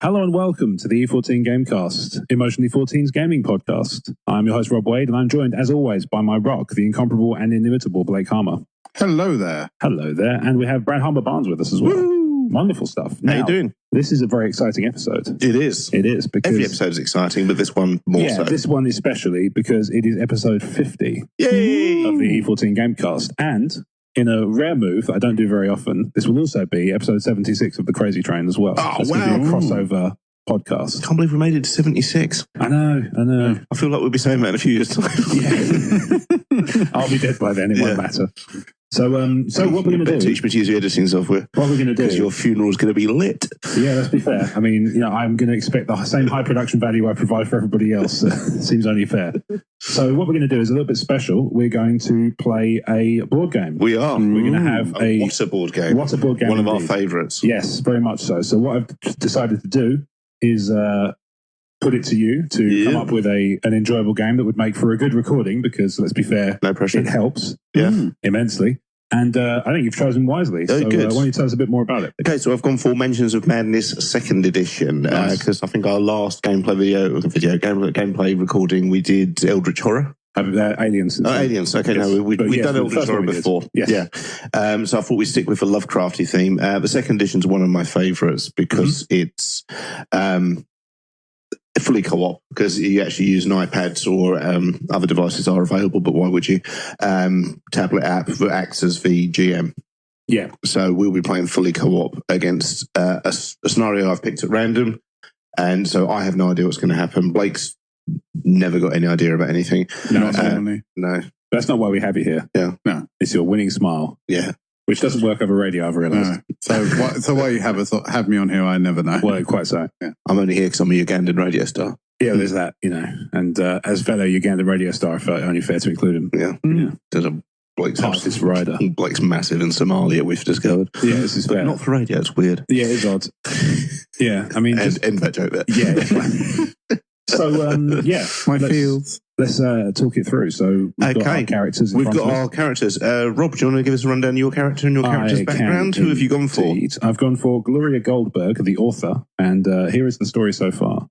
Hello and welcome to the E14 Gamecast, Emotionally 14's gaming podcast. I'm your host, Rob Wade, and I'm joined, as always, by my rock, the incomparable and inimitable Blake Harmer. Hello there. Hello there. And we have Brad Harmer-Barnes with us as well. Woo! Wonderful stuff. How you doing? This is a very exciting episode. It is. It is, because... Every episode is exciting, but this one more so. Yeah, this one especially, because it is episode 50 Yay! of the E14 Gamecast. And... in a rare move that I don't do very often, this will also be episode 76 of the Crazy Train as well. Oh, so wow. Be a crossover podcast. I can't believe we made it to 76. I know. I feel like we'll be saying that in a few years' time. Yeah. I'll be dead by then, it won't matter. So what we're going to do... Teach me to use your editing software. What we're going to do... because your funeral's going to be lit. Yeah, let's be fair. I mean, I'm going to expect the same high production value I provide for everybody else. Seems only fair. So what we're going to do is a little bit special. We're going to play a board game. We are. We're going to have a... What a board game. What a board game. One of indeed. our favourites. Yes, very much so. So what I've decided to do is... put it to you to come up with an enjoyable game that would make for a good recording, because let's be fair, no pressure. It helps immensely. And I think you've chosen wisely. So good. why don't you tell us a bit more about it? Okay, so I've gone for Mansions of Madness 2nd edition, because I think our last gameplay recording, we did Eldritch Horror. Aliens. Aliens. Okay, yes. No, we've done Eldritch Horror before. Yes. Yeah. So I thought we'd stick with a Lovecrafty theme. The 2nd edition is one of my favourites because it's fully co-op, because you actually use an iPad, or other devices are available, but why would you? Tablet app that acts as the GM. Yeah. So we'll be playing fully co-op against a scenario I've picked at random, and so I have no idea what's going to happen. Blake's never got any idea about anything. No. That's not why we have you here. Yeah. No. It's your winning smile. Yeah. Which doesn't work over radio, I've realised. No. So why you have me on here, I never know. Well, quite so. Yeah. I'm only here because I'm a Ugandan radio star. Yeah, there's that, And as fellow Ugandan radio star, I felt only fair to include him. Yeah. There's a Blake's artist rider. Blake's massive in Somalia, we've discovered. Yeah, this is fair. Not for radio, it's weird. Yeah, it is odd. Yeah, I mean... End that joke there. Yeah, it's fine. So, my fields. Let's talk it through. So, we've got our characters. We've got our characters. Rob, do you want to give us a rundown of your character and your character's background? Who have you gone for? I've gone for Gloria Goldberg, the author, and here is the story so far.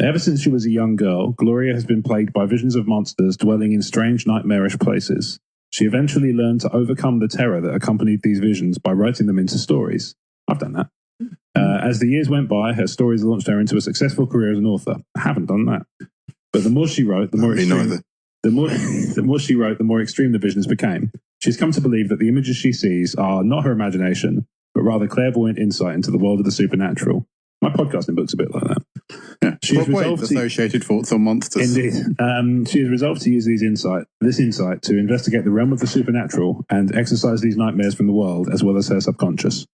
Ever since she was a young girl, Gloria has been plagued by visions of monsters dwelling in strange, nightmarish places. She eventually learned to overcome the terror that accompanied these visions by writing them into stories. I've done that. As the years went by, her stories launched her into a successful career as an author. I haven't done that. But the more she wrote, the more extreme the visions became. She's come to believe that the images she sees are not her imagination, but rather clairvoyant insight into the world of the supernatural. My podcasting book's a bit like that. Yeah. Associated Thoughts on Monsters. Indeed. She has resolved to use this insight to investigate the realm of the supernatural and exorcise these nightmares from the world, as well as her subconscious.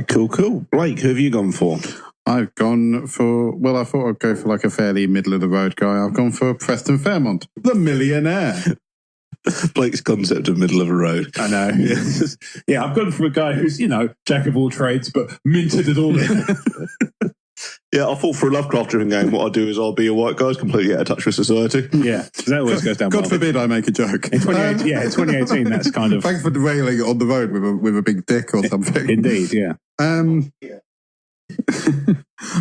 Cool. Blake, who have you gone for? I've gone for, I thought I'd go for like a fairly middle-of-the-road guy. I've gone for Preston Fairmont, the millionaire. Blake's concept of middle of a road. I know. Yeah, I've gone for a guy who's, jack of all trades, but minted at all. Yeah, I thought for a Lovecraft-driven game, what I'll do is I'll be a white guy who's completely out of touch with society. Yeah, that always goes down. God forbid I make a joke. In 2018, that's kind of... Thanks for derailing it on the road with a big dick or something. Indeed, yeah.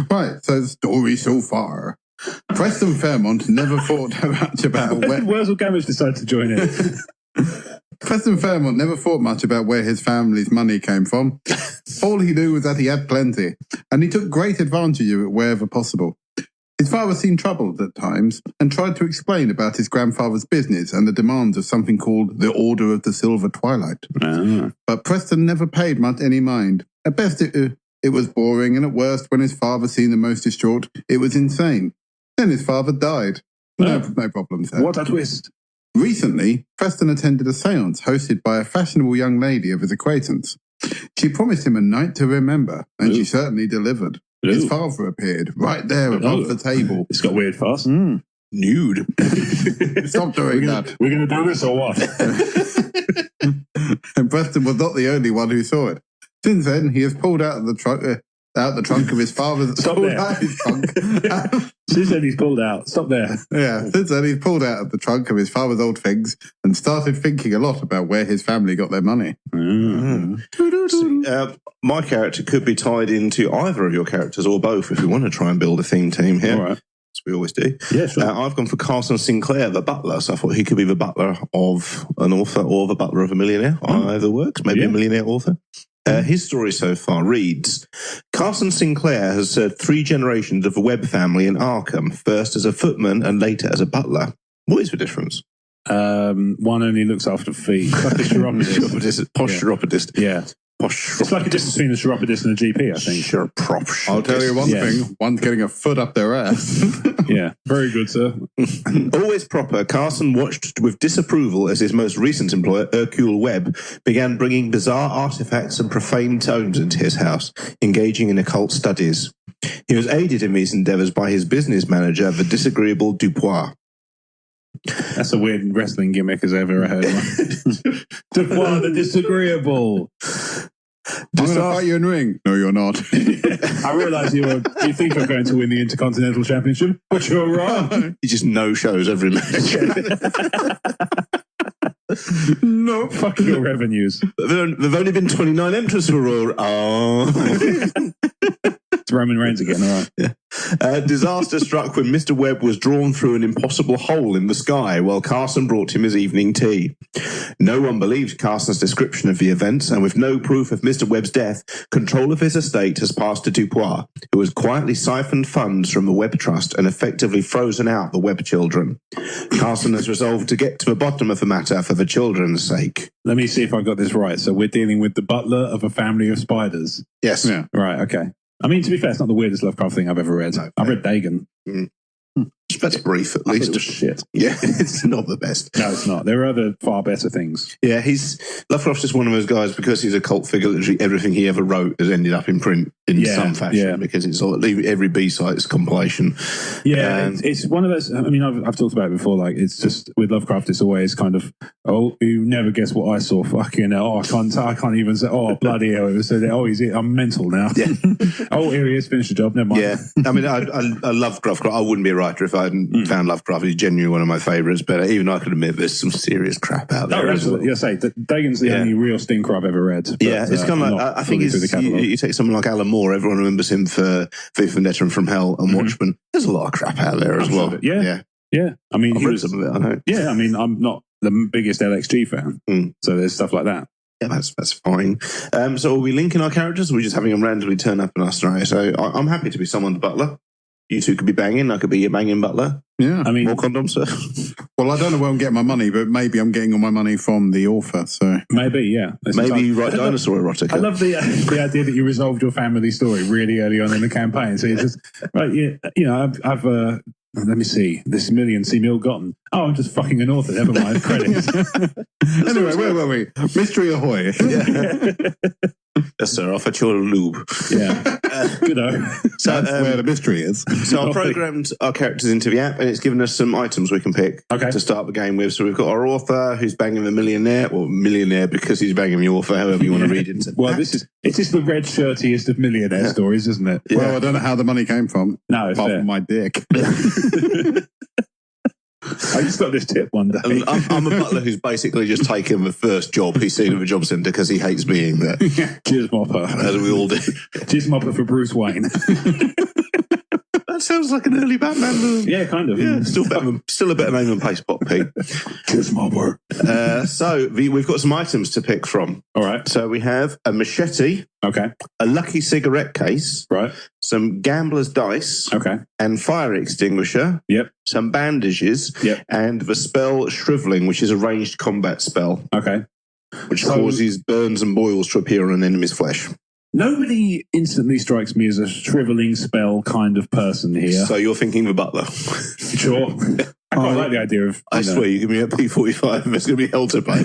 Right, so the story so far. Preston Fairmont never thought much about where... Wurzel Gamage decided to join in. Preston Fairmont never thought much about where his family's money came from. All he knew was that he had plenty, and he took great advantage of it wherever possible. His father seemed troubled at times and tried to explain about his grandfather's business and the demands of something called the Order of the Silver Twilight. But Preston never paid much any mind. At best, it was boring, and at worst, when his father seemed the most distraught, it was insane. Then his father died. No problems there. What a twist. Recently, Preston attended a séance hosted by a fashionable young lady of his acquaintance. She promised him a night to remember, and she certainly delivered. His father appeared right there above the table. It's got weird fast. Nude. Stop doing that. We're going to do this or what? And Preston was not the only one who saw it. Since then, he has pulled out of the out the trunk of his father's... Stop there. Out his trunk. Sid said he's pulled out. Stop there. Yeah, Sid said he pulled out of the trunk of his father's old things and started thinking a lot about where his family got their money. My character could be tied into either of your characters or both if we want to try and build a theme team here. All right. As we always do. Yeah, sure. I've gone for Carson Sinclair, the butler. So I thought he could be the butler of an author or the butler of a millionaire. Either works. Maybe a millionaire author. His story so far reads, Carson Sinclair has served 3 generations of the Webb family in Arkham, first as a footman and later as a butler. What is the difference? One only looks after feet. It's like a chiropodist. Posturopodist. Yeah. It's like a difference between a chiropodist and a GP, I think. Sure, I'll tell you one thing. One's getting a foot up their ass. Yeah. Very good, sir. Always proper, Carson watched with disapproval as his most recent employer, Hercule Webb, began bringing bizarre artifacts and profane tones into his house, engaging in occult studies. He was aided in these endeavours by his business manager, the disagreeable Dupois. That's a weird wrestling gimmick as I've ever heard one. Dupois the disagreeable. I'm going to fight you in ring. No, you're not. I realise you think you're going to win the Intercontinental Championship, but you're wrong. He just no-shows every match. No. Fuck your revenues. There've only been 29 entrants for Raw. Oh. It's Roman Reigns again, all right. Yeah. Disaster struck when Mr. Webb was drawn through an impossible hole in the sky while Carson brought him his evening tea. No one believed Carson's description of the events, and with no proof of Mr. Webb's death, control of his estate has passed to Dupois, who has quietly siphoned funds from the Webb Trust and effectively frozen out the Webb children. Carson has resolved to get to the bottom of the matter for the children's sake. Let me see if I got this right. So we're dealing with the butler of a family of spiders. Yes. Yeah. Right, okay. I mean, to be fair, it's not the weirdest Lovecraft thing I've ever read. No. I've read Dagon. That's brief, at I least. thought it was shit. Yeah, it's not the best. No, it's not. There are other far better things. Yeah, Lovecraft's just one of those guys, because he's a cult figure, literally everything he ever wrote has ended up in print in some fashion, because it's all, every B-site's compilation. Yeah, it's one of those, I mean, I've talked about it before, like, it's just, with Lovecraft, it's always kind of, oh, you never guess what I saw, fucking hell, oh, I can't even say, oh, bloody hell, it was so, I'm mental now. Yeah. Oh, here he is, finished the job, never mind. Yeah, I mean, I love Lovecraft. I wouldn't be a writer if I hadn't found Lovecraft. He's genuinely one of my favourites, but even I can admit there's some serious crap out there. Absolutely. Well. Yeah, Dagon's the only real stinker I've ever read. But, it's kind of like, I think you take someone like Alan Moore, everyone remembers him for V for Vendetta and From Hell and Watchmen. There's a lot of crap out there as well. Yeah. I mean, I've read some of it, I know. Yeah, I mean, I'm not the biggest LXG fan, so there's stuff like that. Yeah, that's fine. So are we linking our characters, or are we just having them randomly turn up in our story? So I'm happy to be someone's butler. You two could be banging. I could be your banging butler. Yeah. I mean, more condoms, sir. Well, I don't know where I'm getting my money, but maybe I'm getting all my money from the author. So maybe, yeah. Maybe you write dinosaur erotica. I love the idea that you resolved your family story really early on in the campaign. So you just right, I've let me see, this million ill-gotten. Oh, I'm just fucking an author. Never mind. Credits. Anyway, where were we? Mystery ahoy! Yes, sir. I'll fetch your lube. Yeah. Good-o. So that's where the mystery is. So I've programmed our characters into the app, and it's given us some items we can pick to start the game with. So we've got our author, who's banging the millionaire, or millionaire because he's banging the author, however you want to read it. Well, it's just the red shirtiest of millionaire stories, isn't it? Yeah. Well, I don't know how the money came from. No, it's apart fair. from my dick. I just got this tip one day. I'm a butler who's basically just taken the first job he's seen at the job centre because he hates being there. Jizz mopper. As we all do. Jizz mopper for Bruce Wayne. That sounds like an early Batman villain. Yeah, kind of. Yeah, still a better name than Pastebot Pete. Jizz mopper. So we've got some items to pick from. All right. So we have a machete. Okay. A lucky cigarette case. Right. Some gambler's dice. Okay. And fire extinguisher. Yep. Some bandages. Yep. And the spell Shriveling, which is a ranged combat spell. Okay. Which causes burns and boils to appear on an enemy's flesh. Nobody instantly strikes me as a shriveling spell kind of person here. So you're thinking the butler. Sure. I quite like the idea of... I swear, you give me a P45 and it's going to be hell to pay.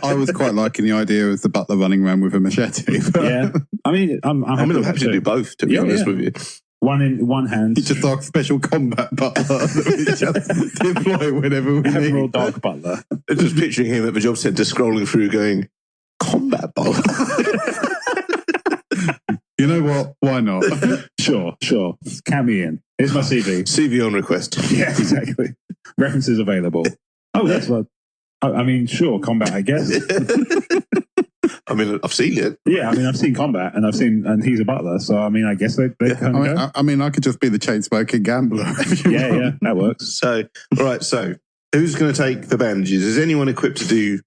I was quite liking the idea of the butler running around with a machete. Yeah. I mean, I'm happy to do both, to be honest with you. One in one hand. He's just like a special combat butler that we just deploy whenever we need. Admiral Dog Butler. Just picturing him at the job centre scrolling through going, combat butler. You know what? Why not? Sure. Count me in. Here's my CV. CV on request. Yeah, exactly. References available. Oh, that's what. I mean, sure, combat, I guess. I mean, I've seen it. Yeah, I mean, I've seen combat, and he's a butler, so I mean, I guess they kind of go. I mean, I could just be the chain-smoking gambler. Yeah, that works. So, who's going to take the bandages? Is anyone equipped to do...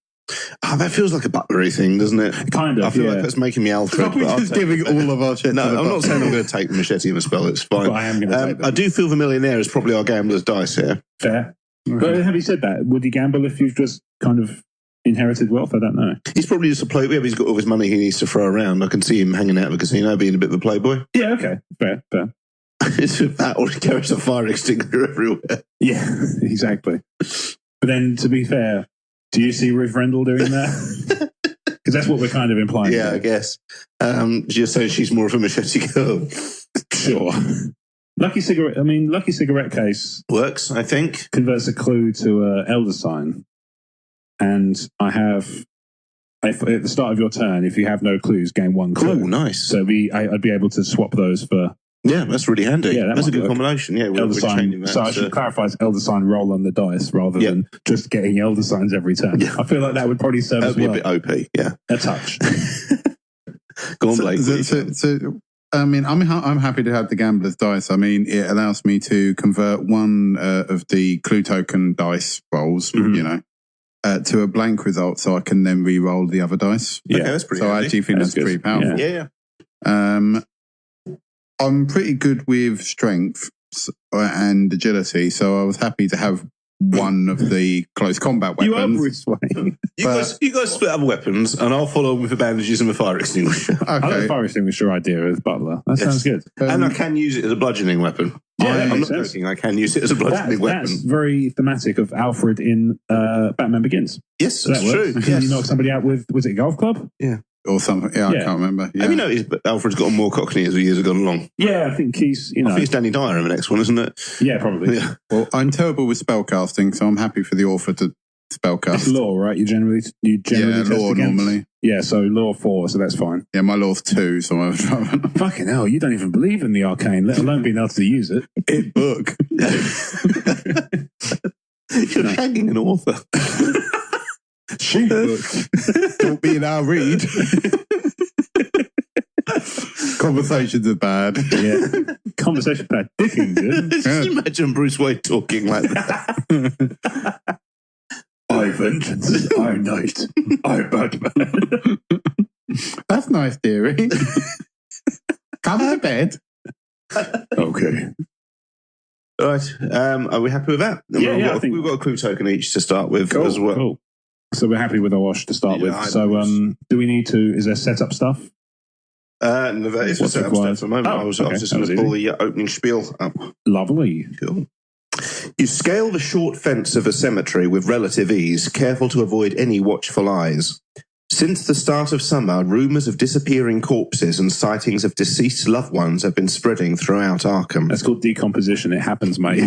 that feels like a butlery thing, doesn't it? Kind of, I feel like that's making me Alfred. We're just giving all of our shit No, to the I'm not saying I'm going to take the machete and the spell. It's fine. But I am going to take them. I do feel the millionaire is probably our gambler's dice here. Fair. But have you said that? Would he gamble if you've just kind of inherited wealth? I don't know. He's probably just a playboy. He's got all his money he needs to throw around. I can see him hanging out of a casino, being a bit of a playboy. Yeah, okay. Fair. It's that, or he carries a fire extinguisher everywhere. Yeah, exactly. But then, to be fair, do you see Ruth Rendell doing that? Because that's what we're kind of implying. Yeah, I guess. Just saying she's more of a machete girl. Sure. Lucky cigarette case Works, I think. Converts a clue to an elder sign. And I have, at the start of your turn, if you have no clues, gain one clue. Oh, nice. So I'd be able to swap those for... Yeah, that's really handy. Yeah, that's a good work. combination. Yeah, elder sign. So I should clarify it's elder sign roll on the dice rather than just getting elder signs every turn. Yeah. I feel like that would probably serve as well. That would be a bit OP, yeah. A touch. Go on, Blake. So, I mean, I'm happy to have the gambler's dice. I mean, it allows me to convert one of the clue token dice rolls, to a blank result, so I can then re-roll the other dice. Yeah, okay, that's pretty So handy. I actually think that's pretty powerful. Yeah. I'm pretty good with strength and agility, so I was happy to have one of the close combat weapons. You are Bruce Wayne. You guys split up weapons, and I'll follow with the bandages and the fire extinguisher. Okay. I like the fire extinguisher idea with Butler. That sounds good. And I can use it as a bludgeoning weapon. I'm not joking. I can use it as a bludgeoning weapon. That's very thematic of Alfred in Batman Begins. Yes, that's true. Can you knock somebody out with, was it a golf club? Yeah. Or something. Yeah, I can't remember. Yeah. Have you noticed Alfred's gotten more cockney as the years have gone along? Yeah, I think he's, I think it's Danny Dyer in the next one, isn't it? Yeah, probably. Yeah. Well, I'm terrible with spellcasting, so I'm happy for the author to spellcast. It's law, right? You generally test law against? normally. Yeah, so law 4, so that's fine. Yeah, my law's 2, so I was Fucking hell, you don't even believe in the arcane, let alone being able to use it. It book. You're hanging an author. She book. Don't be an I'll read. Conversations are bad. Yeah. Conversation bad. Dicking good. Just imagine Bruce Wayne talking like that. I vengeance, I knight, I Batman. That's nice, dearie. Come to bed. Okay. All right. Are we happy with that? I think we've got a clue token each to start with as well. Cool. So we're happy with our wash to start with. So do we need to, is there setup stuff? No, that is what's setup stuff for the moment. I was just going to pull the opening spiel up. Lovely. Cool. You scale the short fence of a cemetery with relative ease, careful to avoid any watchful eyes. Since the start of summer, rumours of disappearing corpses and sightings of deceased loved ones have been spreading throughout Arkham. That's called decomposition. It happens, mate.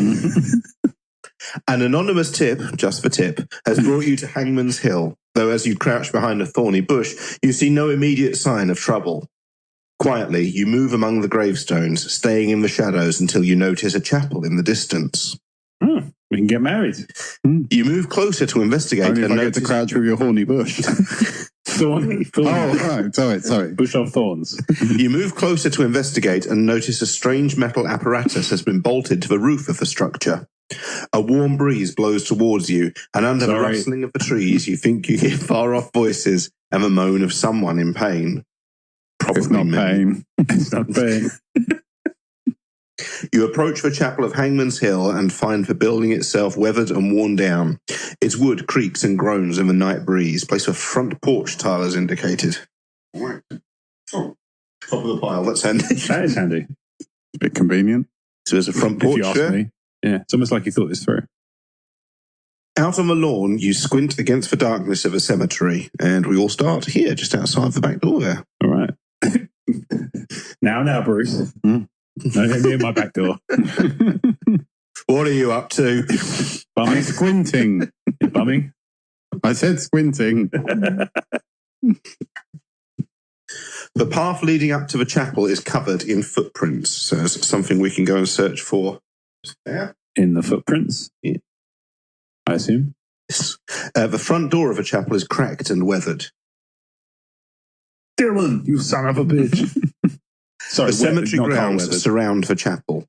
An anonymous tip, just for tip, has brought you to Hangman's Hill, though as you crouch behind a thorny bush, you see no immediate sign of trouble. Quietly, you move among the gravestones, staying in the shadows until you notice a chapel in the distance. We can get married. You move closer to investigate. Only if I get to crouch with your horny bush. Thorny. Oh, right. Sorry. Bush of thorns. You move closer to investigate and notice a strange metal apparatus has been bolted to the roof of the structure. A warm breeze blows towards you, and under the rustling of the trees, you think you hear far-off voices and the moan of someone in pain. Probably it's not pain. It's not pain. You approach the chapel of Hangman's Hill and find the building itself weathered and worn down. Its wood creaks and groans in the night breeze. Place a front porch tile as indicated. All right. Oh, top of the pile. That's handy. That is handy. A bit convenient. So there's a front porch if you ask me. Yeah, it's almost like you thought this through. Out on the lawn, you squint against the darkness of a cemetery, and we all start here, just outside the back door there. All right. Now, Bruce. Don't get near my back door. What are you up to? Bumming? Squinting. Bumming? I said squinting. The path leading up to the chapel is covered in footprints, so it's something we can go and search for. Yeah. In the footprints? Yeah. I assume. The front door of the chapel is cracked and weathered. Dylan, you son of a bitch. Sorry, The cemetery not grounds weathered. surround the chapel,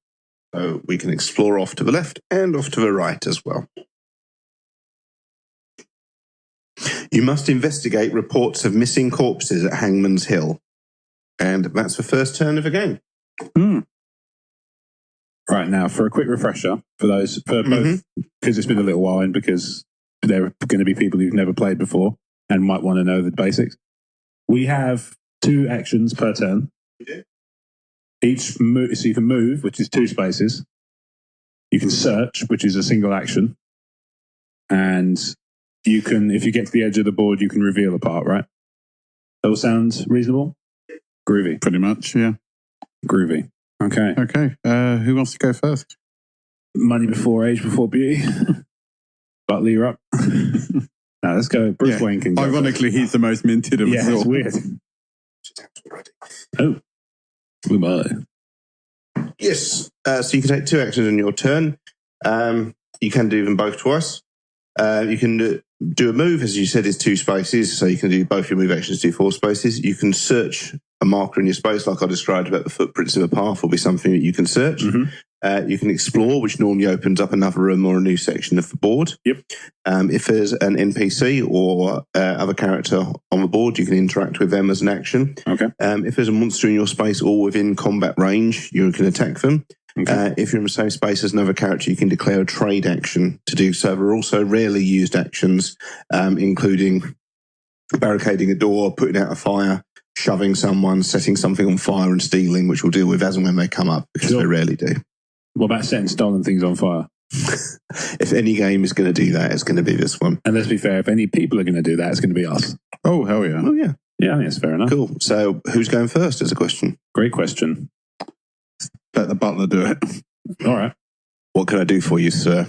so we can explore off to the left and off to the right as well. You must investigate reports of missing corpses at Hangman's Hill. And that's the first turn of the game. Right, now, for a quick refresher, for both, because it's been a little while and because there are going to be people who've never played before and might want to know the basics. We have 2 actions per turn. Each move, so you can move, which is 2 spaces. You can search, which is a single action. And you can, if you get to the edge of the board, you can reveal a part, right? That all sounds reasonable? Groovy. Pretty much, yeah. Groovy. Okay. Okay. Who wants to go first? Money before age, before beauty. Butler, you're up. Now let's go. Bruce Wayne can go. Ironically, he's the most minted of us all. It's weird. Oh. Goodbye. Yes. So you can take 2 actions on your turn. You can do them both twice. You can do a move, as you said, is 2 spaces, so you can do both your move actions, do 4 spaces. You can search a marker in your space, like I described about the footprints of a path, will be something that you can search. You can explore, which normally opens up another room or a new section of the board. Yep. If there's an NPC or other character on the board, you can interact with them as an action. Okay. If there's a monster in your space or within combat range, you can attack them. Okay. If you're in the same space as another character, you can declare a trade action to do so. There are also rarely used actions, including barricading a door, putting out a fire, shoving someone, setting something on fire, and stealing, which we'll deal with as and when they come up, because they rarely do. What about setting stolen things on fire? If any game is going to do that, it's going to be this one. And let's be fair, if any people are going to do that, it's going to be us. Oh, hell yeah. Oh, yeah. Yeah, I think that's fair enough. Cool. So who's going first is a question. Great question. Let the butler do it. All right. What can I do for you, sir?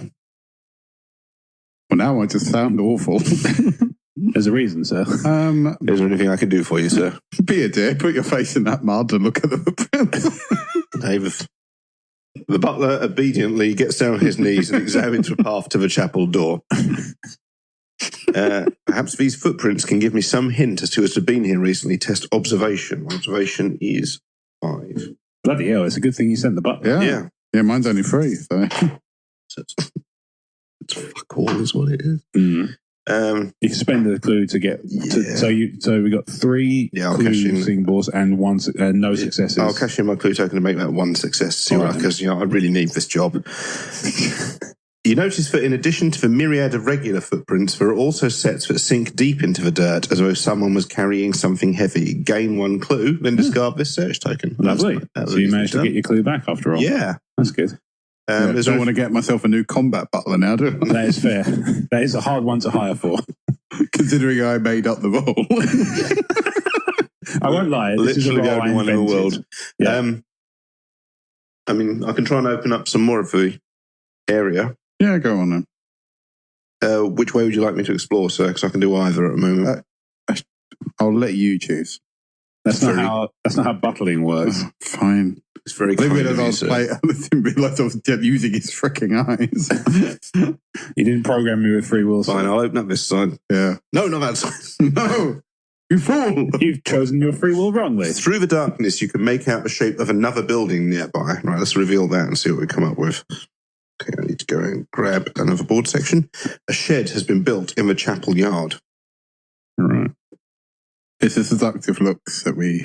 Well, now I just sound awful. There's a reason, sir. Is there anything I can do for you, sir? Be a dear. Put your face in that mud and look at the footprints. The butler obediently gets down on his knees and examines the path to the chapel door. Perhaps these footprints can give me some hint as to who has been here recently. Test observation. Observation is 5. Bloody hell, it's a good thing you sent the butler. Yeah. Yeah, mine's only 3, so. It's fuck all is what it is. You can spend the clue to get so we got 3 clue symbols and no successes. I'll cash in my clue token to make that 1 success, because I really need this job. You notice that in addition to the myriad of regular footprints, there are also sets that sink deep into the dirt as though someone was carrying something heavy. Gain 1 clue, then discard this search token. Lovely. So you managed to get your clue back after all. Yeah. That's good. I don't want to get myself a new combat butler now, do I? That is fair. That is a hard one to hire for. Considering I made up the role. I won't lie. This Literally is the only one in the world. Yeah. I mean, I can try and open up some more of the area. Yeah, go on then. Which way would you like me to explore, sir? Because I can do either at the moment. I'll let you choose. That's not how buttling works. Fine. It's very I didn't kind of realise you, I didn't realise I was using his freaking eyes. You didn't program me with free will. Fine, I'll open up this side. Yeah. No, not that side. No! You fool! You've chosen your free will wrongly. Through the darkness, you can make out the shape of another building nearby. Right, let's reveal that and see what we come up with. Okay, I need to go and grab another board section. A shed has been built in the chapel yard. Right. It's the seductive looks that we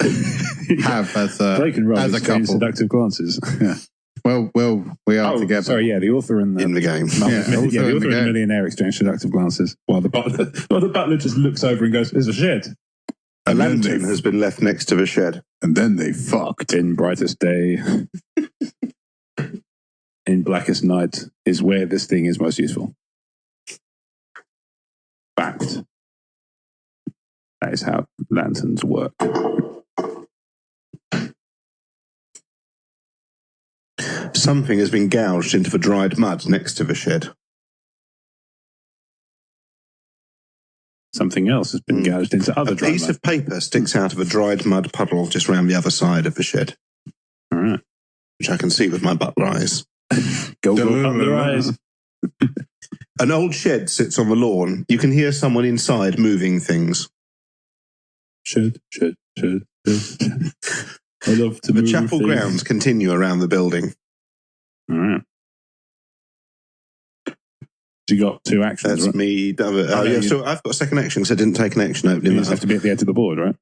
have as a couple. Seductive glances. Yeah. Well, we are together. Sorry, yeah, the author and in the game. The author and the millionaire exchange seductive glances, while the butler just looks over and goes, "There's a shed." A lantern has been left next to the shed. And then they fucked. In brightest day, in blackest night, is where this thing is most useful. Fact. That is how lanterns work. Something has been gouged into the dried mud next to the shed. something else has been gouged into other dry A piece mud. of paper sticks out of a dried mud puddle just round the other side of the shed, All right. which I can see with my butler eyes. Go butler eyes. An old shed sits on the lawn. You can hear someone inside moving things. Should. I love to The move chapel things. grounds continue around the building. All right. So you got 2 actions, That's right? me. So I've got a second action because I didn't take an action opening. You just have to be at the edge of the board, right?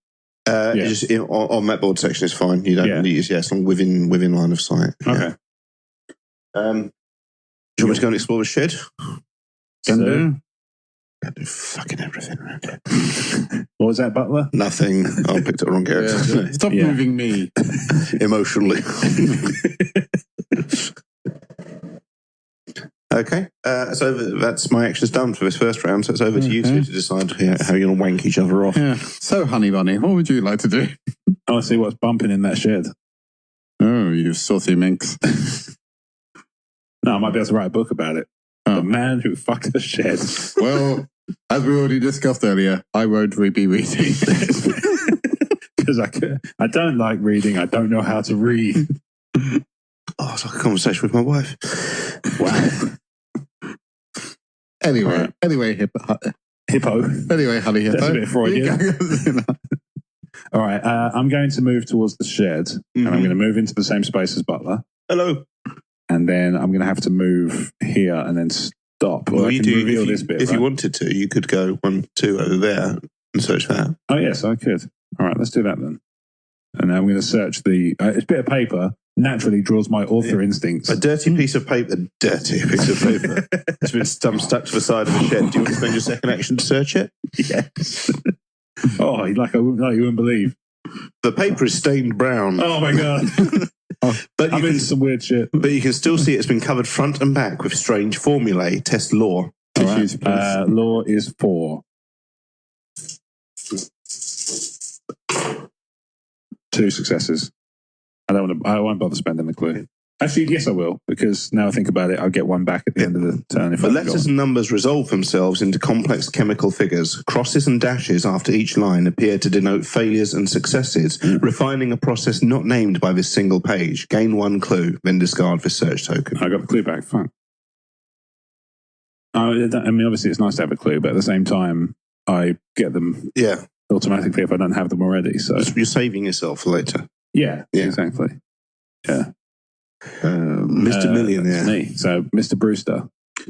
Just on that board section is fine. You don't need as long within line of sight. Okay. Do you want me to go and explore the shed? Can do. I do fucking everything around here. What was that, Butler? Nothing. I picked up the wrong character. Stop moving me. Emotionally. Okay, so that's my actions done for this first round. So it's over to you two to decide how you're going to wank each other off. Yeah. So, Honey Bunny, what would you like to do? I want to see what's bumping in that shed. Oh, you saucy minx. No, I might be able to write a book about it. Oh. The man who fucked the shed. Well, as we already discussed earlier, I won't be reading. Because I don't like reading. I don't know how to read. Oh, it's like a conversation with my wife. Wow. Anyway, Hippo. Honey Hippo. That's a bit Freudian. All right, I'm going to move towards the shed, and I'm going to move into the same space as Butler. Hello. And then I'm going to have to move here and then stop. Well, I can reveal this bit. If you wanted to, you could go 1, 2 over there and search that. Oh, yes, I could. All right, let's do that then. And now I'm going to search the... it's a bit of paper. Naturally draws my author instincts. A dirty piece of paper. It's been stuck to the side of the shed. Do you want to spend your second action to search it? Yes. Oh, you wouldn't believe. The paper is stained brown. Oh, my God. But I'm into some weird shit. But you can still see it's been covered front and back with strange formulae. Test law. All right. Law is 4. 2 successes. I won't bother spending the clue. Actually, yes, I will, because now I think about it, I'll get 1 back at the end of the turn. The letters and numbers resolve themselves into complex chemical figures. Crosses and dashes after each line appear to denote failures and successes, refining a process not named by this single page. Gain 1 clue, then discard this search token. I got the clue back. Fine. I mean, obviously, it's nice to have a clue, but at the same time, I get them automatically if I don't have them already. So you're saving yourself for later. Yeah, exactly. Yeah. Mr. Millionaire. That's me. So, Mr. Brewster.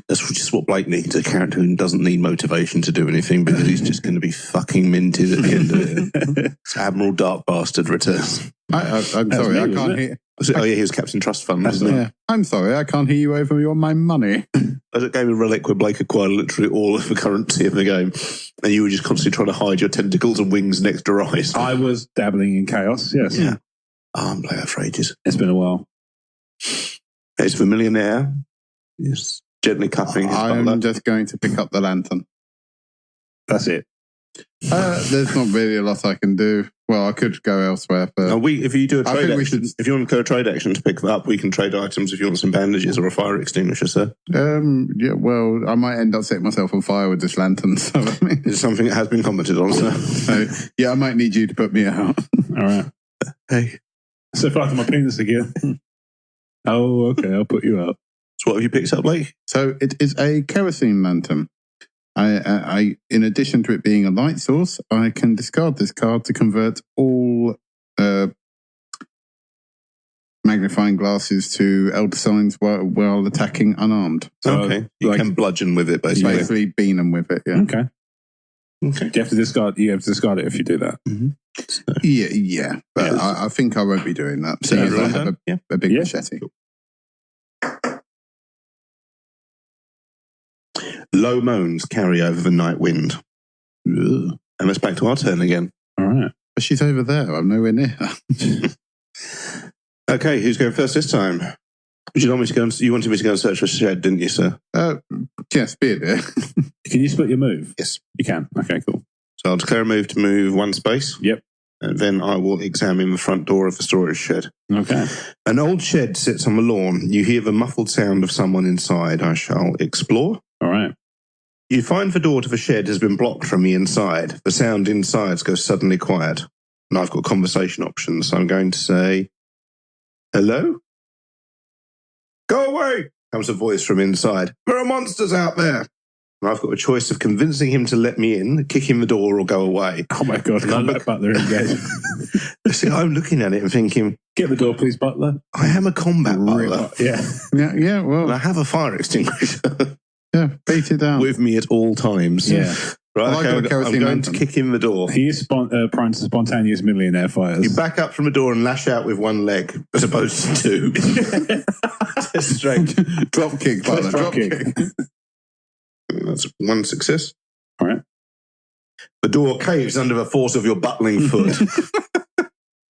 That's just what Blake needs, a character who doesn't need motivation to do anything because he's just going to be fucking minted at the end of it. It's Admiral Dark Bastard returns. I'm sorry, I can't hear... he was Captain Trust Fund, wasn't he? Yeah. I'm sorry, I can't hear you over my money. As a game of Relic where Blake acquired literally all of the currency of the game, and you were just constantly trying to hide your tentacles and wings next to Rise. I was dabbling in chaos, yes. Yeah. I haven't played that for ages. It's been a while. It's the Millionaire. Yes. Gently cuffing his butler. I'm just going to pick up the lantern. That's it. There's not really a lot I can do. Well, I could go elsewhere, but if you do a trade action, if you want to go a trade action to pick that up, we can trade items if you want some bandages or a fire extinguisher, sir. Yeah, well, I might end up setting myself on fire with this lantern. So I mean, it's something that has been commented on, sir. So, yeah, I might need you to put me out. All right. Hey. So far to my penis again. Oh, okay, I'll put you out. So what have you picked up, Blake? So it is a kerosene lantern. I, in addition to it being a light source, I can discard this card to convert all magnifying glasses to elder signs while attacking unarmed. So, okay, you can bludgeon with it, basically. Basically, beam them with it. Yeah. Okay. You have to discard it if you do that. Mm-hmm. So, yeah. But I think I won't be doing that. So I have a big machete. Cool. Low moans carry over the night wind. Ugh. And it's back to our turn again. All right. But she's over there. I'm nowhere near her. Okay, who's going first this time? You wanted me to go and search for a shed, didn't you, sir? Yes, be it there. Can you split your move? Yes. You can. Okay, cool. So I'll declare a move to move 1 space. Yep. And then I will examine the front door of the storage shed. Okay. An old shed sits on the lawn. You hear the muffled sound of someone inside. I shall explore. All right. You find the door to the shed has been blocked from the inside. The sound inside goes suddenly quiet. And I've got conversation options, so I'm going to say, hello? Go away, comes a voice from inside. There are monsters out there. And I've got a choice of convincing him to let me in, kicking the door, or go away. Oh my God, combat butler engaged. See, I'm looking at it and thinking, get the door, please, butler. I am a combat butler. Yeah, well. And I have a fire extinguisher. Yeah, beat it down. With me at all times. Yeah. Right, Well, I'm going to kick in the door. He is prime to spontaneous millionaire fighters. You back up from the door and lash out with one leg, as opposed to two. Just straight. Drop kick, butler. Drop kick. That's one success. All right. The door caves under the force of your buttling foot.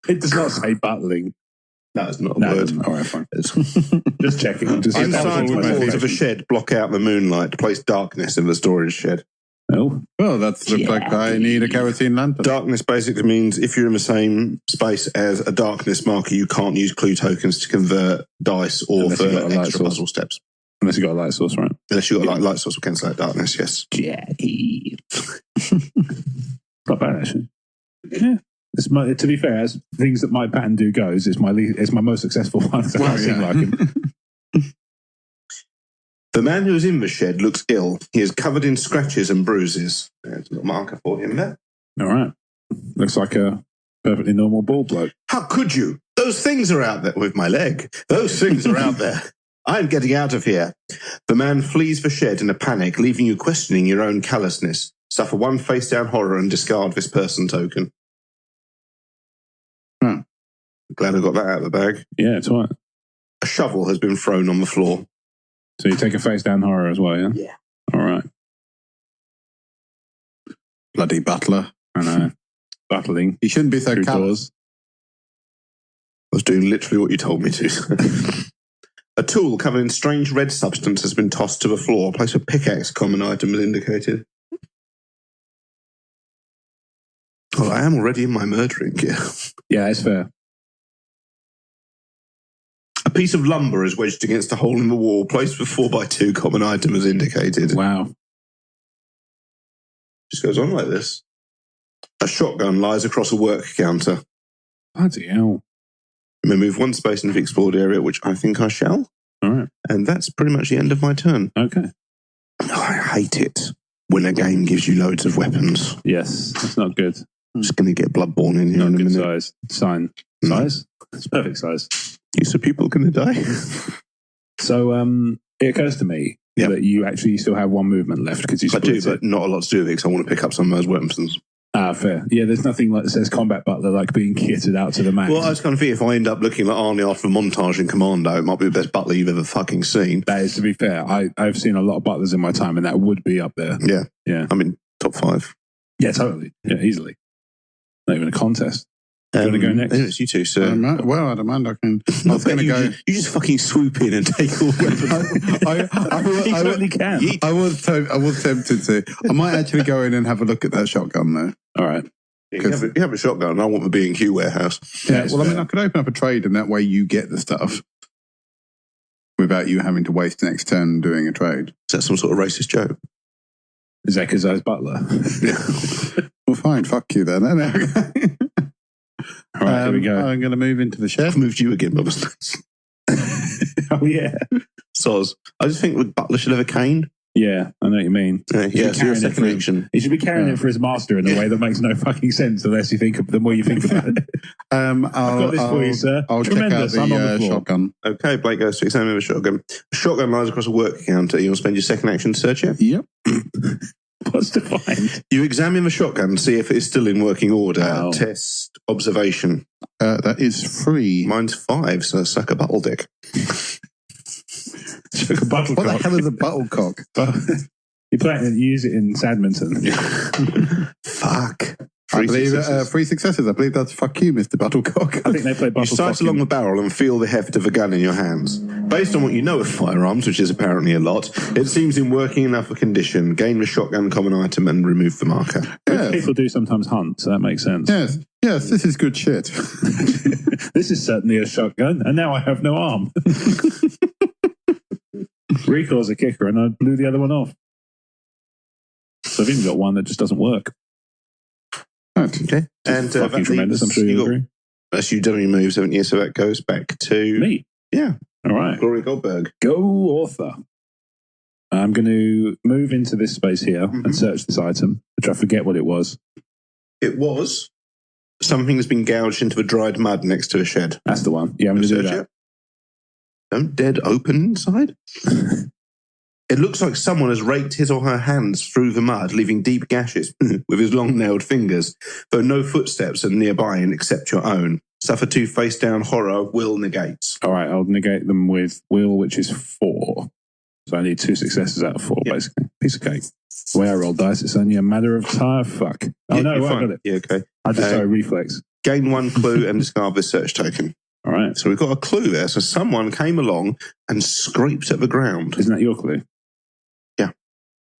It does not say buttling. No, it's not a word. All right, fine. Just checking. Just inside the walls of a shed block out the moonlight to place darkness in the storage shed. Oh. Well, that's looks like I need a kerosene lantern. Darkness basically means if you're in the same space as a darkness marker, you can't use clue tokens to convert dice or Unless for you've got a light extra source. puzzle steps. Unless you've got a light source, right? Unless you've got light source will cancel out darkness, yes. Jackie. Not bad, actually. Yeah. To be fair, as things that my pattern do goes, it's my most successful one. So I seem like him. The man who is in the shed looks ill. He is covered in scratches and bruises. There's a little marker for him there. All right. Looks like a perfectly normal bald bloke. How could you? Those things are out there. With my leg. Those things are out there. I'm getting out of here. The man flees the shed in a panic, leaving you questioning your own callousness. Suffer one face-down horror and discard this person token. Glad I got that out of the bag. Yeah, it's all right. A shovel has been thrown on the floor. So you take a face down horror as well, yeah? Yeah. All right. Bloody butler. I know. Battling. You shouldn't be so through callous. doors. I was doing literally what you told me to. A tool covered in strange red substance has been tossed to the floor. Place a pickaxe, common item as indicated. Well, I am already in my murdering gear. Yeah, it's fair. A piece of lumber is wedged against a hole in the wall. Placed with 4x2, common item as indicated. Wow. Just goes on like this. A shotgun lies across a work counter. Bloody hell. You may move one space into the explored area, which I think I shall. All right. And that's pretty much the end of my turn. Okay. I hate it when a game gives you loads of weapons. Yes, that's not good. I'm just going to get Bloodborne in here Not in a good minute. size. Sign. Size? It's perfect size. You said people are going to die? So it occurs to me that you actually still have one movement left because you I do, split it. but not a lot to do with it because I want to pick up some of those weapons. Ah, fair. Yeah, there's nothing like that says combat butler like being kitted out to the max. Well, I was kind of think if I end up looking like Arnie after a montage in Commando, it might be the best butler you've ever fucking seen. That is, to be fair, I've seen a lot of butlers in my time, and that would be up there. Yeah. Yeah. I mean, top 5. Yeah, totally. Yeah, easily. Not even a contest. You want to go next? It's you two, sir. Well, I don't mind. I was going to go. You just fucking swoop in and take all weapons. You certainly can. I was tempted to. I might actually go in and have a look at that shotgun though. All right. You have a shotgun. I want the B&Q warehouse. Yeah. Well, I mean, I could open up a trade, and that way you get the stuff without you having to waste the next turn doing a trade. Is that some sort of racist joke? Is that because I was butler? Well, fine. Fuck you then. All right, here we go. I'm going to move into the shed. I've moved you again, Bob. Oh, yeah. Soz. I just think the butler should have a cane. Yeah, I know what you mean. Yeah, so your second action. He should be carrying it for his master in a way that makes no fucking sense unless you think the more you think about it. I've got this for you, sir. I'll check out the shotgun. Okay, Blake goes to examine the shotgun. A shotgun lies across a work counter. You want to spend your second action to search it? Yep. What's to find? You examine the shotgun and see if it is still in working order. Wow. Test observation. That is 3. Mine's 5, so suck a bottle dick. What the hell is a bottlecock? You use it in Sadminton. Fuck. I believe 3 successes. I believe that's fuck you, Mr. Bottlecock. I think they play You sight along the barrel and feel the heft of a gun in your hands. Based on what you know of firearms, which is apparently a lot, it seems in working enough a condition. Gain the shotgun common item and remove the marker. Yes. People do sometimes hunt, so that makes sense. Yes, this is good shit. This is certainly a shotgun, and now I have no arm. Recoil's a kicker, and I blew the other one off. So I've even got one that just doesn't work. Okay. And Fucking tremendous, I'm sure you agree. That's you done your moves, haven't you? So that goes back to... Me. Yeah. All right. Gloria Goldberg. Go author. I'm going to move into this space here and search this item, which I forget what it was. It was something that's been gouged into the dried mud next to a shed. That's the one. Yeah, I'm going to do that. Don't dead open inside. It looks like someone has raked his or her hands through the mud, leaving deep gashes with his long-nailed fingers, though no footsteps are nearby except your own. Suffer 2 face-down horror, will negates. All right, I'll negate them with will, which is 4. So I need 2 successes out of 4, basically. Piece of cake. The way I roll dice, it's only a matter of time. Fuck. Oh, no, I got it. Yeah, okay. I just saw a reflex. Gain 1 clue and discard this search token. All right. So we've got a clue there. So someone came along and scraped at the ground. Isn't that your clue? Yeah.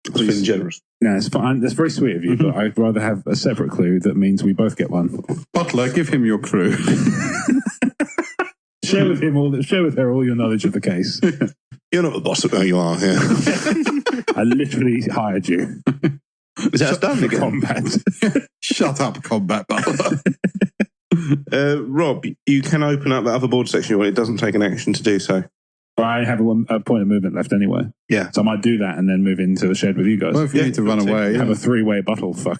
It's been generous. No, it's fine. That's very sweet of you, but I'd rather have a separate clue that means we both get one. Butler, give him your clue. Share with her all your knowledge of the case. You're not the boss of where you are here. I literally hired you. Is that done again? Combat. Shut up, Combat Butler. Rob, you can open up that other board section. It doesn't take an action to do so. I have a point of movement left anyway. Yeah. So I might do that and then move into the shed with you guys. Well, if you need to run away. Have a 3-way bottle, fuck.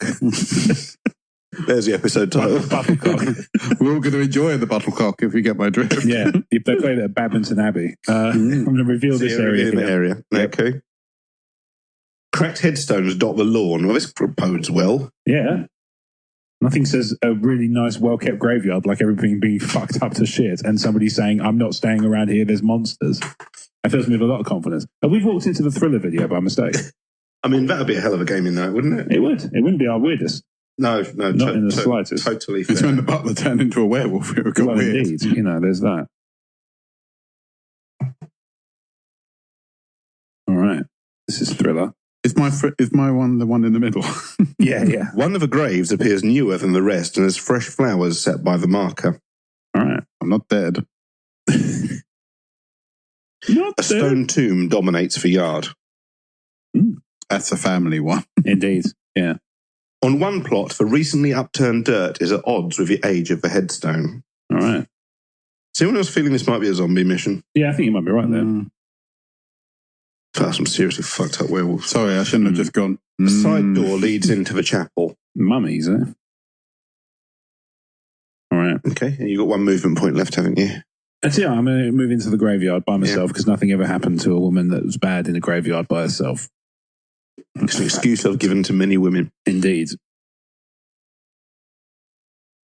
There's the episode title. Bottlecock. We're all going to enjoy the Bottlecock if you get my drift. Yeah. If they played at Badminton Abbey. I'm going to reveal this area. Yep. Okay. Cracked headstones dot the lawn. Well, this bodes well. Yeah. Nothing says a really nice, well-kept graveyard like everything being fucked up to shit and somebody saying, I'm not staying around here, there's monsters. That fills me with a lot of confidence. But we've walked into the Thriller video by mistake. I mean, that would be a hell of a gaming night, wouldn't it? It would. It wouldn't be our weirdest. No. Not in the slightest. Totally fair. It's when the Butler turned into a werewolf. It got weird. Indeed. You know, there's that. All right. This is Thriller. Is my one the one in the middle? Yeah. One of the graves appears newer than the rest and has fresh flowers set by the marker. All right. I'm not dead. A stone tomb dominates the yard. That's a family one. Indeed. Yeah. On one plot, the recently upturned dirt is at odds with the age of the headstone. All right. Is anyone else feeling this might be a zombie mission? Yeah, I think you might be right there. That's some seriously fucked up werewolves. Sorry, I shouldn't have just gone. The side door leads into the chapel. Mummies, eh? All right. Okay, and you've got 1 movement point left, haven't you? That's it. I'm going to move into the graveyard by myself because nothing ever happened to a woman that was bad in a graveyard by herself. It's an excuse I've given to many women. Indeed.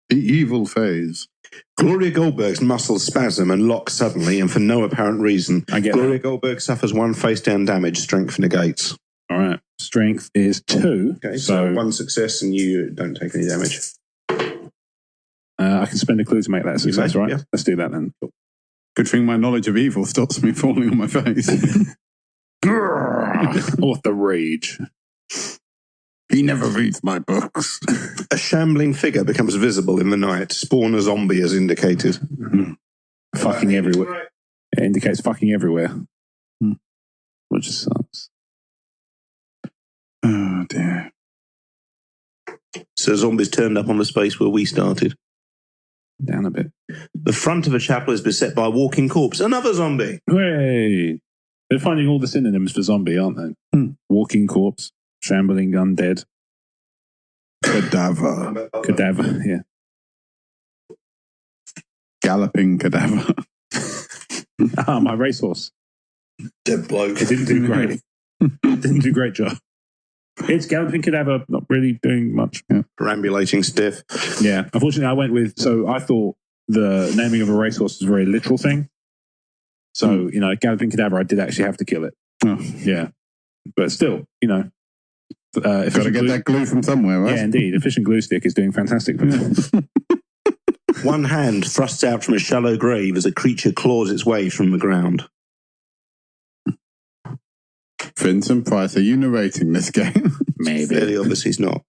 The evil phase. Gloria Goldberg's muscles spasm and lock suddenly, and for no apparent reason. Gloria Goldberg suffers 1 face-down damage, strength negates. All right. Strength is 2. Okay, so 1 success and you don't take any damage. I can spend a clue to make that a success, right? Yeah. Let's do that then. Good thing my knowledge of evil stops me falling on my face. Author rage. He never reads my books. A shambling figure becomes visible in the night. Spawn a zombie as indicated. Fucking everywhere. It indicates fucking everywhere. Which just sucks. Oh, dear. So zombies turned up on the space where we started. Down a bit. The front of a chapel is beset by a walking corpse. Another zombie. Hey! They're finding all the synonyms for zombie, aren't they? Walking corpse, shambling undead. Cadaver, yeah. Galloping cadaver. My racehorse. Dead bloke. It didn't do great. Didn't do a great job. It's galloping cadaver, not really doing much. Yeah. Perambulating stiff. Yeah. Unfortunately, so I thought the naming of a racehorse was a very literal thing. So, galloping cadaver, I did actually have to kill it. Oh. Yeah. But still, got to get that glue from somewhere, right? Yeah, indeed. Efficient glue stick is doing fantastic for me. One hand thrusts out from a shallow grave as a creature claws its way from the ground. Vincent Price, are you narrating this game? Maybe. Fairly obvious he's not.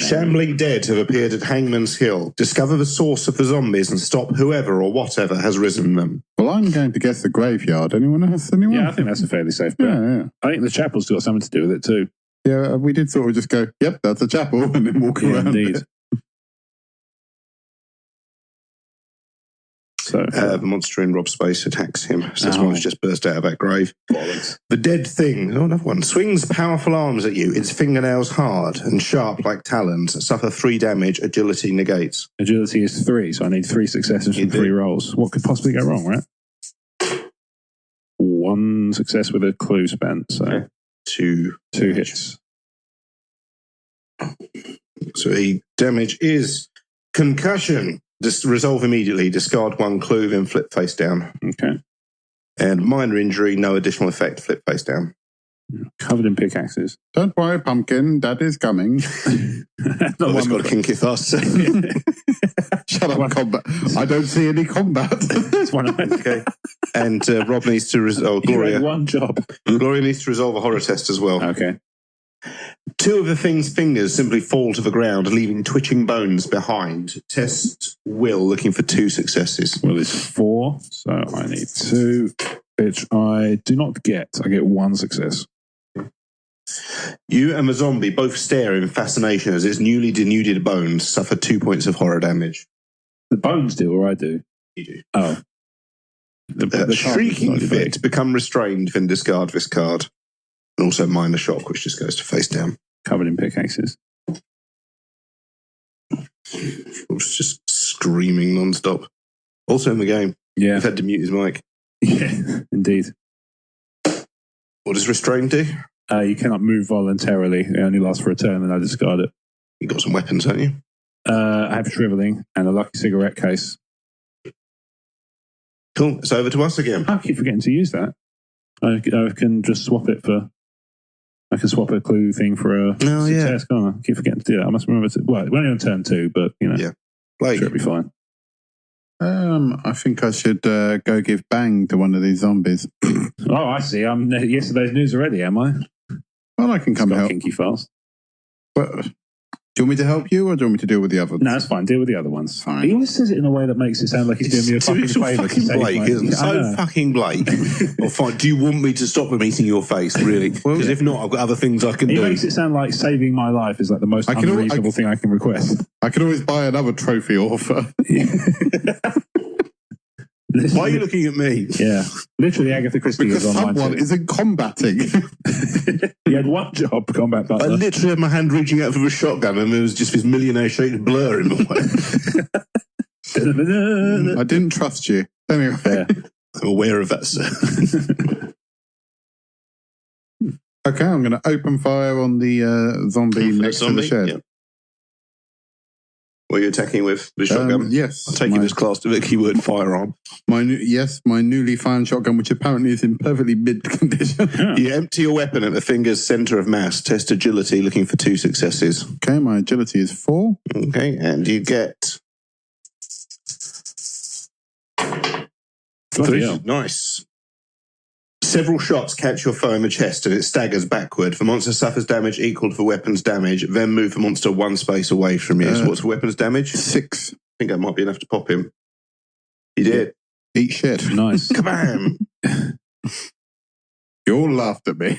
Shambling dead have appeared at Hangman's Hill. Discover the source of the zombies and stop whoever or whatever has risen them. Well, I'm going to guess the graveyard. Anyone else? Anyone? Yeah, I think that's a fairly safe bet. Yeah. I think the chapel's got something to do with it too. Yeah, we did sort of just go, yep, that's a chapel, and then walk Yeah, around indeed. it. So, The monster in Rob's space attacks him. So this one's just burst out of that grave. bollocks. The dead thing, another one, swings powerful arms at you. Its fingernails hard and sharp like talons. Suffer 3 damage. Agility negates. Agility is 3, so I need 3 successes from 3 rolls. What could possibly go wrong, right? 1 success with a clue spent, so Okay. 2 hits. So the damage is concussion. Just resolve immediately. Discard 1 clue, then flip face down. Okay. And minor injury, no additional effect. Flip face down. Covered in pickaxes. Don't worry, Pumpkin, Dad is coming. Oh, it's got a kinky fast. Shut up, combat. I don't see any combat. That's one of them. Okay. And Rob needs to resolve. You Gloria. had one job. Gloria needs to resolve a horror test as well. Okay. 2 of the thing's fingers simply fall to the ground, leaving twitching bones behind. Test will, looking for 2 successes. Well, it's 4, so I need 2, which I do not get. I get 1 success. You and the zombie both stare in fascination as its newly denuded bones suffer 2 points of horror damage. The bones do, or I do? You do. Oh. The Shrieking carpet's fit, become restrained, then discard this card. And also minor shock, which just goes to face down. covered in pickaxes. It's just screaming non-stop. Also in the game. Yeah. You've had to mute his mic. Yeah, indeed. What does restrain do? You cannot move voluntarily. It only lasts for a turn, and I discard it. You've got some weapons, haven't you? I have shriveling and a lucky cigarette case. Cool. It's over to us again. I keep forgetting to use that. I can just swap it for... I can swap a clue thing for a success, can't I? I keep forgetting to do that. I must remember to... Well, we're only on turn 2, but, you know. Yeah. Like, sure it'll be fine. I think I should go give bang to one of these zombies. Oh, I see. I'm yesterday's news already, am I? Well, I can come Got help. kinky fast. But, do you want me to help you, or do you want me to deal with the others? No, it's fine. Deal with the other ones. Fine. He always says it in a way that makes it sound like he's doing me a fucking favour. fucking Blake, isn't it? So fucking Blake. Well, fine. Do you want me to stop them eating your face, really? Because if not, I've got other things I can He do. makes it sound like saving my life is like the most unreasonable thing I can request. I can always buy another trophy offer. Why are you looking at me? Yeah. Literally, Agatha Christie Because was online. someone isn't combating. He had one job, combat I butler. literally had my hand reaching out for a shotgun and there was just this millionaire-shaped blur in the way. I didn't trust you. Anyway. Yeah. I'm aware of that, sir. Okay, I'm going to open fire on the zombie next to the shed. Yeah. What are you attacking with? The shotgun? Yes. I'll take it as class to the keyword firearm. My newly found shotgun, which apparently is in perfectly mid condition. Yeah. You empty your weapon at the finger's centre of mass. Test agility, looking for 2 successes. Okay, my agility is 4. Okay, and you get... Bloody 3. hell. Nice. Several shots catch your foe in the chest and it staggers backward. The monster suffers damage equal to the weapon's damage. Then move the monster 1 space away from you. So what's the weapon's damage? 6. I think that might be enough to pop him. You did. Eat shit. Nice. Kabam! You all laughed at me.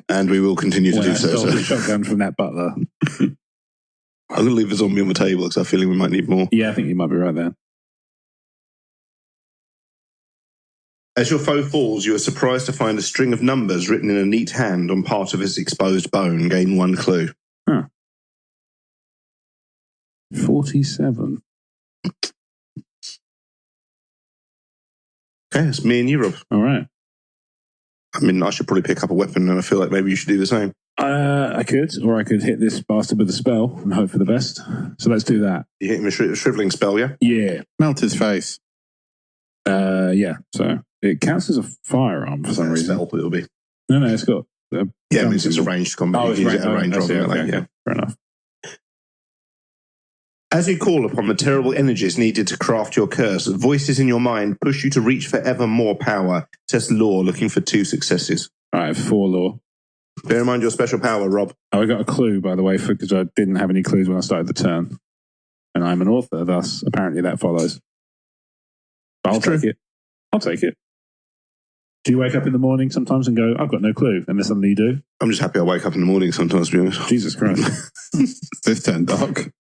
And we will continue to When do I so. stole the So. shotgun from that butler. I'm going to leave the zombie on the table because I have a feeling we might need more. Yeah, I think you might be right there. As your foe falls, you are surprised to find a string of numbers written in a neat hand on part of his exposed bone. Gain 1 clue. 47. Okay, it's me and you, Rob. All right. I mean, I should probably pick up a weapon, and I feel like maybe you should do the same. I could, or I could hit this bastard with a spell and hope for the best. So let's do that. You hit him with a shriveling spell, yeah? Yeah. Melt his face. Yeah. So it counts as a firearm for some reason. Spell, it'll be. No, it's got. Yeah, it means it's a ranged combat. Oh, You it's can use it at a range range. rather than Okay. yeah. Fair enough. As you call upon the terrible energies needed to craft your curse, voices in your mind push you to reach for ever more power. Test law, looking for 2 successes. All right, 4 law. Bear in mind your special power, Rob. Oh, I got a clue, by the way, because I didn't have any clues when I started the turn. And I'm an author, thus, apparently that follows. But I'll It's true. take it. I'll take it. Do you wake up in the morning sometimes and go, I've got no clue, and then suddenly you do? I'm just happy I wake up in the morning sometimes, to be honest. Jesus Christ. This turned dark.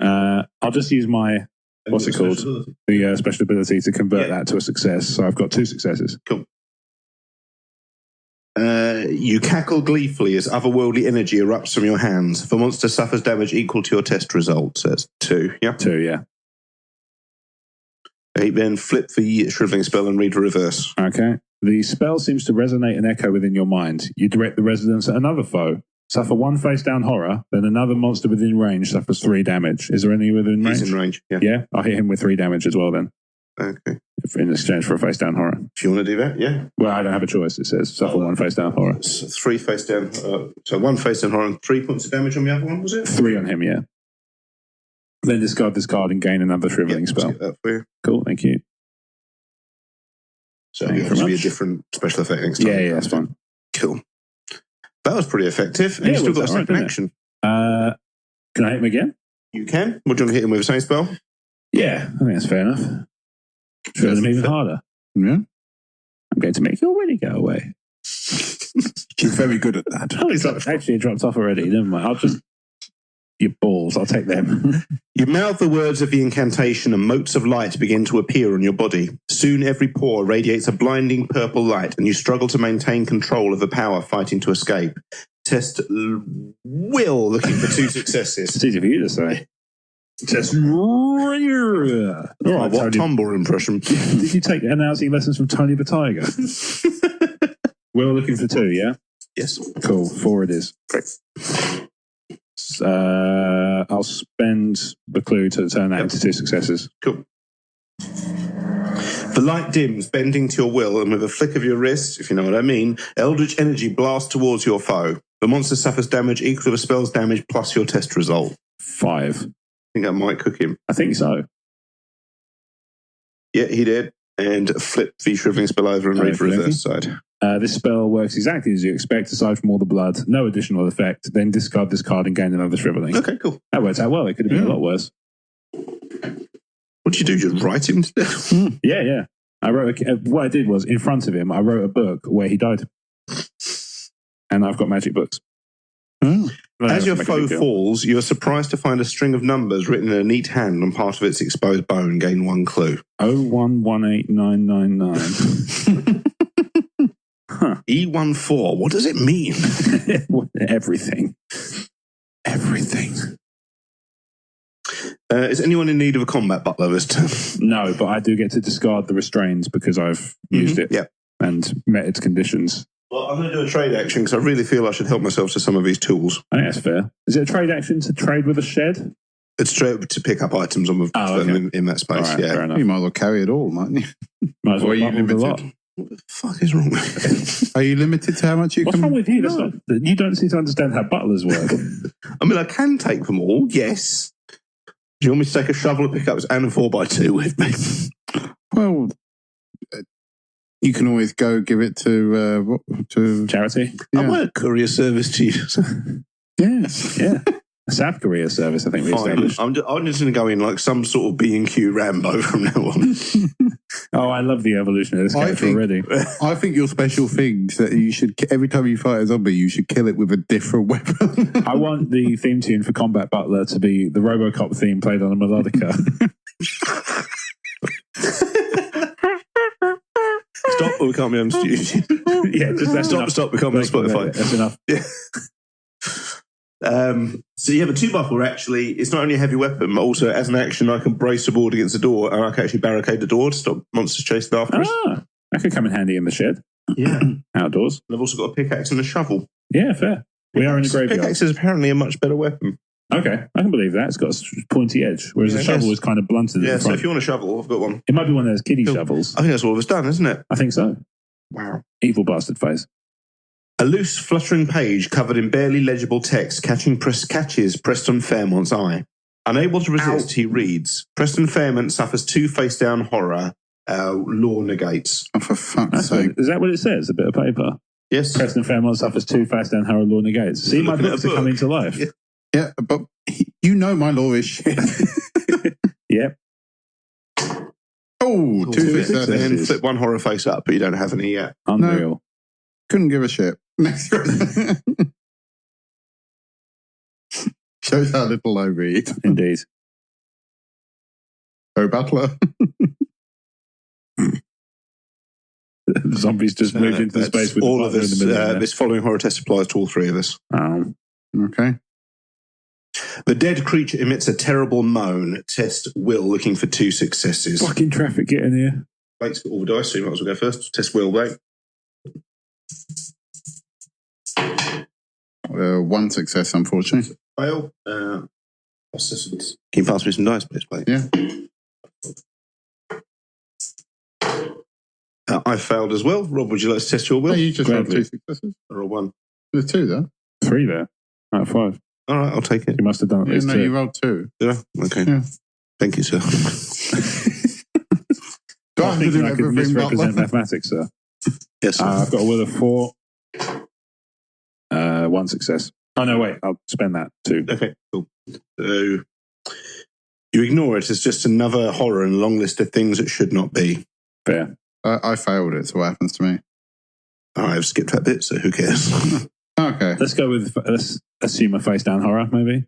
I'll just use my, what's it called? The special ability to convert that to a success. So I've got 2 successes. Cool. You cackle gleefully as otherworldly energy erupts from your hands. The monster suffers damage equal to your test results. That's 2, yeah? 2, yeah. 8, then flip the shriveling spell and read the reverse. Okay. The spell seems to resonate and echo within your mind. You direct the resonance at another foe. Suffer 1 face-down horror, then another monster within range suffers 3 damage. Is there any within range? He's in range, yeah. Yeah? I'll hit him with 3 damage as well then. Okay. In exchange for a face-down horror. If you want to do that, yeah. Well, I don't have a choice. It says suffer 1 face-down horror. So 3 face-down, so 1 face-down horror and 3 points of damage on the other one, was it? 3 on him, yeah. Then discard this card and gain another shriveling spell. Let's get that for you. Cool, thank you. So it'll obviously be a different special effect next time. Yeah, that's fine. Cool. That was pretty effective. And you still got a second action. Can I hit him again? You can. Would you want to hit him with the same spell? Yeah, I think that's fair enough. Should hit him even harder. Yeah. I'm going to make your Winnie go away. She's very good at that. Oh, it's actually, it dropped off already. Never mind. I'll just... Your balls, I'll take them. You mouth the words of the incantation and motes of light begin to appear on your body. Soon every pore radiates a blinding purple light and you struggle to maintain control of the power fighting to escape. Test will, looking for 2 successes. It's easy for you to say. Test all right, what Tumblr impression? Did you take announcing lessons from Tony the Tiger? We're looking for 2, yeah? Yes. Cool, 4 it is. Great. I'll spend the clue to turn that into 2 successes. Cool. The light dims, bending to your will, and with a flick of your wrist, if you know what I mean, eldritch energy blasts towards your foe. The monster suffers damage equal to the spell's damage plus your test result. 5. I think that might cook him. I think so. Yeah, he did. And flip the shriveling spell over and read the reverse side. This spell works exactly as you expect, aside from all the blood. No additional effect. Then discard this card and gain another shriveling. Okay, cool. That worked out well. It could have been a lot worse. What did you do? Just write him to death? Yeah. I wrote. What I did was, in front of him, I wrote a book where he died. And I've got magic books. As your foe falls, you are surprised to find a string of numbers written in a neat hand on part of its exposed bone. Gain 1 clue. 0118999. Huh. E14. What does it mean? Everything. Is anyone in need of a combat butler this turn? No, but I do get to discard the restraints because I've used it and met its conditions. Well, I'm going to do a trade action because I really feel I should help myself to some of these tools. I think that's fair. Is it a trade action to trade with a shed? It's trade to pick up items on in that space. Right, fair enough. You might as well carry it all, mightn't you? Might as well you limited a lot. What the fuck is wrong with you? Are you limited to how much you What's can... wrong with you? No. You don't seem to understand how butlers work. I mean, I can take them all, yes. Do you want me to take a shovel of pickups and a 4x2 with me? Well, you can always go give it to Charity? Yeah. I want a courier service to you. Yes. Yeah. A SAP career service, I think we established. I'm just going to go in like some sort of B&Q Rambo from now on. Oh, I love the evolution of this character already. I think your special things that you should, every time you fight a zombie, you should kill it with a different weapon. I want the theme tune for Combat Butler to be the RoboCop theme played on a melodica. Stop or we can't be on studio. Yeah, just that's stop, we can't be on Spotify. That's enough. Yeah. So you have a 2-buff where actually it's not only a heavy weapon, but also as an action I can brace the board against the door and I can actually barricade the door to stop monsters chasing after us. That could come in handy in the shed. Yeah. Outdoors. And I've also got a pickaxe and a shovel. Yeah, fair. We are in a graveyard. Pickaxe is apparently a much better weapon. Okay, I can believe that. It's got a pointy edge, whereas a shovel is kind of blunted at the so front. if you want a shovel, I've got one. It might be one of those kiddie shovels. I think that's all of us done, isn't it? I think so. Wow. Evil bastard face. A loose, fluttering page covered in barely legible text catches Preston Fairmont's eye. Unable to resist, he reads, Preston Fairmont suffers 2 face-down horror. Law negates. Oh, for fuck's sake. Is that what it says? A bit of paper? Yes. Preston Fairmont suffers 2 face-down horror. Law negates. See, my books are coming to life. Yeah, but you know my law is shit. Yep. Oh, two successes. Then flip one horror face up, but you don't have any yet. Unreal. No. Couldn't give a shit. Next question. Shows how little I read. Indeed. Oh, Butler. The zombies just moved into the space with all the of butler this. in the middle. This following horror test applies to all three of us. Okay. The dead creature emits a terrible moan. Test Will, looking for 2 successes. Fucking traffic getting here. Blake's got all the dice, so you might as well go first. Test Will, Blake. 1 success, unfortunately. Fail. Can you pass me some dice, please, Blake? Yeah. I failed as well. Rob, would you like to test your will? No, you just rolled Gladly. 2 successes. I roll 1. There's 2 there. 3 there. Out of 5. All right, I'll take it. You must have done at Yeah, least no, 2. you rolled 2. Did I? Okay. Yeah. Thank you, sir. Do I I'm have to thinking do I could everything, misrepresent Butler? mathematics, sir. Yes, sir. I've got a will of 4. 1 success. Oh, no, wait. I'll spend that, 2. Okay, cool. So you ignore it as just another horror in a long list of things that should not be. Fair. I failed it, so what happens to me? All right, I've skipped that bit, so who cares? Okay, Let's go with, let's assume a face down horror, maybe.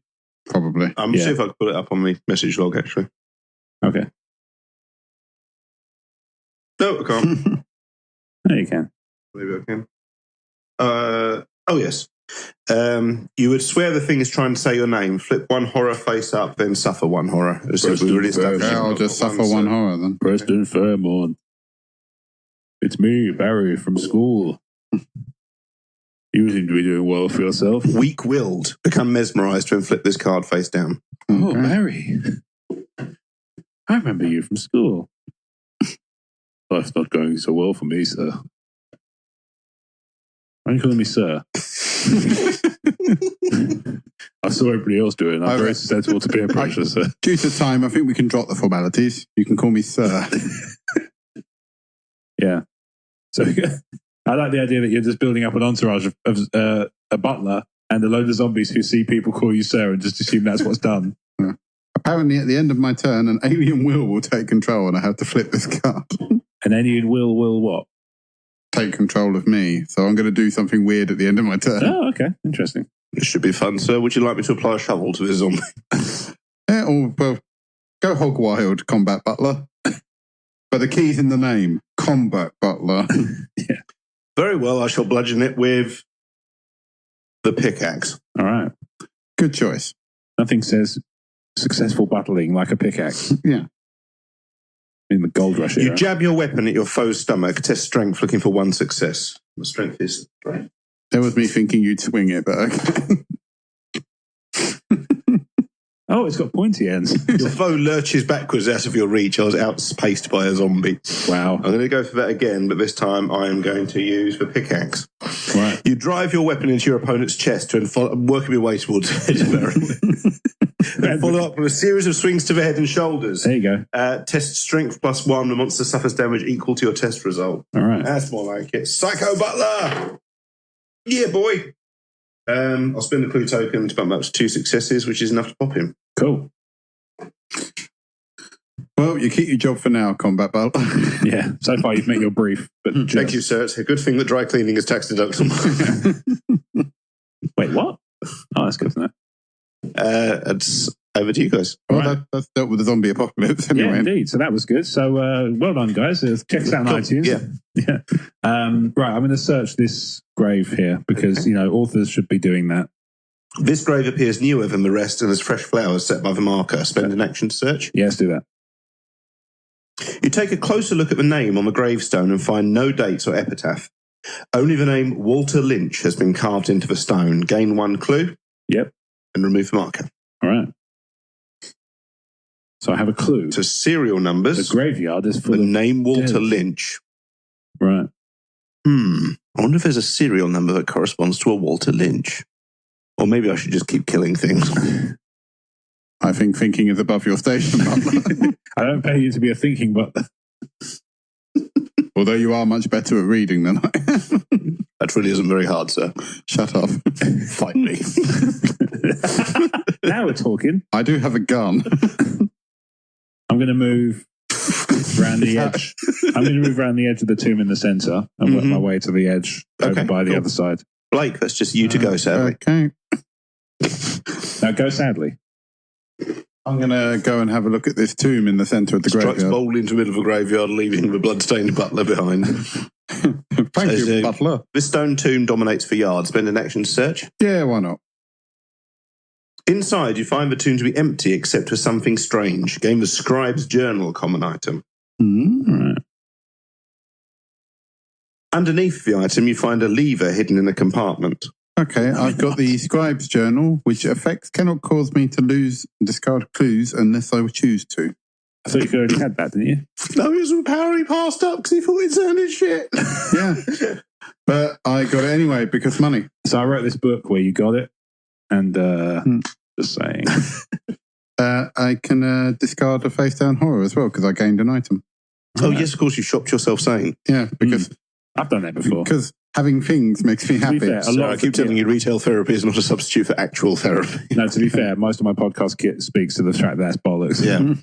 probably. I'm Yeah. see if I can put it up on my message log, actually. Okay. No, I can't. There you can. Maybe I can. Oh, yes. You would swear the thing is trying to say your name. Flip 1 horror face up, then suffer 1 horror. As if we already established. Okay, I'll just suffer 1 horror then. Preston Fairmont. It's me, Barry, from school. You seem to be doing well for yourself. Weak-willed. Become mesmerized when flip this card face down. Oh, Okay. Barry. I remember you from school. Life's not going so well for me, sir. Why are you calling me sir? I saw everybody else do it, and I'm very susceptible to peer pressure, sir. Due to time, I think we can drop the formalities. You can call me sir. Yeah. So I like the idea that you're just building up an entourage of a butler and a load of zombies who see people call you sir and just assume that's what's done. Apparently, at the end of my turn, an alien will take control, and I have to flip this card. An alien will what? Take control of me. So I'm going to do something weird at the end of my turn. Oh, okay. Interesting. This should be fun, sir. Would you like me to apply a shovel to this zombie? Yeah, or, well, go hog wild, Combat Butler. But the key's in the name, Combat Butler. Yeah. Very well, I shall bludgeon it with the pickaxe. All right. Good choice. Nothing says successful battling like a pickaxe. Yeah. In the gold rush You era. jab your weapon at your foe's stomach, test strength looking for 1 success. The strength is 3. That was me thinking you'd swing it, but okay. Oh, it's got pointy ends. Your foe lurches backwards out of your reach. I was outspaced by a zombie. Wow. I'm going to go for that again, but this time I am going to use the pickaxe. Right. You drive your weapon into your opponent's chest and working your way towards it. And follow up with a series of swings to the head and shoulders. There you go. Test strength +1. The monster suffers damage equal to your test result. All right. That's more like it. Psycho Butler! Yeah, boy. I'll spend the clue token to bump up to 2 successes, which is enough to pop him. Cool. Well, you keep your job for now, Combat Butler. Yeah. So far, you've met your brief. But Thank you, sir. It's a good thing that dry cleaning is tax deductible. Wait, what? Oh, that's good to know. It's over to you guys. Well, Right. that's dealt with the zombie apocalypse anyway. Yeah, indeed. So that was good. So well done, guys. Check us out on Cool. iTunes. Yeah. Right, I'm going to search this grave here because, authors should be doing that. This grave appears newer than the rest and has fresh flowers set by the marker. Spend an action to search. Yeah, let's do that. You take a closer look at the name on the gravestone and find no dates or epitaph. Only the name Walter Lynch has been carved into the stone. Gain 1 clue. Yep. And remove the marker. All right. So I have a clue. To serial numbers. The graveyard is full The of... name Walter dead. Lynch. Right. I wonder if there's a serial number that corresponds to a Walter Lynch. Or maybe I should just keep killing things. I think thinking is above your station, Butler. I don't pay you to be a thinking butler. Although you are much better at reading than I am. That really isn't very hard, sir. Shut up. Fight me. Now we're talking. I do have a gun. I'm going to move Round the edge. I'm going to move around the edge of the tomb in the centre and work my way to the edge over by the other side. Blake, that's just you to go, sadly. Okay. Now go sadly. I'm going to go and have a look at this tomb in the centre of the Strikes graveyard. boldly into the middle of a graveyard, leaving the blood-stained butler behind. Thank you, Butler. This stone tomb dominates for yards. Spend an action to search. Yeah, why not? Inside, you find the tomb to be empty except for something strange. Gain the scribe's journal, a common item. Right. Underneath the item, you find a lever hidden in a compartment. Okay, I've got the scribe's journal, which effects cannot cause me to discard clues unless I choose to. I thought you already had that, didn't you? No, he was apparently passed up because he thought it sounded shit. Yeah. But I got it anyway because money. So I wrote this book where you got it, and just saying. I can discard a face down horror as well because I gained an item. Oh, yes, of course, you shopped yourself sane. Yeah, because I've done that before. Because having things makes me happy. Fair, I keep telling you, retail therapy is not a substitute for actual therapy. No, to be fair, most of my podcast kit speaks to the fact that that's bollocks. Yeah.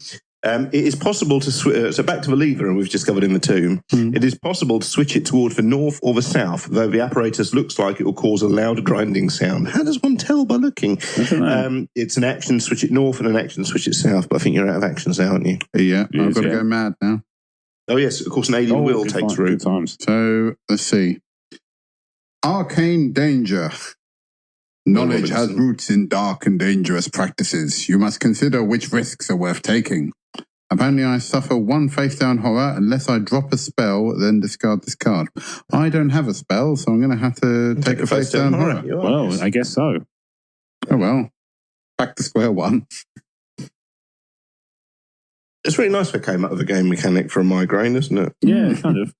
It is possible to switch. So back to the lever, and we've discovered in the tomb. It is possible to switch it toward the north or the south, though the apparatus looks like it will cause a loud grinding sound. How does one tell by looking? It's an action switch it north and an action switch it south, but I think you're out of actions now, aren't you? Yeah, I've got to go mad now. Oh, yes, of course, an alien will takes root. So, let's see. Arcane danger. Knowledge has roots in dark and dangerous practices. You must consider which risks are worth taking. Apparently, I suffer one face-down horror unless I drop a spell, then discard this card. I don't have a spell, so I'm going to have to take a face-down horror. Well, I guess so. Oh, well. Back to square one. It's really nice if I came up with a game mechanic for a migraine, isn't it? Yeah, kind of.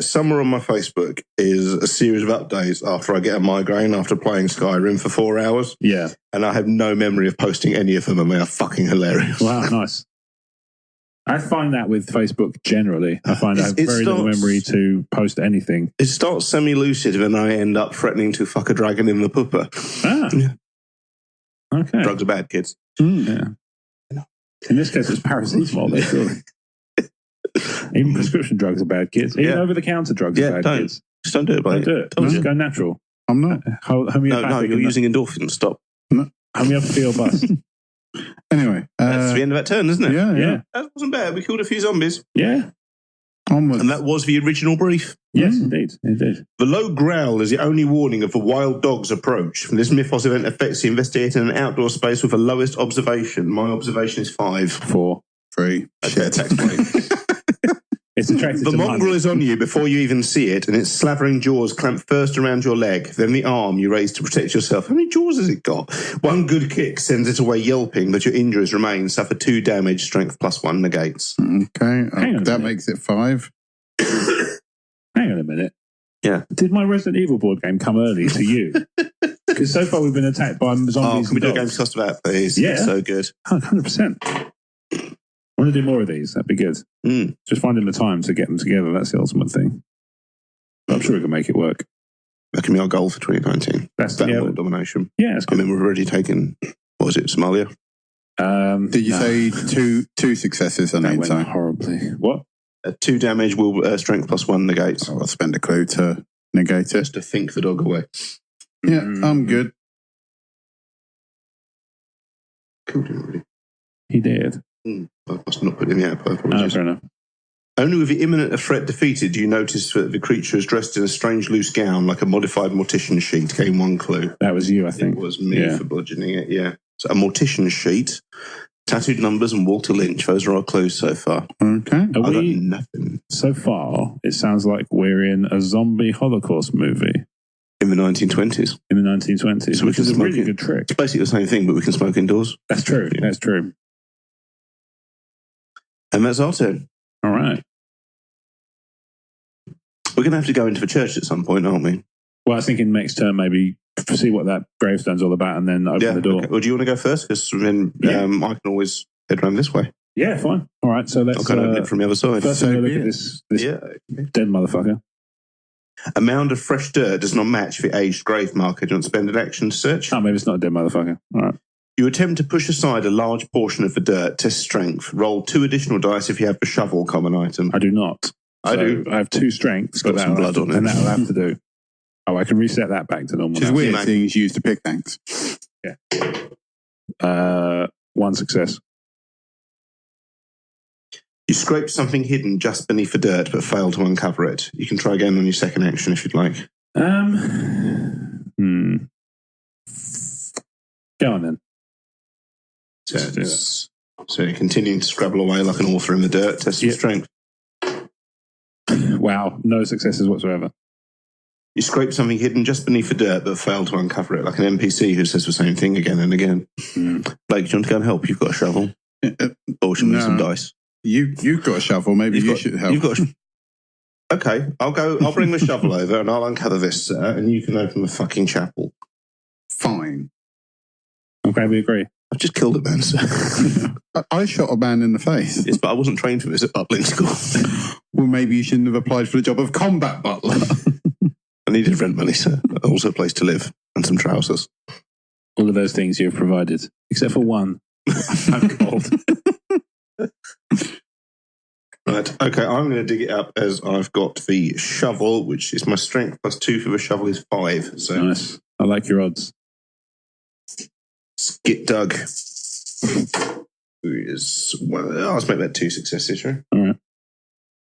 Somewhere on my Facebook is a series of updates after I get a migraine after playing Skyrim for 4 hours. Yeah. And I have no memory of posting any of them, and they are fucking hilarious. Wow, nice. I find that with Facebook generally. I find I have very little memory to post anything. It starts semi-lucid and I end up threatening to fuck a dragon in the pooper. Ah. Yeah. Okay. Drugs are bad, kids. Yeah. In this case, it's paracetamol, though, surely. Even prescription drugs are bad, kids. Even over-the-counter drugs are bad, kids. Just don't do it, buddy. Don't do it. Just go natural. I'm not. No, you're using endorphins. Stop. Homeopathy for your bus. Anyway. That's the end of that turn, isn't it? Yeah. That wasn't bad. We killed a few zombies. Yeah. Onwards. And that was the original brief. Yes, indeed. The low growl is the only warning of the wild dog's approach. This Mythos event affects the investigator in an outdoor space with the lowest observation. My observation is 5. 4. 3. Shit. It's attracted The to mongrel money. is on you before you even see it, and its slavering jaws clamp first around your leg, then the arm you raise to protect yourself. How many jaws has it got? One good kick sends it away yelping, but your injuries remain. Suffer 2 damage, strength +1 negates. Okay, that makes it 5. Hang on a minute. Yeah. Did my Resident Evil board game come early to you? Because so far we've been attacked by zombies. Oh, can we do a dogs. Games Cost of that, please? Yeah. It's so good. 100%. I want to do more of these. That'd be good. Just finding the time to get them together. That's the ultimate thing. I'm sure we can make it work. That can be our goal for 2019. That's world domination. Yeah, that's I good. mean, we've already taken, what was it, Somalia? Did you say two successes on that the went inside? horribly. What? 2 damage will strength +1 negates. I'll spend a clue to negate it. Just to think the dog away. Yeah, I'm good. Killed him already. He did. I must not put in the outpost. Oh, fair enough. Only with the imminent threat defeated do you notice that the creature is dressed in a strange loose gown like a modified mortician sheet. Gain 1 clue. That was you, I think. It was me for bludgeoning it, yeah. So a mortician sheet, tattooed numbers and Walter Lynch. Those are our clues so far. Okay. Are I got we, nothing. so far, it sounds like we're in a zombie Holocaust movie In the 1920s. in the 1920s, So we which can is a smoke really it. good trick. It's basically the same thing, but we can smoke indoors. That's true. Yeah. That's true. And that's our turn. All right. We're going to have to go into the church at some point, aren't we? Well, I was thinking next turn, maybe see what that gravestone's all about and then open the door. Okay. Well, do you want to go first? Because then I can always head around this way. Yeah, fine. All right, so let's I'll kind of open it from the other side. first have a look at this dead motherfucker. A mound of fresh dirt does not match the aged grave marker. Do you want to spend an action to search? Oh, maybe it's not a dead motherfucker. All right. You attempt to push aside a large portion of the dirt. Test strength. Roll 2 additional dice if you have the shovel, common item. I do not. I do. I have 2 strength, It's got some blood on it. and that'll have to do. Oh, I can reset that back to normal. Which is now. weird, seeing he's used a pickaxe. Yeah. 1 success. You scrape something hidden just beneath the dirt, but fail to uncover it. You can try again on your second action if you'd like. Go on then. So you're continuing to scrabble away like an author in the dirt. Test your strength. Wow, no successes whatsoever. You scrape something hidden just beneath the dirt, but fail to uncover it, like an NPC who says the same thing again and again. Blake, do you want to go and help? You've got a shovel. Or should we need some dice? You've got a shovel. Maybe you should help. Okay, I'll bring the shovel over and I'll uncover this, sir, and you can open the fucking chapel. Fine. Okay, we agree. I've just killed a man, sir. I shot a man in the face. Yes, but I wasn't trained for this at butling school. Well, maybe you shouldn't have applied for the job of combat butler. I needed rent money, sir. Also a place to live and some trousers. All of those things you have provided, except for one. I'm cold. Right, okay, I'm going to dig it up as I've got the shovel, which is my strength plus 2 for the shovel is 5. So Nice. I like your odds. Get dug. Well, let's make that 2 successes, sure. All right.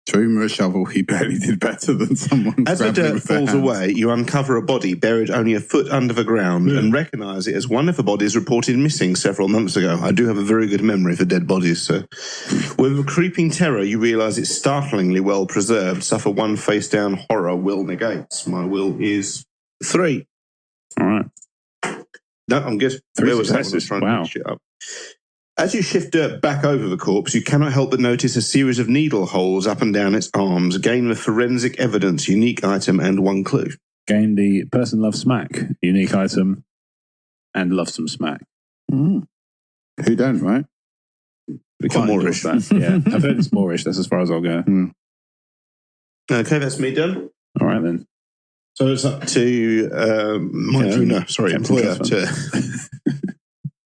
Threw him with a shovel. He barely did better than someone. As the dirt falls away, you uncover a body buried only a foot under the ground and recognise it as one of the bodies reported missing several months ago. I do have a very good memory for dead bodies, so. With a creeping terror, you realise it's startlingly well preserved. Suffer 1 face-down horror. Will negates. My will is 3. All right. No, I'm good. 3 successes. Wow. Shit up. As you shift dirt back over the corpse, you cannot help but notice a series of needle holes up and down its arms. Gain the forensic evidence, unique item, and 1 clue. Gain the person loves smack, unique item, and love some smack. Mm. Who don't, right? Become Moorish. Yeah, I've heard it's Moorish. That's as far as I'll go. Okay, that's me done. All right, then. So it's up to my owner, employer, to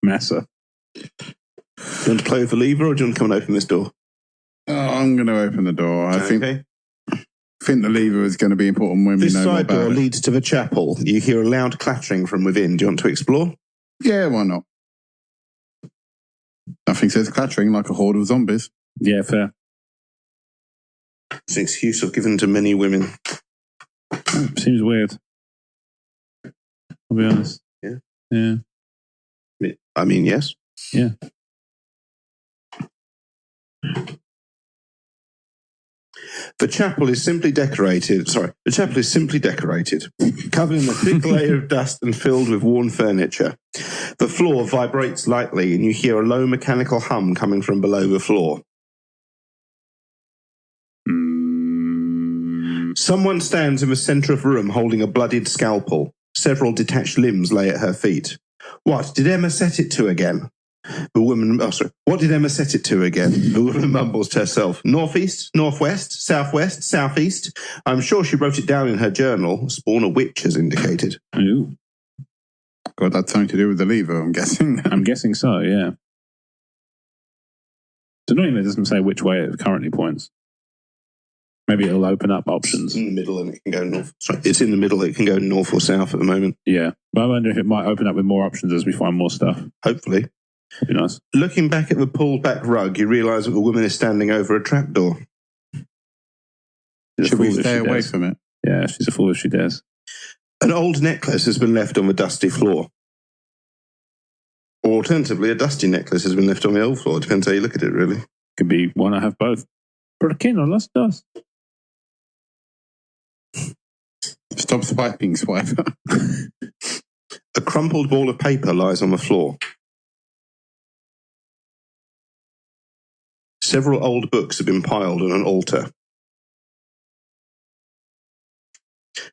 Massa. Do you want to play with the lever or do you want to come and open this door? Oh, I'm going to open the door. I think the lever is going to be important when we know more about it. This side door leads to the chapel. You hear a loud clattering from within. Do you want to explore? Yeah, why not? Nothing says clattering like a horde of zombies. Yeah, fair. It's an excuse I've given to many women. Seems weird. I'll be honest. Yeah. I mean, yes. Yeah. The chapel is simply decorated, covered in a thick layer of dust and filled with worn furniture. The floor vibrates lightly and you hear a low mechanical hum coming from below the floor. Someone stands in the centre of the room holding a bloodied scalpel. Several detached limbs lay at her feet. What did Emma set it to again? What did Emma set it to again? The woman mumbles to herself. Northeast, northwest, southwest, southeast. I'm sure she wrote it down in her journal. Spawn a witch as indicated. Ooh. God, that's something to do with the lever, I'm guessing. I'm guessing so, yeah. It's annoying that it doesn't say which way it currently points. Maybe it'll open up options. It's in the middle and it can go north. Sorry, it's in the middle. It can go north or south at the moment. Yeah. But I wonder if it might open up with more options as we find more stuff. Hopefully. That'd be nice. Looking back at the pulled back rug, you realise that the woman is standing over a trapdoor. Should we stay away from it? Yeah, she's a fool if she dares. An old necklace has been left on the dusty floor. Or alternatively, a dusty necklace has been left on the old floor. Depends how you look at it, really. Could be one I have both. ¿Por qué no las dos? Stop swiping, swiper. A crumpled ball of paper lies on the floor. Several old books have been piled on an altar.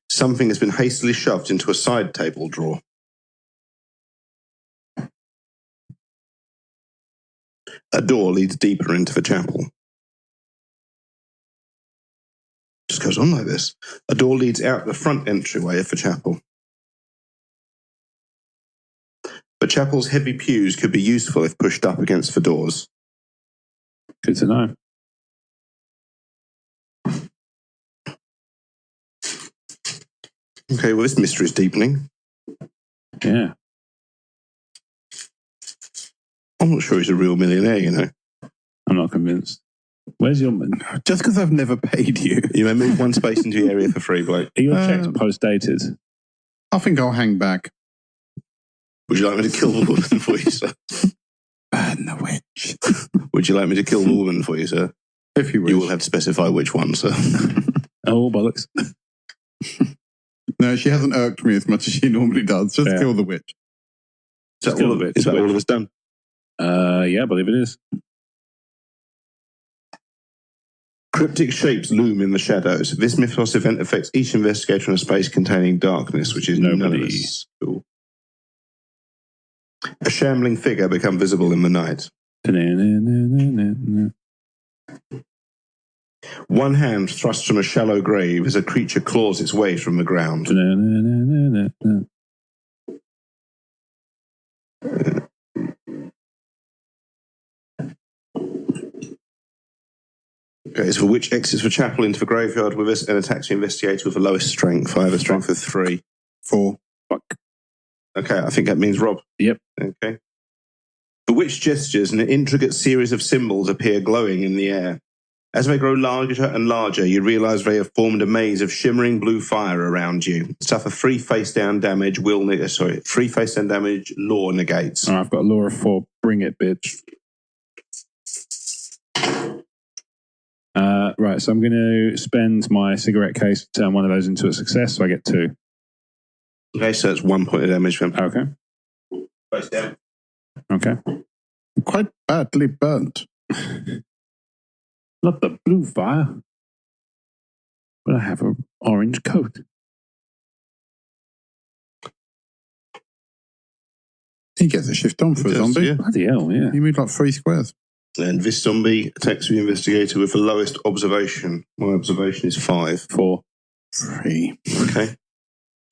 Something has been hastily shoved into a side table drawer. A door leads deeper into the chapel. Just goes on like this. A door leads out the front entryway of the chapel. The chapel's heavy pews could be useful if pushed up against the doors. Good to know. Okay, well, this mystery is deepening. Yeah. I'm not sure he's a real millionaire, you know. I'm not convinced. Where's your... Just because I've never paid you. You may move one space into the area for free, Blake. Are your checks post-dated? I think I'll hang back. Would you like me to kill the woman for you, sir? Burn the witch. Would you like me to kill the woman for you, sir? If you wish. You will have to specify which one, sir. Oh, bollocks. No, she hasn't irked me as much as she normally does. Just kill the witch. Is that all of us done? Yeah, I believe it is. Cryptic shapes loom in the shadows. This mythos event affects each investigator in a space containing darkness, which is none of us. Cool. A shambling figure become visible in the night. One hand thrust from a shallow grave as a creature claws its way from the ground. Okay, so which exits the chapel into the graveyard with us and attacks the investigator with the lowest strength? I have a strength of 3. 4. Fuck. Okay, I think that means Rob. Yep. Okay. The witch gestures and an intricate series of symbols appear glowing in the air. As they grow larger and larger, you realise they have formed a maze of shimmering blue fire around you. Suffer 3 face-down damage, 3 face-down damage, law negates. Oh, I've got a law of 4. Bring it, bitch. Right, so I'm going to spend my cigarette case to turn one of those into a success, so I get 2. Okay, so it's 1 point of damage for him. Okay. Face down. Okay. Quite badly burnt. Not the blue fire, but I have an orange coat. He gets a shift on for a zombie. Yeah. Bloody hell, yeah. You move like 3 squares. And this zombie attacks the investigator with the lowest observation. My observation is 5. 4. 3. Okay.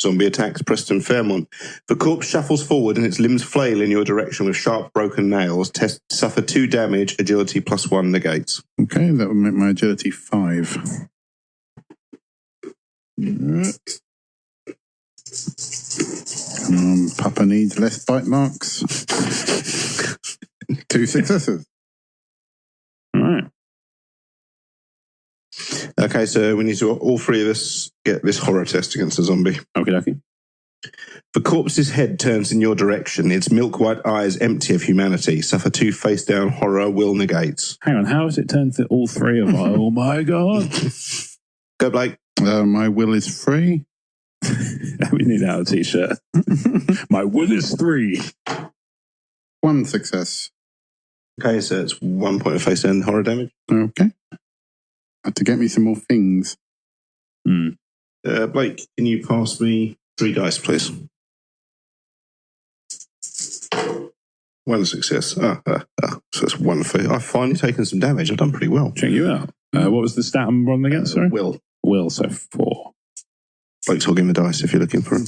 Zombie attacks Preston Fairmont. The corpse shuffles forward and its limbs flail in your direction with sharp broken nails. Suffer 2 damage, agility +1 negates. Okay, that would make my agility 5. Come on, Papa needs less bite marks. 2 successes. All right. Okay, so we need to all 3 of us get this horror test against the zombie. Okay. The corpse's head turns in your direction, its milk-white eyes empty of humanity. Suffer 2 face-down horror, will negates. Hang on, how has it turned to all 3 of us? Oh my god. Go, Blake. My will is 3. We need out a t-shirt. My will is 3. 1 success. Okay, so it's 1 point of face-down horror damage. Okay. Had to get me some more things. Blake, can you pass me 3 dice, please? 1 success. So it's 1 for... I've finally taken some damage. I've done pretty well. Check you out. What was the stat I'm rolling against, sorry? Will, so 4. Blake's hogging the dice if you're looking for him.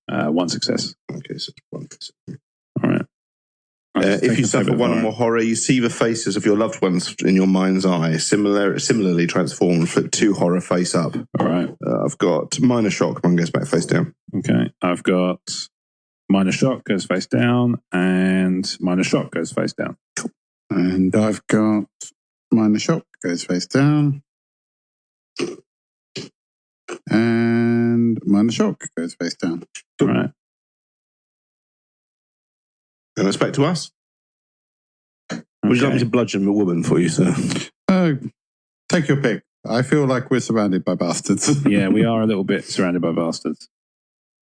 1 success. Okay, so it's 1 success. All right. If you suffer 1 or more horror, you see the faces of your loved ones in your mind's eye, similarly transformed. Flip 2 horror face up. All right. I've got minor shock. One goes back face down. Okay. I've got minor shock goes face down, and minor shock goes face down. And I've got minor shock goes face down. And minor shock goes face down. All right. And it's back to us. Would you like me to bludgeon the woman for you, sir? Take your pick. I feel like we're surrounded by bastards. Yeah, we are a little bit surrounded by bastards.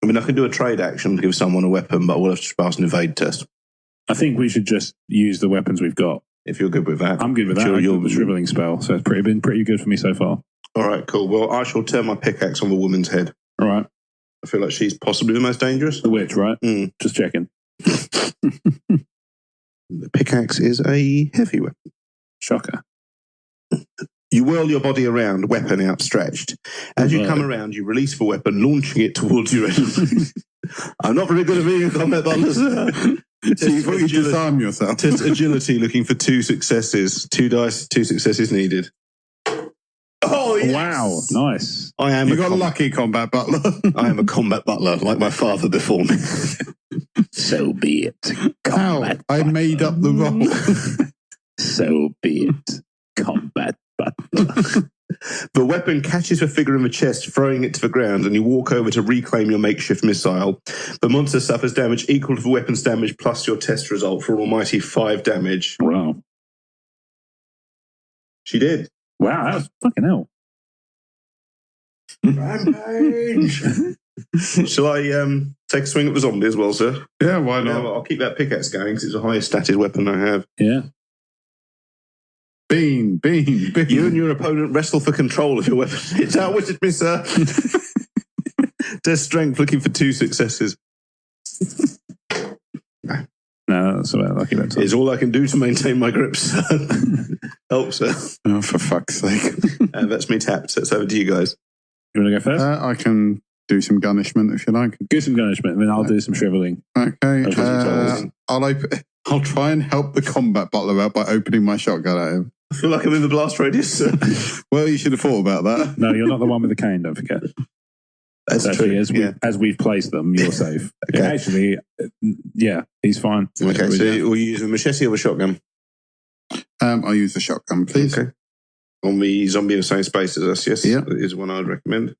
I mean, I can do a trade action to give someone a weapon, but we'll have to pass an evade test. I think we should just use the weapons we've got. If you're good with that. I'm good with that. I got the shriveling spell, so it's been pretty good for me so far. All right, cool. Well, I shall turn my pickaxe on the woman's head. All right. I feel like she's possibly the most dangerous. The witch, right? Just checking. The pickaxe is a heavy weapon. Shocker. You whirl your body around, weapon outstretched. As you come around, you release the weapon, launching it towards your enemy. I'm not very good at being a combat butler, sir. So you thought you disarm yourself. Test agility, looking for 2 successes. 2 dice, 2 successes needed. Oh, yes! Wow, nice. I am. You got lucky, combat butler. I am a combat butler, like my father before me. So be it. Ow, I made up the role. So be it. Combat butler. The weapon catches the figure in the chest, throwing it to the ground, and you walk over to reclaim your makeshift missile. The monster suffers damage equal to the weapon's damage plus your test result for an almighty 5 damage. Wow. She did. Wow, that was fucking hell. Rampage! Shall I take a swing at the zombie as well, sir? Yeah, why not? I'll keep that pickaxe going because it's the highest statted weapon I have. Yeah. Bean. You and your opponent wrestle for control of your weapon. It's outwitted me, sir. Test strength, looking for 2 successes. No, that's about lucky that time. It's all I can do to maintain my grip, sir. Help, sir. Oh, for fuck's sake. And that's me tapped. So it's over to you guys. You want to go first? I can do some gunishment if you like. Do some gunishment, and then I'll do some shriveling. Okay. I'll try and help the combat butler out by opening my shotgun at him. I feel like I'm in the blast radius, sir. Well, you should have thought about that. No, you're not the one with the cane, don't forget. That's actually, true. as we've placed them, you're safe. Okay. Yeah, actually, yeah, he's fine. Okay, so will you use a machete or a shotgun? I'll use the shotgun, please. Okay. On the zombie in the same space as us, yes? Yeah. That is one I'd recommend.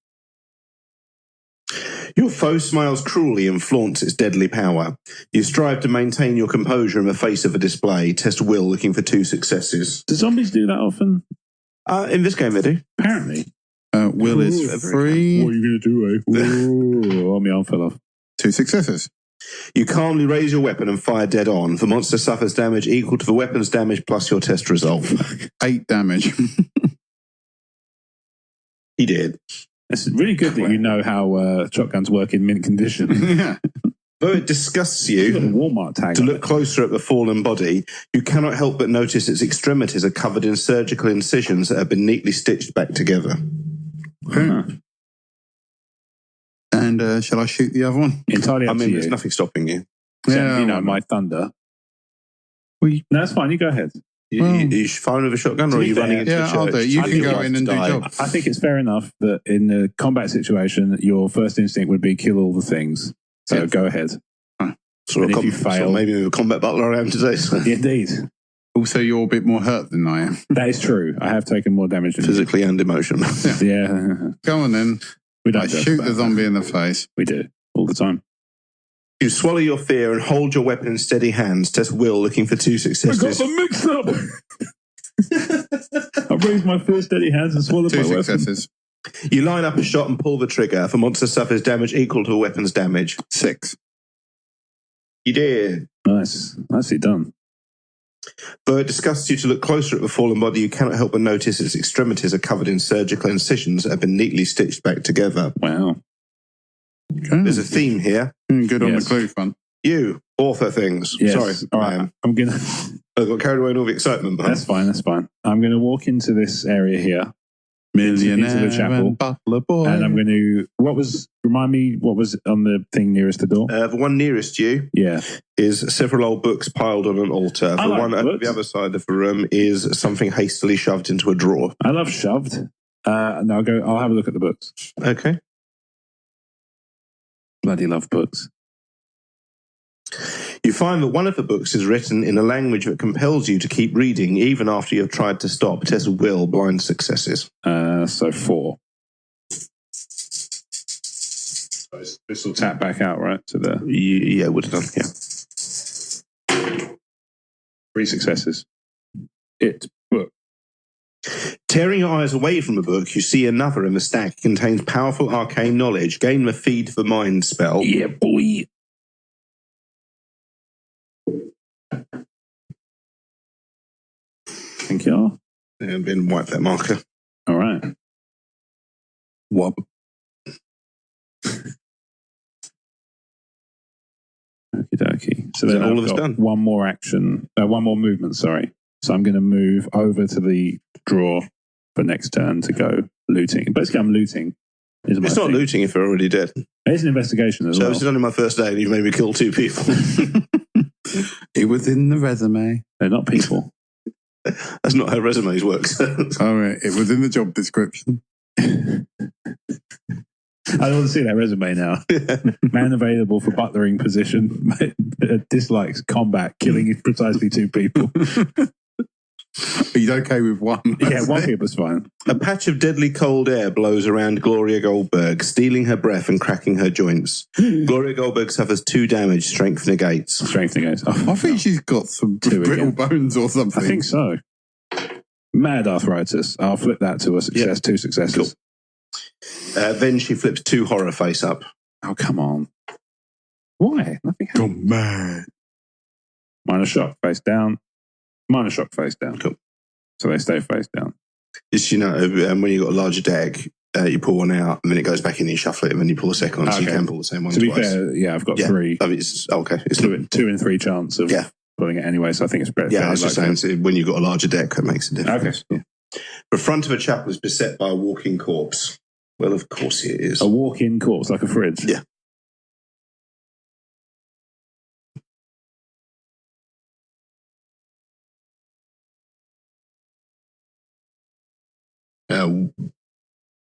Your foe smiles cruelly and flaunts its deadly power. You strive to maintain your composure in the face of a display. Test will, looking for 2 successes. Do zombies do that often? In this game, they do. Apparently. Will is 3. What are you going to do, eh? Ooh, my arm fell off. 2 successes. You calmly raise your weapon and fire dead on. The monster suffers damage equal to the weapon's damage plus your test result. 8 damage. He did. It's really good that you know how shotguns work in mint condition. Yeah. Though it disgusts You got a you Walmart tag. to on look it. closer at the fallen body, you cannot help but notice its extremities are covered in surgical incisions that have been neatly stitched back together. Huh. And shall I shoot the other one? Entirely up I mean, to there's you. nothing stopping you. You know, why my not? thunder. Well, No, that's fine. You go ahead. You firing with a shotgun, To or are be you fair, running into a yeah, I'll church? do it. You I can think go you'd in like and to do die. job. I think it's fair enough that in a combat situation, your first instinct would be kill all the things. So Yeah. go ahead. Sort And of if you fail- maybe a combat butler I am today. So. Indeed. Also, you're a bit more hurt than I am. That is true. I have taken more damage than Physically and emotionally. you. Yeah. Go on then. We don't I joke shoot about the that. zombie in the face. We do. All the time. You swallow your fear and hold your weapon in steady hands. Test will, looking for 2 successes. them mixed up. I raised my first steady hands and swallowed 2 my weapon. successes. You line up a shot and pull the trigger. If a monster suffers damage equal to a weapon's damage. 6. You did. Nice. Nicely done. Though it disgusts you to look closer at the fallen body, you cannot help but notice its extremities are covered in surgical incisions that have been neatly stitched back together. Wow. Okay. There's a theme here. Good on Yes. the clue front. You author things. Yes. Sorry, All right. ma'am. I'm going to... I got carried away in all the excitement. man. That's fine. That's fine. I'm going to walk into this area here. Millionaire into the chapel. and butler boy. And I'm going to... Remind me what was on the thing nearest the door? The one nearest you Yeah. is several old books piled on an altar. I The like one at books. the other side of the room is something hastily shoved into a drawer. I love shoved. No, I'll have a look at the books. Okay. Bloody love books. You find that one of the books is written in a language that compels you to keep reading even after you have tried to stop. Test will, blind successes. So 4. This will tap back out, right? To the Yeah, would have done. Yeah. 3 successes. Book. Tearing your eyes away from the book, you see another in the stack. It contains powerful arcane knowledge. Gain the feed the mind spell. Yeah, boy. Thank you. And then wipe that marker. All right. Wob. Okie dokie. So Is then that all I've of us got done? one more movement, sorry. So I'm going to move over to the drawer for next turn to go looting. Basically, I'm looting It's not looting if they're already dead. It's an investigation as well. So this is only my first day and you've made me kill 2 people. It was in the resume. They're not people. That's not how resumes work. All right, it was in the job description. I don't want to see that resume now. Man available for butlering position. Dislikes combat, killing precisely 2 people. He's okay with one. Yeah, 1 people's fine. A patch of deadly cold air blows around Gloria Goldberg, stealing her breath and cracking her joints. Gloria Goldberg suffers 2 damage, strength negates. Strength negates. Oh, I think she's got some brittle bones or something. I think so. Mad arthritis. I'll flip that to a success. Yep. 2 successes. Cool. Then she flips 2 horror face up. Oh, come on. Why? Nothing happened. Go mad. Minor shock, face down. Minor shock, face down. Cool. So they stay face down. Just, when you've got a larger deck, you pull one out and then it goes back in and you shuffle it and then you pull a second one, so you can pull the same one twice. To be fair, yeah, I've got 3. It's 2 in 3 chance of pulling it anyway, so I think it's pretty fair. Yeah, I was just saying, so when you've got a larger deck, that makes a difference. Okay. Yeah. The front of a chapel is beset by a walking corpse. Well, of course it is. A walk-in corpse, like a fridge? Yeah.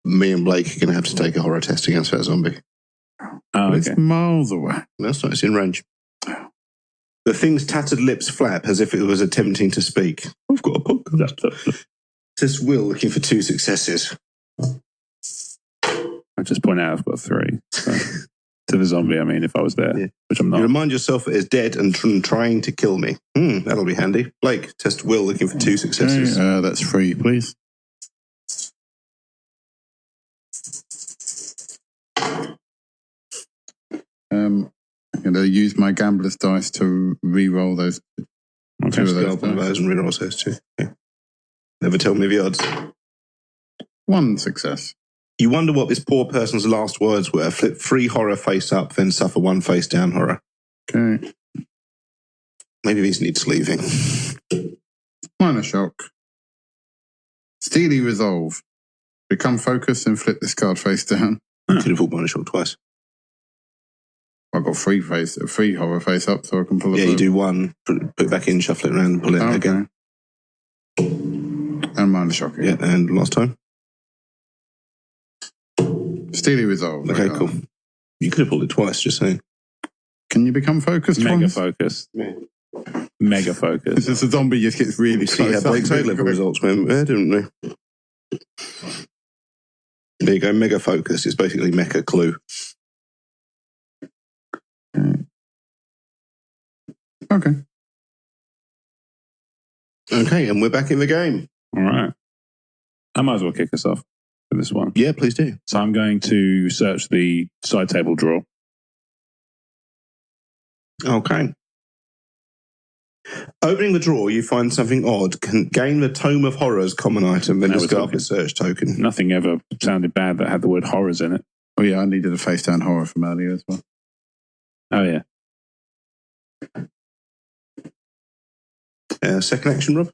Me and Blake are going to have to take a horror test against that zombie. Oh, okay. It's miles away. That's not, it's in range. The thing's tattered lips flap as if it was attempting to speak. I've got a podcast. Says Will, looking for 2 successes. I just point out I've got 3. So. To the zombie, I mean, if I was there, which I'm not. You remind yourself it is dead and trying to kill me. That'll be handy. Blake, test Will, looking for 2 successes. Okay, that's 3, please. I'm going to use my gambler's dice to re-roll those. Okay, 2 of those one of those and re-roll those 2. Okay. Never tell me the odds. 1 success. You wonder what this poor person's last words were. Flip 3 horror face up, then suffer 1 face down horror. Okay. Maybe these needs leaving. Minor shock. Steely resolve. Become focused and flip this card face down. Could have pulled minor shock twice. I've got 3 horror face up, so I can pull it. Yeah, you do 1, put it back in, shuffle it around, and pull it again. And minor shock again. Yeah, and last time. Steely resolve. Okay, cool. You could have pulled it twice, just saying. Can you become focused? Mega focus. Yeah. Mega focus. It's just a zombie just gets really close. See how Blake's A-level results went there, didn't we? There you go, mega focus. It's basically mecha clue. Okay. Okay, and we're back in the game. All right. I might as well kick us off for this one. Yeah, please do. So I'm going to search the side table drawer. Okay. Opening the drawer, you find something odd. Gain the Tome of Horrors common item, then discard the search token. Nothing ever sounded bad that had the word horrors in it. Oh, yeah, I needed a face down horror from earlier as well. Oh, yeah. Second action, Rob?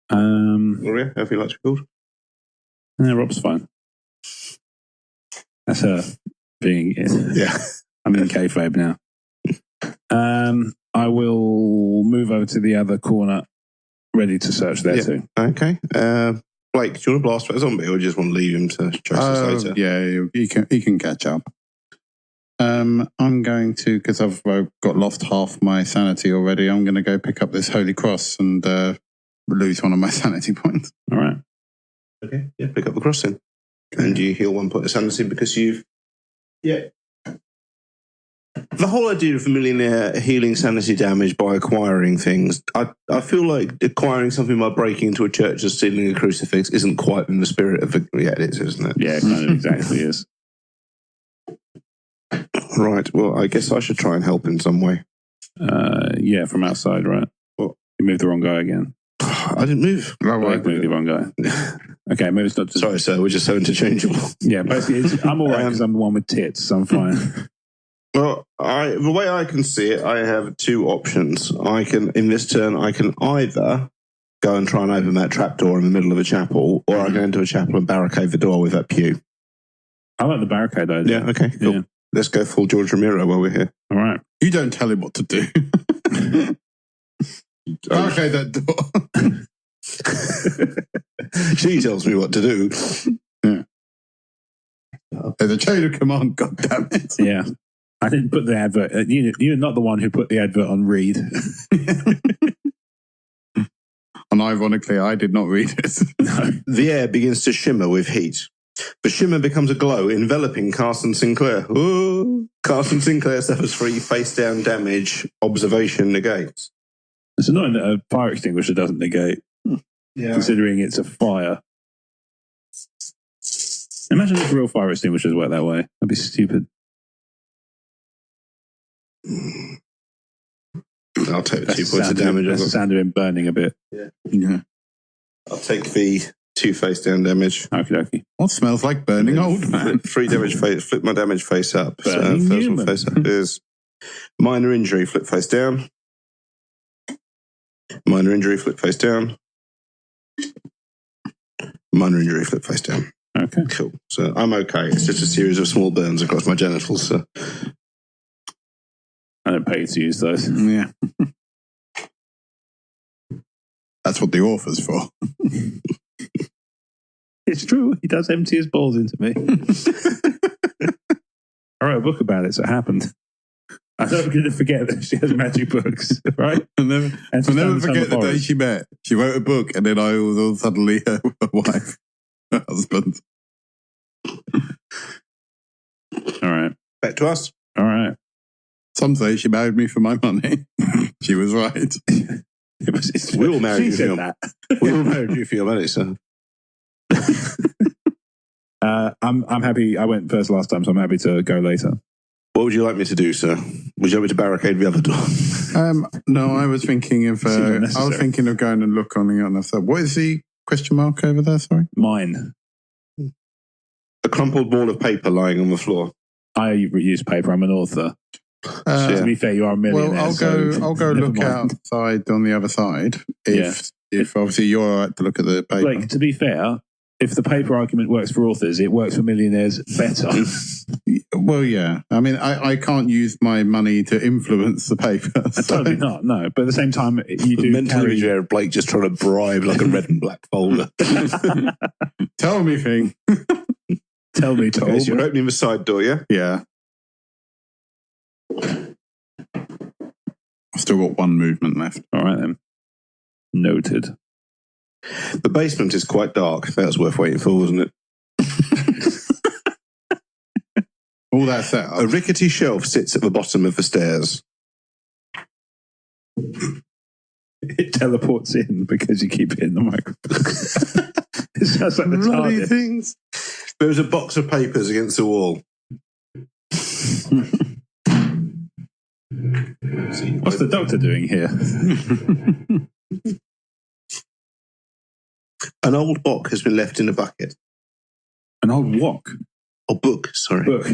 Gloria, however you like to be called. Yeah, Rob's fine. That's her being in. Yeah. I'm in kayfabe now. I will move over to the other corner, ready to search there too. Okay. Blake, do you want to blast for a zombie, or do you just want to leave him to chase us later? Yeah, he can catch up. I'm going to, because I've got lost half my sanity already, I'm going to go pick up this Holy Cross and lose one of my sanity points. All right. Okay, yeah, pick up the cross then. And you heal 1 point of sanity because you've... Yeah. The whole idea of a millionaire healing sanity damage by acquiring things, I feel like acquiring something by breaking into a church and stealing a crucifix isn't quite in the spirit of it. Yeah, it is, isn't it? Yeah, it kind of exactly is. Right, well, I guess I should try and help in some way. Yeah, from outside, right? What? You moved the wrong guy again. I didn't move. Oh, right. Moved the wrong guy. Okay, maybe it's not just... Sorry, sir, we're just so interchangeable. Yeah, basically, I'm all right because I'm the one with tits, so I'm fine. Well, the way I can see it, I have 2 options. In this turn, I can either go and try and open that trapdoor in the middle of a chapel, or I go into a chapel and barricade the door with that pew. I like the barricade idea. Yeah, okay, cool. Yeah. Let's go full George Romero while we're here. All right. You don't tell him what to do. Okay, that door. She tells me what to do. Yeah. There's a chain of command, God damn it. Yeah. I didn't put the advert. You're not the one who put the advert on read. And ironically, I did not read it. No. The air begins to shimmer with heat. The shimmer becomes a glow, enveloping Carson Sinclair. Ooh. Carson Sinclair suffers 3 face-down damage. Observation negates. It's annoying that a fire extinguisher doesn't negate, considering it's a fire. Imagine if real fire extinguishers work that way. That'd be stupid. I'll take the That's 2 points of damage. That's the sound of him burning a bit. Yeah. I'll take the 2 face-down damage. Okie dokie. What smells like burning old man? 3 damage face. Flip my damage face up. Burning First human. one face up is minor injury. Flip face down. Minor injury. Flip face down. Minor injury. Flip face down. Okay. Cool. So I'm okay. It's just a series of small burns across my genitals. So I don't pay to use those. Yeah. That's what the author's for. It's true. He does empty his balls into me. I wrote a book about it, so it happened. I'm not going to forget that she has magic books, right? I'll never forget the day she met. She wrote a book, and then I was all suddenly her wife, her husband. All right. back to us. All right. Some say she married me for my money. She was right. We all married She you for said your that. We all married you for your money, so. I'm happy. I went first last time, so I'm happy to go later. What would you like me to do, sir? Would you like me to barricade the other door? No, I was thinking of going and look on the other side. What is the question mark over there? Sorry, Mine. A crumpled ball of paper lying on the floor. I use paper. I'm an author. To be fair, you are a millionaire. Well, I'll go look outside on the other side. If obviously you're all right to look at the paper. Like, to be fair, if the paper argument works for authors, it works for millionaires better. Well, yeah. I mean, I can't use my money to influence the paper. So. Totally not. No, but at the same time, you do. Mentally, Jared Blake just trying to bribe like a red and black folder. Tell me, thing. Tell me, Tom. Okay, so you're opening the side door, yeah? Yeah. I've still got one movement left. All right then. Noted. The basement is quite dark. That was worth waiting for, wasn't it? All that set A rickety shelf sits at the bottom of the stairs. It teleports in because you keep hitting the microphone. It sounds like the Bloody TARDIS. things. There was a box of papers against the wall. What's the doctor doing here? An old book has been left in a bucket. An old wok. Or book, sorry. Book.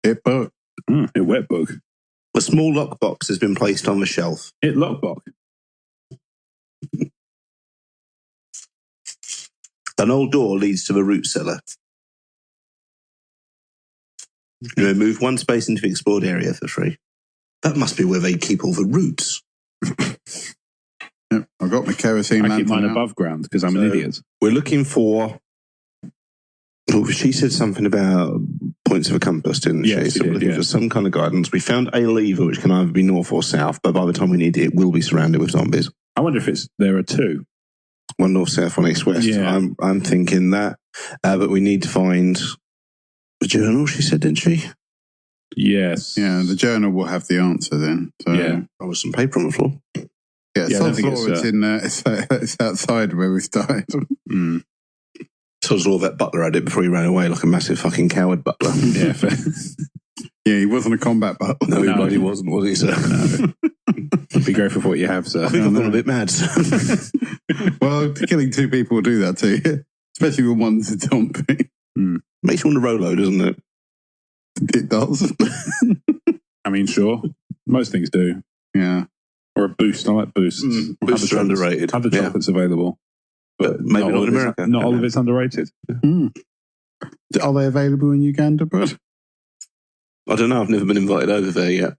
It book. A wet book. A small lockbox has been placed on the shelf. It lockbox. An old door leads to the root cellar. You remove one space into the explored area for free. That must be where they keep all the roots. Yep, I've got my kerosene I keep lantern mine out. above ground because I'm an idiot. We're looking for... Oh, she said something about points of a compass, didn't she? Yes, she So we're did, looking yeah. for some kind of guidance. We found a lever which can either be north or south, but by the time we need it, it will be surrounded with zombies. I wonder if there are two. One north, south, one east, west. Yeah. I'm thinking that. But we need to find the journal, she said, didn't she? Yes. Yeah, the journal will have the answer then. So, Yeah. There was some paper on the floor. yeah, Yeah, I it's don't on the think floor. It's outside where we started. Mm. So was all that butler had it before he ran away like a massive fucking coward butler. Yeah. Fair. Yeah, he wasn't a combat butler. No, he No. bloody wasn't, was he, sir? Be grateful for what you have, sir. I think I've gone a bit mad, sir. Well, killing two people will do that to you, especially when one's a zombie. Makes you want to Rolo, doesn't it? It does. I mean, sure. Most things do. Yeah. Or a boost. I like boosts. Boosts are underrated. Other Yeah. chocolates available. But maybe not in America. Not all of it's underrated. Are they available in Uganda, bud? I don't know. I've never been invited over there yet.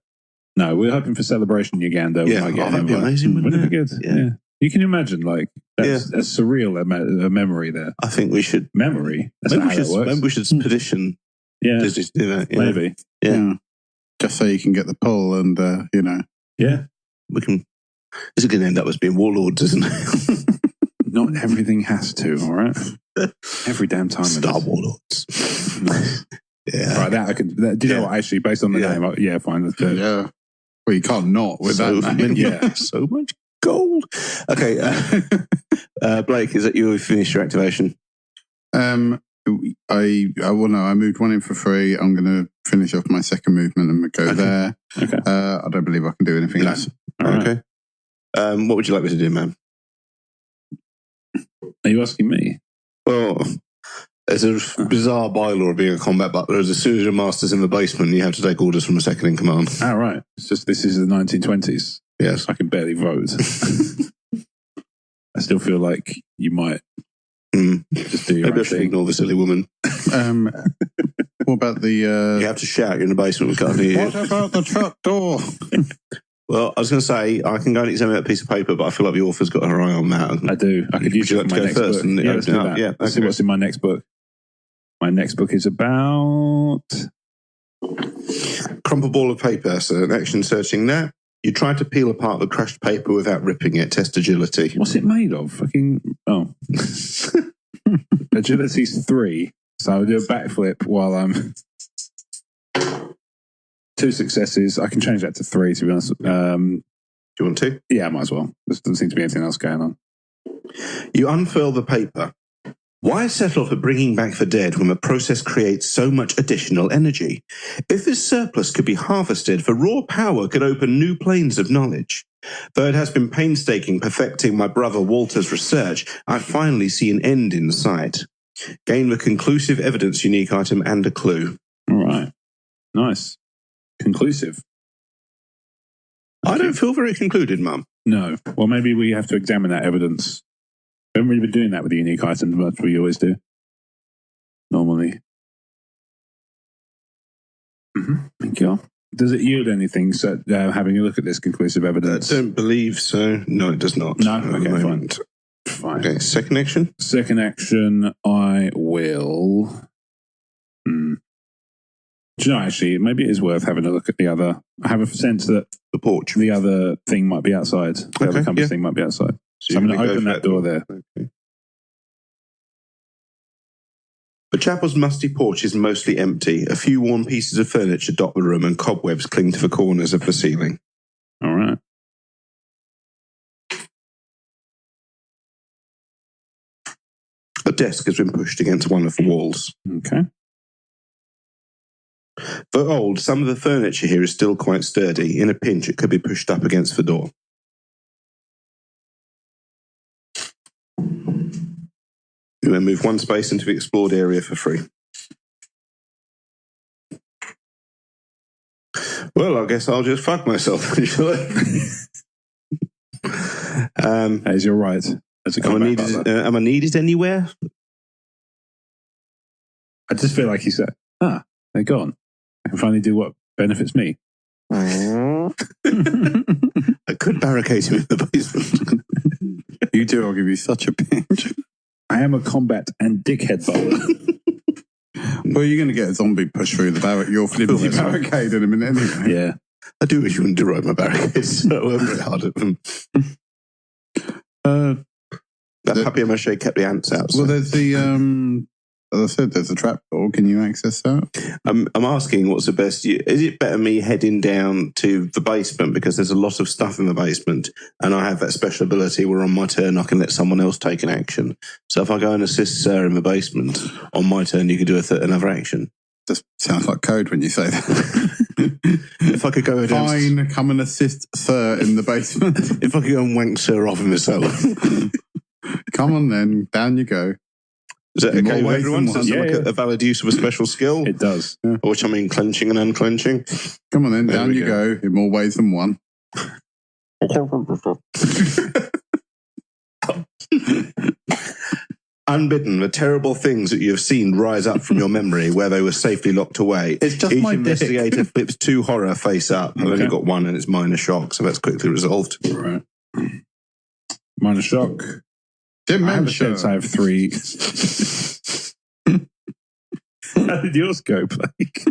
No, we're hoping for Celebration Uganda. We Yeah, might get an that'd be invite. amazing, wouldn't Wouldn't it it? be good? Yeah. You can imagine, like, that's a surreal a memory there. I think we should. Memory? That's not how that works. Maybe we should petition Disney to do that. Yeah. Maybe. Yeah. Just so you can get the pull and, Yeah. We can. This is going to end up as being warlords, isn't it? Not everything has to, all right? Every damn time. Star warlords. Nice. Yeah. Right, that I could. Do you know what? Actually, based on the name, fine. Let's do it. Yeah. Well, you can't not with that name. Yeah. So much gold. Okay. Blake, is that you finished your activation? I moved one in for free. I'm going to finish off my second movement and go there. Okay. I don't believe I can do anything else. Okay. What would you like me to do, man? Are you asking me? Well, there's a bizarre bylaw of being a combat butler. As soon as your master's in the basement, you have to take orders from a second in command. Oh, right. It's just this is the 1920s. Yes. I can barely vote. I still feel like you might just do your Maybe I own should thing. ignore the silly woman. What about the... You have to shout. You're in the basement. We can't hear you. What about the trap door? Well, I was going to say, I can go and examine that piece of paper, but I feel like the author's got her eye on that. I do. I could use Would you it like in to my go next first? book. And Yeah, let's do that. Yeah, Let's see what's in my next book. My next book is about... Crumple ball of paper. So an action searching that. You try to peel apart the crushed paper without ripping it. Test agility. What's it made of? Fucking... Oh. Agility's 3. So I'll do a backflip while I'm... 2 successes. I can change that to 3, to be honest. Do you want to? Yeah, I might as well. There doesn't seem to be anything else going on. You unfurl the paper. Why settle for bringing back the dead when the process creates so much additional energy? If this surplus could be harvested, the raw power could open new planes of knowledge. Though it has been painstaking perfecting my brother Walter's research, I finally see an end in sight. Gain the conclusive evidence unique item and a clue. All right. Nice. Conclusive. I don't feel very concluded, Mum. No. Well, maybe we have to examine that evidence. We haven't really been doing that with the unique items, but we always do. Normally. Thank you. Does it yield anything, so, having a look at this conclusive evidence? I don't believe so. No, it does not. No? Okay, fine. Okay, second action? Second action, I will... Do you know, actually, maybe it is worth having a look at the other... I have a sense that the porch, the other thing might be outside. The other compass thing might be outside. So I'm going to open that door there. Okay. The chapel's musty porch is mostly empty. A few worn pieces of furniture dot the room and cobwebs cling to the corners of the ceiling. All right. A desk has been pushed against one of the walls. Okay. Though old, some of the furniture here is still quite sturdy. In a pinch, it could be pushed up against the door. You then move one space into the explored area for free. Well, I guess I'll just fuck myself, shall I? That is your right. As a am I needed anywhere? I just feel like he said, they're gone. I can finally do what benefits me. I could barricade him in the basement. You do, I'll give you such a pinch. I am a combat and dickhead butler. Well, you're going to get a zombie push through the barricade. You're flipping the barricade in a minute anyway. Yeah. I do wish you wouldn't deride my barricades. So I'm very hard at them. That papier-mâché kept the ants out. So. Well, there's the, as I said, there's a trap door. Can you access that? I'm asking what's the best... Is it better me heading down to the basement because there's a lot of stuff in the basement and I have that special ability where on my turn I can let someone else take an action. So if I go and assist Sir in the basement, on my turn you can do another action. Just sounds like code when you say that. If I could go down... Fine, come and assist Sir in the basement. If I could go and wank Sir off in the cellar. Come on then, down you go. Is that okay with everyone? Does it like a valid use of a special skill? It does. Yeah. Which I mean clenching and unclenching. Come on then, down you go in more ways than one. Unbidden, the terrible things that you have seen rise up from your memory where they were safely locked away. It's just Each my investigator dick. flips 2 horror face up. I've only got 1 and it's minor shock, so that's quickly resolved. Right. Minor shock. Didn't I have a mention. sense I have 3. How did yours go, Blake?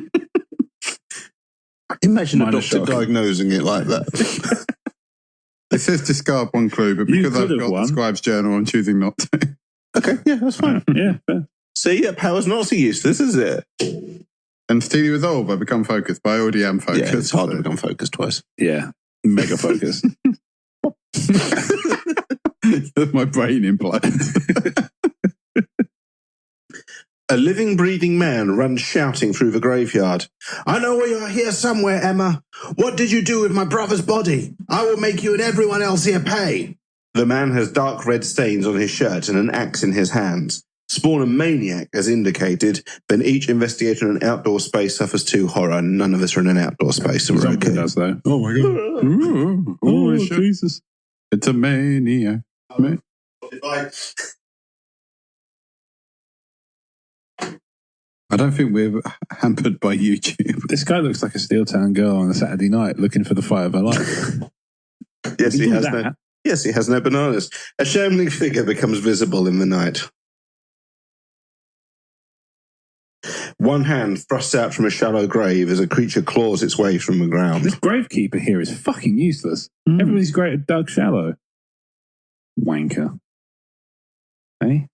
Imagine Minor a doctor shock. diagnosing it like that. It says discard 1 clue, but You because I've could have got won. the scribe's journal, I'm choosing not to. Okay, yeah, that's fine. Yeah, fair. See, power's not so useless, is it? And Steely Resolve, I become focused, but I already am focused. Yeah, it's hard to so- become focused twice. Yeah. Mega focus. My brain implies. A living, breathing man runs shouting through the graveyard. I know you're here somewhere, Emma. What did you do with my brother's body? I will make you and everyone else here pay. The man has dark red stains on his shirt and an axe in his hands. Spawn a maniac, as indicated. Then each investigator in an outdoor space suffers 2 horror. None of us are in an outdoor space, so we're Zombie okay. does, though. Oh my god. Ooh, Oh, it's, Jesus. it's a maniac. I don't think we're hampered by YouTube. This guy looks like a Steel Town girl on a Saturday night looking for the fight of her life. Yes, You he do has that. no. Yes, he has no bananas. A shambling figure becomes visible in the night. One hand thrusts out from a shallow grave as a creature claws its way from the ground. This gravekeeper here is fucking useless. Everybody's great at Doug Shallow. Wanker. Hey?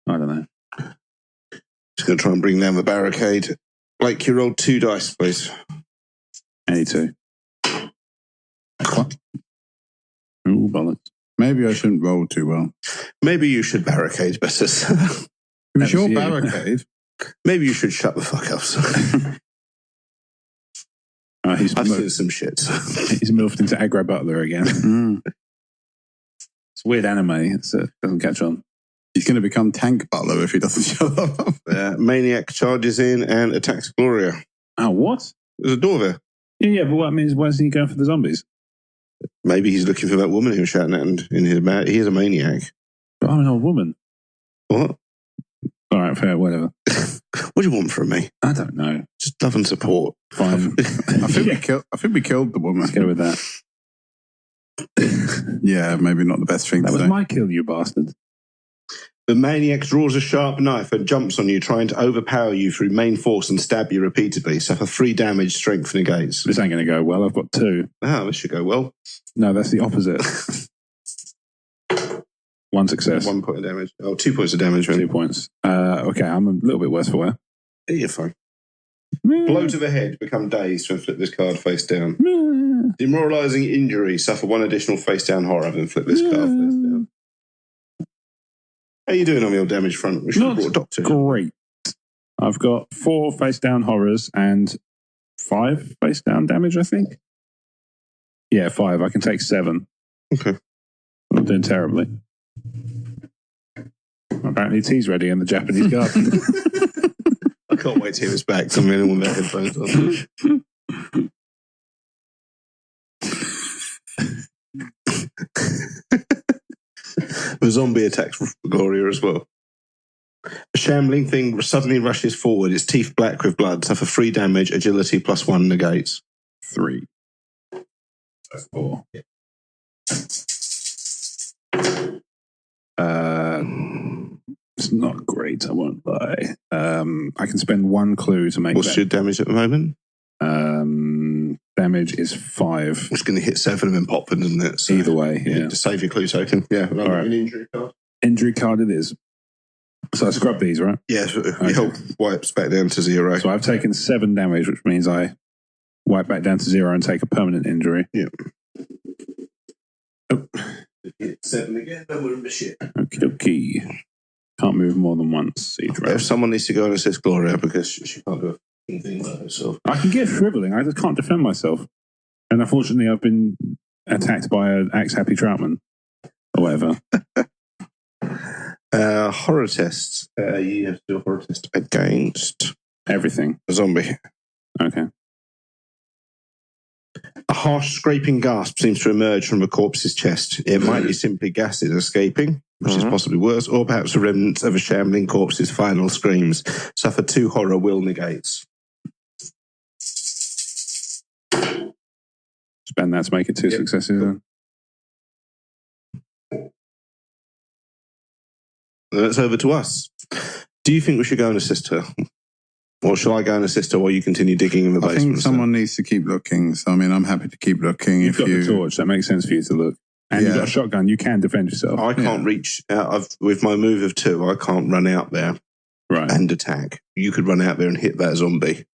I don't know. Just going to try and bring down the barricade. Blake, you rolled 2 dice, please. Any 2. Ooh, bollocks. Maybe I shouldn't roll too well. Maybe you should barricade better. It was your you. barricade. Maybe you should shut the fuck up. He's I've seen some shit. he's morphed into Aggro Butler again. It's weird anime. It doesn't catch on. He's going to become Tank Butler if he doesn't shut up. Maniac charges in and attacks Gloria. Oh, what? There's a door there. Yeah, but what I mean is, why is he going for the zombies? Maybe he's looking for that woman who was shouting at him in his mouth. He is a maniac. But I'm an old woman. What? All right, fair, whatever. What do you want from me? I don't know. Just love and support. Fine. I think we killed the woman. Let's go with that. Yeah, maybe not the best thing That to was do. my kill, you bastard. The maniac draws a sharp knife and jumps on you, trying to overpower you through main force and stab you repeatedly. Suffer 3 damage, strength negates. This ain't going to go well. I've got 2. Ah, this should go well. No, that's the opposite. 1 success. 1 point of damage. Oh, 2 points of damage. 2 points. Okay, I'm a little bit worse for wear. Yeah, you're fine. Blow to the head, become dazed when flip this card face down. Demoralizing injury, suffer 1 additional face down horror, then flip this card face down. How are you doing on your damage front? We should have Not brought a doctor. great. I've got 4 face down horrors and 5 face down damage, I think. Yeah, 5. I can take 7. Okay. I'm not doing terribly. Apparently tea's ready in the Japanese garden. I can't wait to hear this back. I'm the only one with headphones on. The zombie attacks Gloria as well. A shambling thing suddenly rushes forward, its teeth black with blood, suffer 3 damage, agility +1 negates. 3. 4. It's not great, I won't lie. I can spend 1 clue to make What's your damage at the moment? damage is 5. It's going to hit 7 and then pop them, isn't it? So Either way, you yeah. need to save your clue token. Yeah, All right. an injury card. Injury card it is. So I scrub these, right? Yeah, so your health wipes back down to 0. So I've taken 7 damage, which means I wipe back down to 0 and take a permanent injury. Yeah. Oh. Hit 7 again, then we're in the shit. Okay. Can't move more than once. Siege If round. someone needs to go and assist Gloria because she can't do anything by herself. I can get shriveling. I just can't defend myself. And unfortunately, I've been attacked by an axe-happy troutman. Or whatever. Horror tests. You have to do a horror test against Everything. a zombie. Okay. A harsh scraping gasp seems to emerge from the corpse's chest. It might be simply gases escaping. which is possibly worse, or perhaps the remnants of a shambling corpse's final screams. Suffer 2 horror will negates. Spend that to make it 2 successes then. That's over to us. Do you think we should go and assist her? Or shall I go and assist her while you continue digging in the basement? I think someone needs to keep looking. So, I mean, I'm happy to keep looking. You've got the torch. That makes sense for you to look. And you've got a shotgun. You can defend yourself. I can't reach out with my move of 2. I can't run out there and attack. You could run out there and hit that zombie.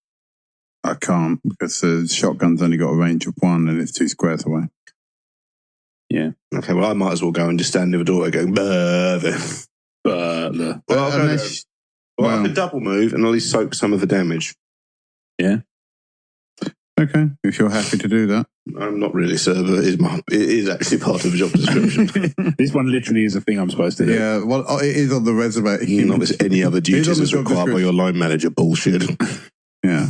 I can't because the shotgun's only got a range of 1 and it's 2 squares away. Yeah. Okay, well, I might as well go and just stand near the doorway going, Butler. Well, I could double move and at least soak some of the damage. Yeah. Okay, if you're happy to do that. I'm not really, sir, but it is actually part of the job description. This one literally is a thing I'm supposed to do. Yeah, well, it is on the resume. Not as any other duties as required by your line manager bullshit. Yeah.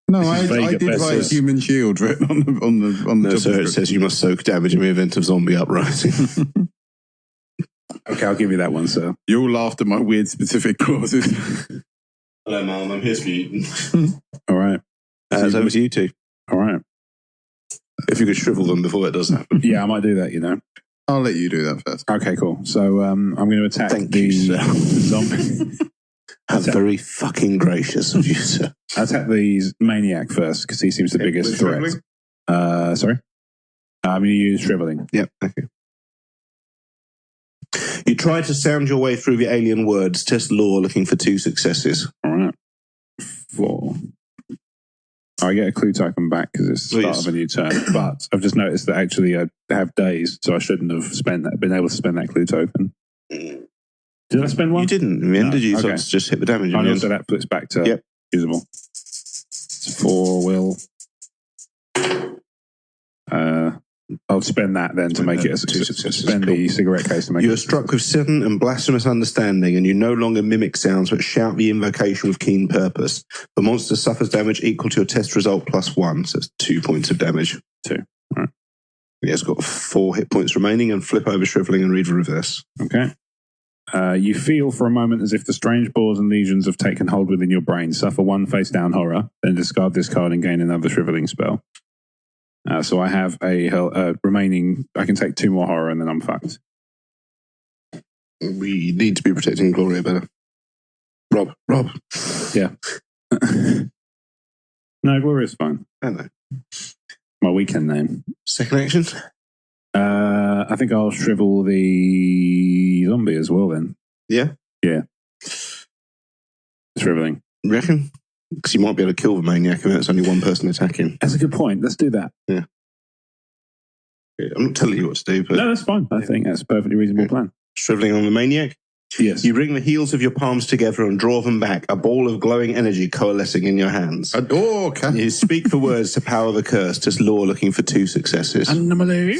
No, I did write human shield written on the No, sir, it says you must soak damage in the event of zombie uprising. Okay, I'll give you that one, sir. You all laughed at my weird specific clauses. Hello, Mum, I'm here for you. All right. It's over to you 2. All right. If you could shrivel them before it does happen. Yeah, I might do that, I'll let you do that first. Okay, cool. So I'm going to attack the zombie. How very fucking gracious of you, sir. I'll attack the maniac first because he seems the biggest threat. Sorry? I'm going to use shriveling. Yep, okay. You try to sound your way through the alien words. Test law looking for 2 successes. All right. 4. I get a clue token back because it's the start of a new turn. But I've just noticed that actually I have days, so I shouldn't have been able to spend that clue token. Did I spend 1? You didn't. In the end, did you? Okay. So just hit the damage. I know, so that flips back to usable. It's 4 will. I'll spend that then to make it a success. Spend the cigarette case to make it. You are struck with sudden and blasphemous understanding, and you no longer mimic sounds but shout the invocation with keen purpose. The monster suffers damage equal to your test result plus 1, so it's 2 points of damage. 2. All right. Yeah, it's got 4 hit points remaining, and flip over shriveling and read the reverse. Okay. You feel for a moment as if the strange bores and lesions have taken hold within your brain. Suffer 1 face down horror, then discard this card and gain another shriveling spell. So I have a remaining. I can take 2 more horror and then I'm fucked. We need to be protecting Gloria better. Rob. Yeah. No, Gloria's fine. I know. My weekend name. Second action? I think I'll shrivel the zombie as well then. Yeah? Yeah. Shriveling. You reckon? Because you might be able to kill the maniac and it's only 1 person attacking. That's a good point. Let's do that. Yeah. I'm not telling you what to do, but... No, that's fine. I think that's a perfectly reasonable plan. Shriveling on the maniac? Yes. You bring the heels of your palms together and draw them back, a ball of glowing energy coalescing in your hands. You speak the words to power the curse, just law looking for 2 successes. Anomaly.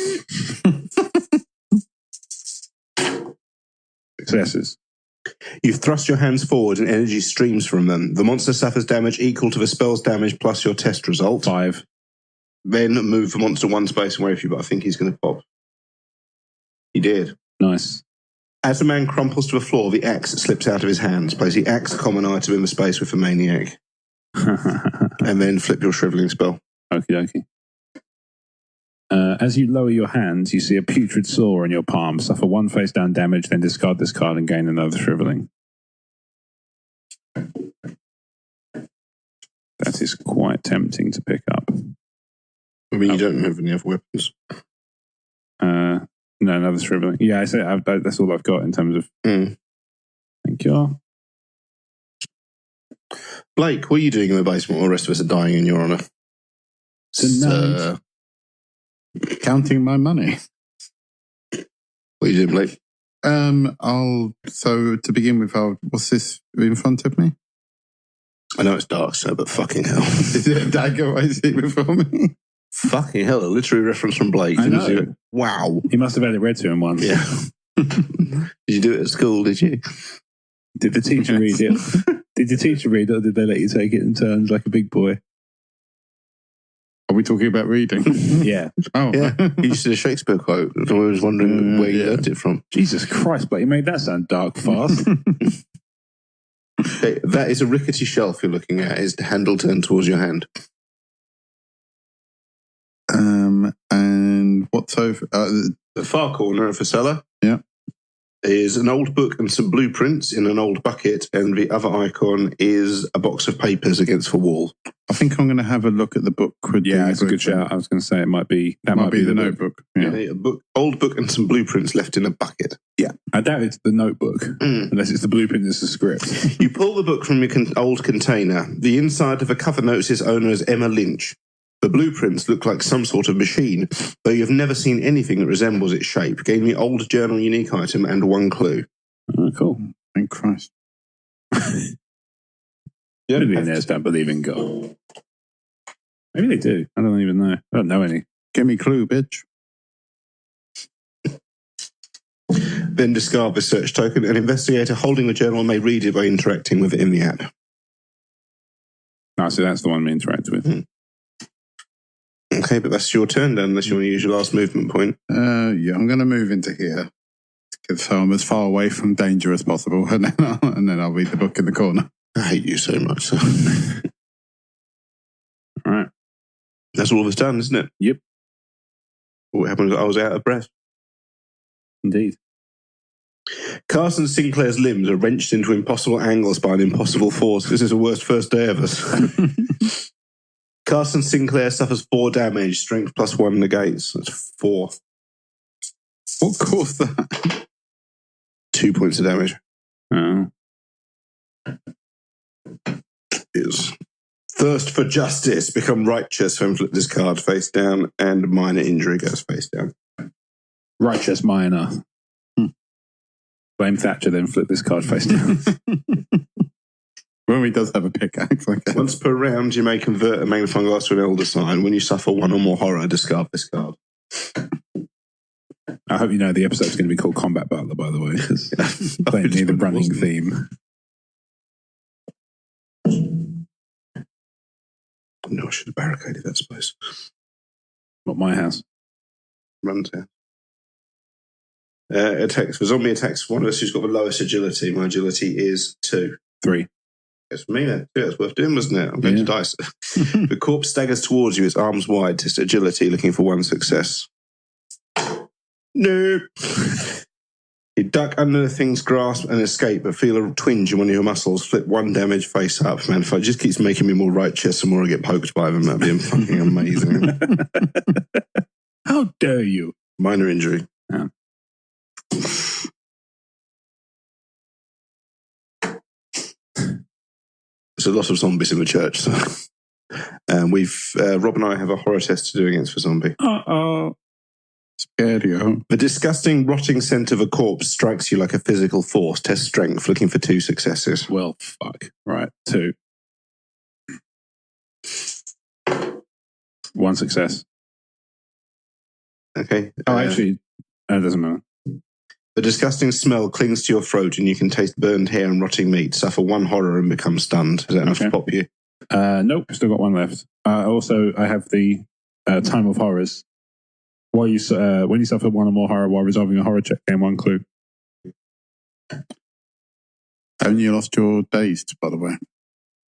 Successes. You thrust your hands forward and energy streams from them. The monster suffers damage equal to the spell's damage plus your test result. 5. Then move the monster 1 space away from you, but I think he's going to pop. He did. Nice. As the man crumples to the floor, the axe slips out of his hands. Place the axe, a common item, in the space with the maniac. And then flip your shriveling spell. Okie dokie. As you lower your hands, you see a putrid sore in your palm. Suffer 1 face down damage, then discard this card and gain another shriveling. That is quite tempting to pick up. I mean, you don't have any other weapons. No, another shriveling. Yeah, I say that's all I've got in terms of. Thank you. Blake, what are you doing in the basement while the rest of us are dying in your honour? Counting my money. What are you doing, Blake? So to begin with, what's this in front of me? I know it's dark, sir, but fucking hell. Is it a dagger I see before me? Fucking hell, a literary reference from Blake. I know. Wow. He must have had it read to him once. Yeah. Did you do it at school, did you? Did the teacher read it? Did the teacher read it, or did they let you take it in turns like a big boy? Are we talking about reading? Yeah. Oh, Yeah, he used to do a Shakespeare quote. I was wondering where you learned it from. Jesus Christ, but you made that sound dark fast. Okay, that is a rickety shelf you're looking at. Is the handle turned towards your hand? And what's over? The far corner of the cellar. Yeah. Is an old book and some blueprints in an old bucket, and the other icon is a box of papers against the wall. I think I'm going to have a look at the book. Yeah, it's a good shout. I was going to say it might be might be the notebook. Yeah. A old book and some blueprints left in a bucket. Yeah, I doubt it's the notebook, unless it's the blueprint that's the script. You pull the book from your old container. The inside of the cover notes its owner as Emma Lynch. The blueprints look like some sort of machine, though you've never seen anything that resembles its shape. Gave me old journal unique item and one clue. Oh, cool. Thank Christ. Millionaires don't believe in God. Maybe they do. I don't even know. I don't know any. Give me clue, bitch. Then discard the search token. An investigator holding the journal may read it by interacting with it in the app. Oh, so that's the one we interact with. Okay, but that's your turn then, unless you want to use your last movement point. Yeah, I'm going to move into here. So I'm as far away from danger as possible, and then I'll read the book in the corner. I hate you so much. So. All right. That's all of us done, isn't it? Yep. What happened? I was out of breath. Indeed. Carson Sinclair's limbs are wrenched into impossible angles by an impossible force. This is the worst first day ever. Carson Sinclair suffers 4 damage, strength +1 negates. That's 4. What caused that? 2 points of damage. Oh. Is thirst for justice, become righteous when flip this card face down, and minor injury goes face down. Righteous minor. Blame Thatcher, then flip this card face down. Well, he does have a pickaxe. Okay. Once per round, you may convert a magnifying glass to an elder sign. When you suffer 1 or more horror, discard this card. I hope you know the episode's going to be called Combat Butler, by the way, because plainly the running theme. No, I should have barricaded that space. Not my house. Run down. Attacks. For zombie attacks, one of us who's got the lowest agility. My agility is 2. 3. It's me then. Yeah, it's worth doing, wasn't it? I'm going to dice. The corpse staggers towards you, its arms wide, test agility, looking for 1 success. Nope. You duck under the thing's grasp and escape, but feel a twinge in one of your muscles. Flip 1 damage face up. Man, if it just keeps making me more righteous, the more I get poked by them, that'd be fucking amazing. How dare you? Minor injury. Yeah. There's a lot of zombies in the church, so. Rob and I have a horror test to do against the zombie. Uh-oh. Scario. The disgusting, rotting scent of a corpse strikes you like a physical force. Test strength, looking for 2 successes. Well, fuck. Right, 2. 1 success. Okay. Actually, it doesn't matter. The disgusting smell clings to your throat and you can taste burned hair and rotting meat. Suffer 1 horror and become stunned. Is that enough to pop you? Nope, still got 1 left. Also, I have the Time of Horrors. When you suffer 1 or more horror while resolving a horror check, gain 1 clue. Haven't you lost your dazed, by the way?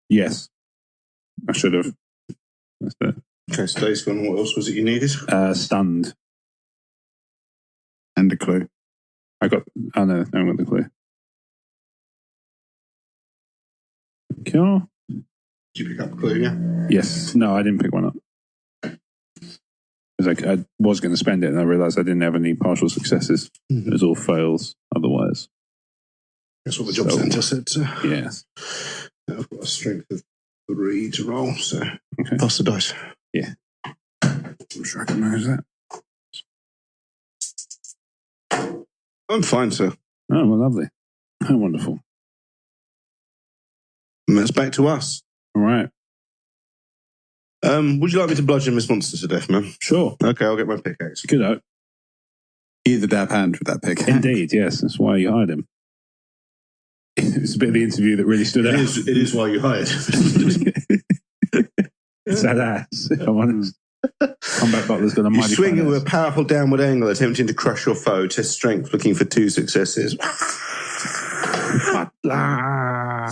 Yes. I should have. That's it. Okay, so Dave's gone. What else was it you needed? Stunned. And a clue. I haven't got the clue. Okay. Did you pick up a clue, yeah? Yes. No, I didn't pick one up. I was going to spend it and I realised I didn't have any partial successes. Mm-hmm. It was all fails otherwise. That's what the job centre said. So. Yes. I've got a strength of 3 to roll, so okay. Pass the dice. Yeah. I'm sure I can manage that. I'm fine, sir. Oh, well, lovely. Oh, wonderful. And that's back to us. All right. Would you like me to bludgeon this monster to death, man? Sure. Okay, I'll get my pickaxe. Good out. He's the dab hand with that pickaxe. Indeed, yes. That's why you hired him. It's a bit of the interview that really stood out. It is why you hired. It's that ass, if I'm honest. Combat Butler's got a You mighty swing finesse. with a powerful downward angle, attempting to crush your foe. Test strength, looking for 2 successes. Butler.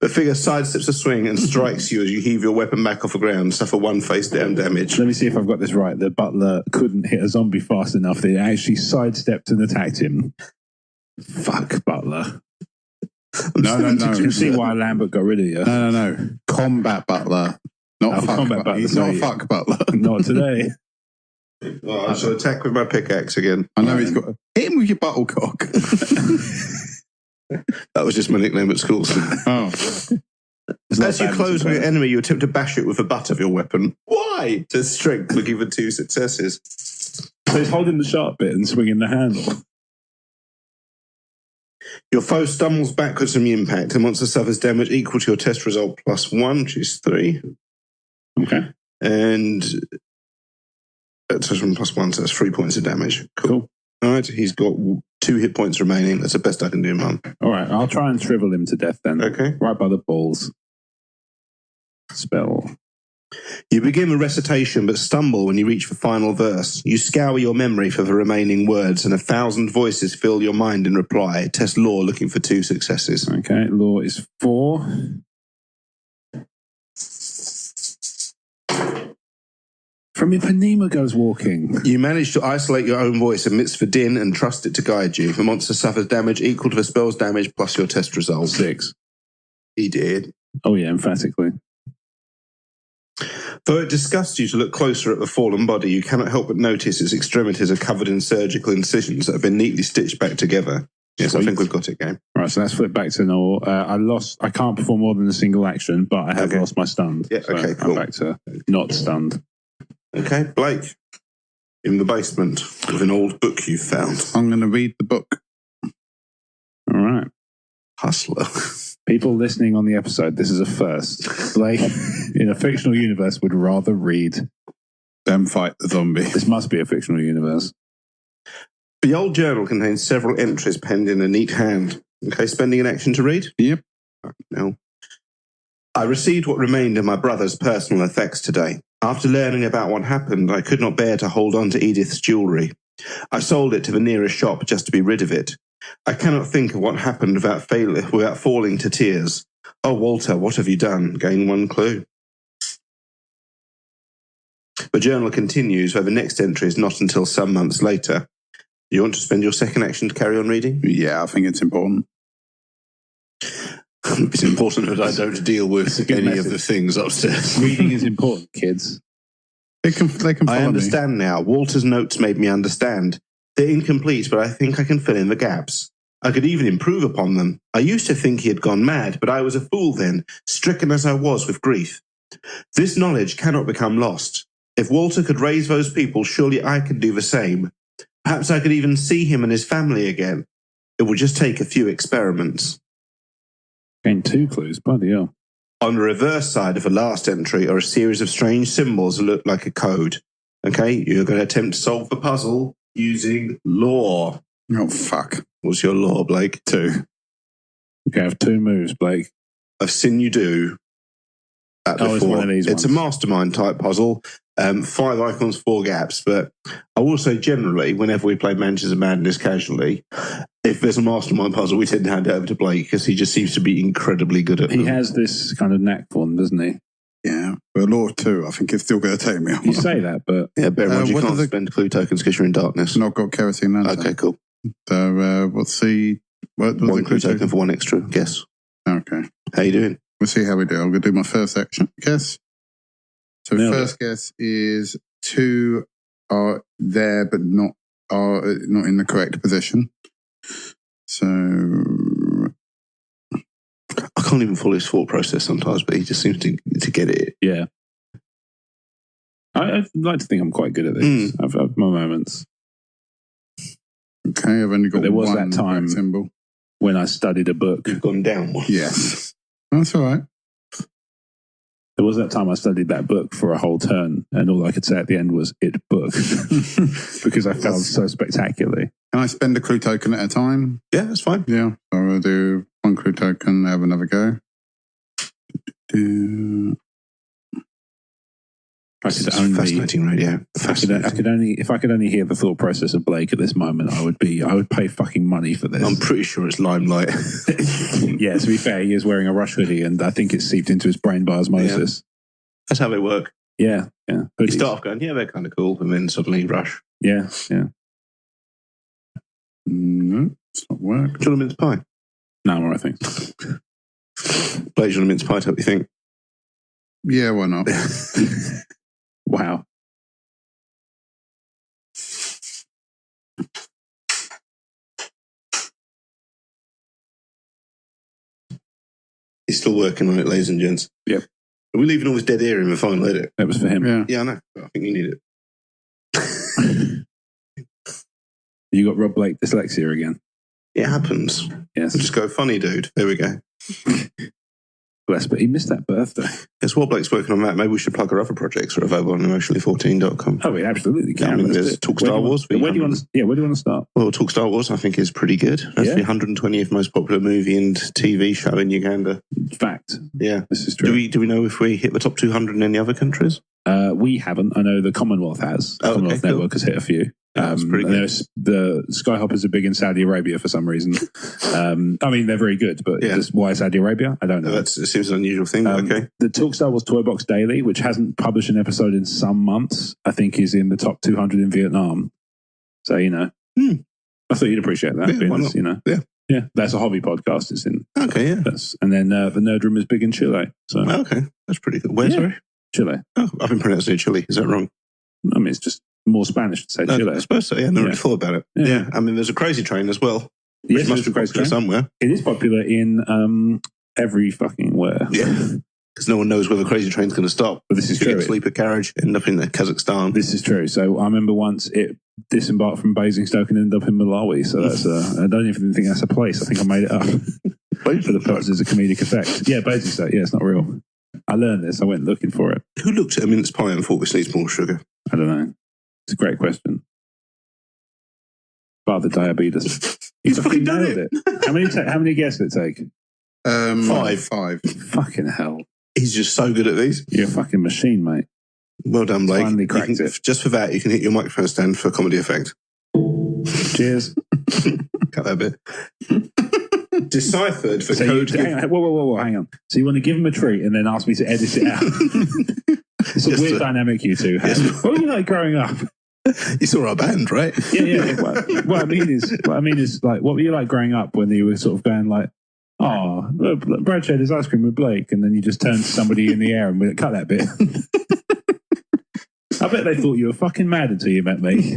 The figure sidesteps a swing and strikes you as you heave your weapon back off the ground, suffer 1 face-down damage. Let me see if I've got this right. The butler couldn't hit a zombie fast enough. They actually sidestepped and attacked him. Fuck Butler. No. You can see why Lambert got rid of you. No. Combat Butler. Not fuck Combat Butler. Butler, He's not a sorry. fuck Butler. Not today. Oh, I shall attack with my pickaxe again. I know he's got... Hit him with your buttlecock. That was just my nickname at school. Oh. As you close on your enemy, you attempt to bash it with the butt of your weapon. Why? To strength, looking for 2 successes. So he's holding the sharp bit and swinging the handle. Your foe stumbles backwards from the impact. The monster suffers damage equal to your test result plus 1, which is 3. Okay. And that's plus 1, so that's 3 points of damage. Cool. All right, he's got 2 hit points remaining. That's the best I can do, Mum. All right, I'll try and shrivel him to death then. Okay. Right by the balls. Spell. You begin the recitation, but stumble when you reach the final verse. You scour your memory for the remaining words, and 1,000 voices fill your mind in reply. Test law, looking for 2 successes. Okay, law is 4. From Ipanema goes walking. You manage to isolate your own voice amidst the din and trust it to guide you. The monster suffers damage equal to the spell's damage plus your test result. 6. He did. Oh yeah, emphatically. Though it disgusts you to look closer at the fallen body, you cannot help but notice its extremities are covered in surgical incisions that have been neatly stitched back together. Yes, Sweet. I think we've got it, game. Right, so let's flip back to normal. I can't perform more than a single action, but I have Okay. lost my stunned. Yeah, So okay, cool. I'm back to not stunned. Okay, Blake. In the basement with an old book you found. I'm going to read the book. All right. Hustler. People listening on the episode, this is a first. Blake, in a fictional universe, would rather read. Then fight the zombie. This must be a fictional universe. The old journal contains several entries penned in a neat hand. Okay, spending an action to read? Yep. No. I received what remained of my brother's personal effects today. After learning about what happened, I could not bear to hold on to Edith's jewellery. I sold it to the nearest shop just to be rid of it. I cannot think of what happened without falling to tears. Oh, Walter, what have you done? Gain 1 clue. The journal continues, where the next entry is not until some months later. You want to spend your second action to carry on reading? Yeah, I think it's important. It's important that I don't deal with a good any message. of the things upstairs. Reading is important, kids. They can follow I me. understand now. Walter's notes made me understand. They're incomplete, but I think I can fill in the gaps. I could even improve upon them. I used to think he had gone mad, but I was a fool then, stricken as I was with grief. This knowledge cannot become lost. If Walter could raise those people, surely I could do the same. Perhaps I could even see him and his family again. It would just take a few experiments. Gained 2 clues, bloody hell. On the reverse side of the last entry are a series of strange symbols that look like a code. Okay, you're going to attempt to solve the puzzle using law. Oh, fuck. What's your law, Blake? 2. Okay, I have 2 moves, Blake. I've seen you do that before. It's one of these It's ones. a mastermind type puzzle. 5 icons, 4 gaps. But I will say generally, whenever we play Mansions of Madness casually, if there's a mastermind puzzle, we tend to hand it over to Blake because he just seems to be incredibly good at He them. has this kind of knack for them, doesn't he? Yeah. But Law 2, I think it's still going to take me on. You say that, but Yeah, bear in mind you what can't are the- spend clue tokens because you're in darkness. Not got kerosene lantern. Okay, cool. So we'll see. What was 1 the clue token for 1 extra guess. Okay. How you doing? We'll see how we do. I'm going to do my first action guess. So Nailed first guess is 2 are there but not in the correct position. So I can't even follow his thought process sometimes, but he just seems to get it. yeah. I'd like to think I'm quite good at this. I've had my moments. okay, I've only got But there was one that time- symbol. When I studied a book, You've gone down one. Yes, that's all right. there was that time I studied that book for a whole turn, and all I could say at the end was "it book" because I failed so spectacularly. Can I spend a clue token at a time? Yeah, that's fine. Yeah, so I'll do 1 clue token, have another go. could only, fascinating radio. I could only, if I could only hear the thought process of Blake at this moment, I would pay fucking money for this. I'm pretty sure it's Limelight. Yeah, to be fair, he is wearing a Rush hoodie, and I think it's seeped into his brain by osmosis. Yeah. That's how they work. Yeah. You start off going, yeah, they're kind of cool, and then suddenly Rush. Yeah. No, it's not work. Do you want a mince pie? No, more I think. Blake, do you want a mince pie? What do you think? Yeah, why not? Wow. He's still working on it, ladies and gents. Yep. Are we leaving all this dead air in the final edit? That was for him. Yeah, I know. I think you need it. You got Rob Blake dyslexia again. It happens. Yes. Just go, funny dude. There we go. Bless, but he missed that birthday. Guess what? Blake's working on that. Maybe we should plug our other projects that are available on emotionally14.com. Oh, we absolutely can. I mean, there's Talk Star Wars. Where do you want to start? Well, Talk Star Wars, I think, is pretty good. That's the 120th most popular movie and TV show in Uganda. Fact. Yeah. This is true. Do we know if we hit the top 200 in any other countries? We haven't. I know the Commonwealth has. The Commonwealth Network has hit a few. That's pretty good. The Skyhoppers are big in Saudi Arabia for some reason. I mean, they're very good, but why Saudi Arabia? I don't know. It seems an unusual thing, but okay. The Talk Star Wars Toy Box Daily, which hasn't published an episode in some months, I think is in the top 200 in Vietnam. So, I thought you'd appreciate that. Yeah, why not? Yeah, that's a hobby podcast. It's in. Okay, yeah. And then the Nerd Room is big in Chile. So okay, that's pretty good. Where, sorry? Chile. Oh, I've been pronouncing it Chile. Is that wrong? I mean, it's just more Spanish to say Chile. I suppose so, yeah. I never really thought about it. Yeah. I mean, there's a Crazy Train as well. Which must be popular somewhere. It is popular in every fucking where. Yeah. Because no one knows where the Crazy Train's going to stop. But this is true. Sleeper carriage, end up in Kazakhstan. This is true. So I remember once it disembarked from Basingstoke and ended up in Malawi. So that's I don't even think that's a place. I think I made it up for the purposes of comedic effect. Yeah, Basingstoke. Yeah, it's not real. I learned this. I went looking for it. Who looked at a mince pie and thought this needs more sugar? I don't know. It's a great question. Father diabetes. You fucking nailed it. How many guesses did it take? 5. Fucking hell. He's just so good at these. You're a fucking machine, mate. Well done, Blake. Finally cracked it. Just for that, you can hit your microphone stand for comedy effect. Cheers. Cut that bit. Deciphered for code. Whoa, hang on. So you want to give him a treat and then ask me to edit it out? It's a weird dynamic you two have. What were you like growing up? You saw our band, right? Yeah. What I mean is, like, what were you like growing up when you were sort of going like, oh, look, Brad shared his ice cream with Blake, and then you just turned to somebody in the air and went, cut that bit. I bet they thought you were fucking mad until you met me.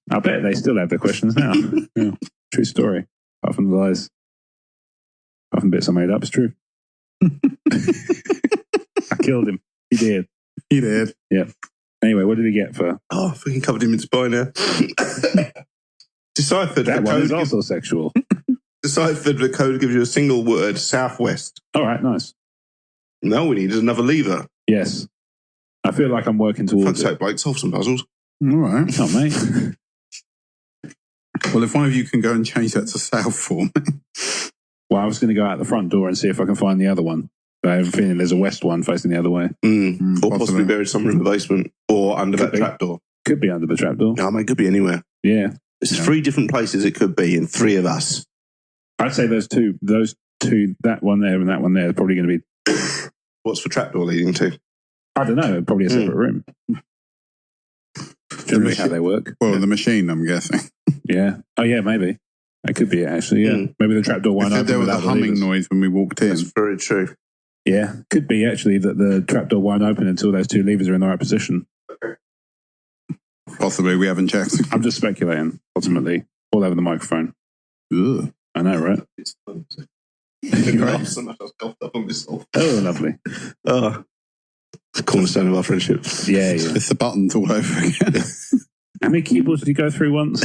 I bet they still have their questions now. Yeah, true story. Apart from the lies. Apart from bits I made up, it's true. I killed him. He did. Yeah. Anyway, what did he get for? Oh, freaking covered him in spine now. Deciphered. That one is also sexual. Deciphered, the code gives you a single word, southwest. All right, nice. Now we need another lever. Yes. I feel like I'm working towards Fuck's sake, Blake, solve some puzzles. All right. Oh, mate. Well, if one of you can go and change that to south for me. Well, I was going to go out the front door and see if I can find the other one. But I have a feeling there's a west one facing the other way. Or possibly buried somewhere in the basement. Or under that trapdoor. Could be under the trapdoor. No, mate, it could be anywhere. Yeah. There's 3 different places it could be, and 3 of us. I'd say those two, that one there and that one there, are probably going to be. What's the trapdoor leading to? I don't know. Probably a separate room. Generally how they work. Well, the machine, I'm guessing. Yeah. Oh, yeah, maybe. That could be it, actually, yeah. Maybe the trapdoor won't open. There was a humming noise when we walked in. That's very true. Yeah. Could be, actually, that the trapdoor won't open until those 2 levers are in the right position. Possibly, we haven't checked. I'm just speculating, ultimately. All over the microphone. Ugh. I know, right? It's fun. Right. So much I was golfed up on myself. Oh, lovely. Oh, the cornerstone of our friendship. Yeah. It's the buttons all over again. How many keyboards did you go through once?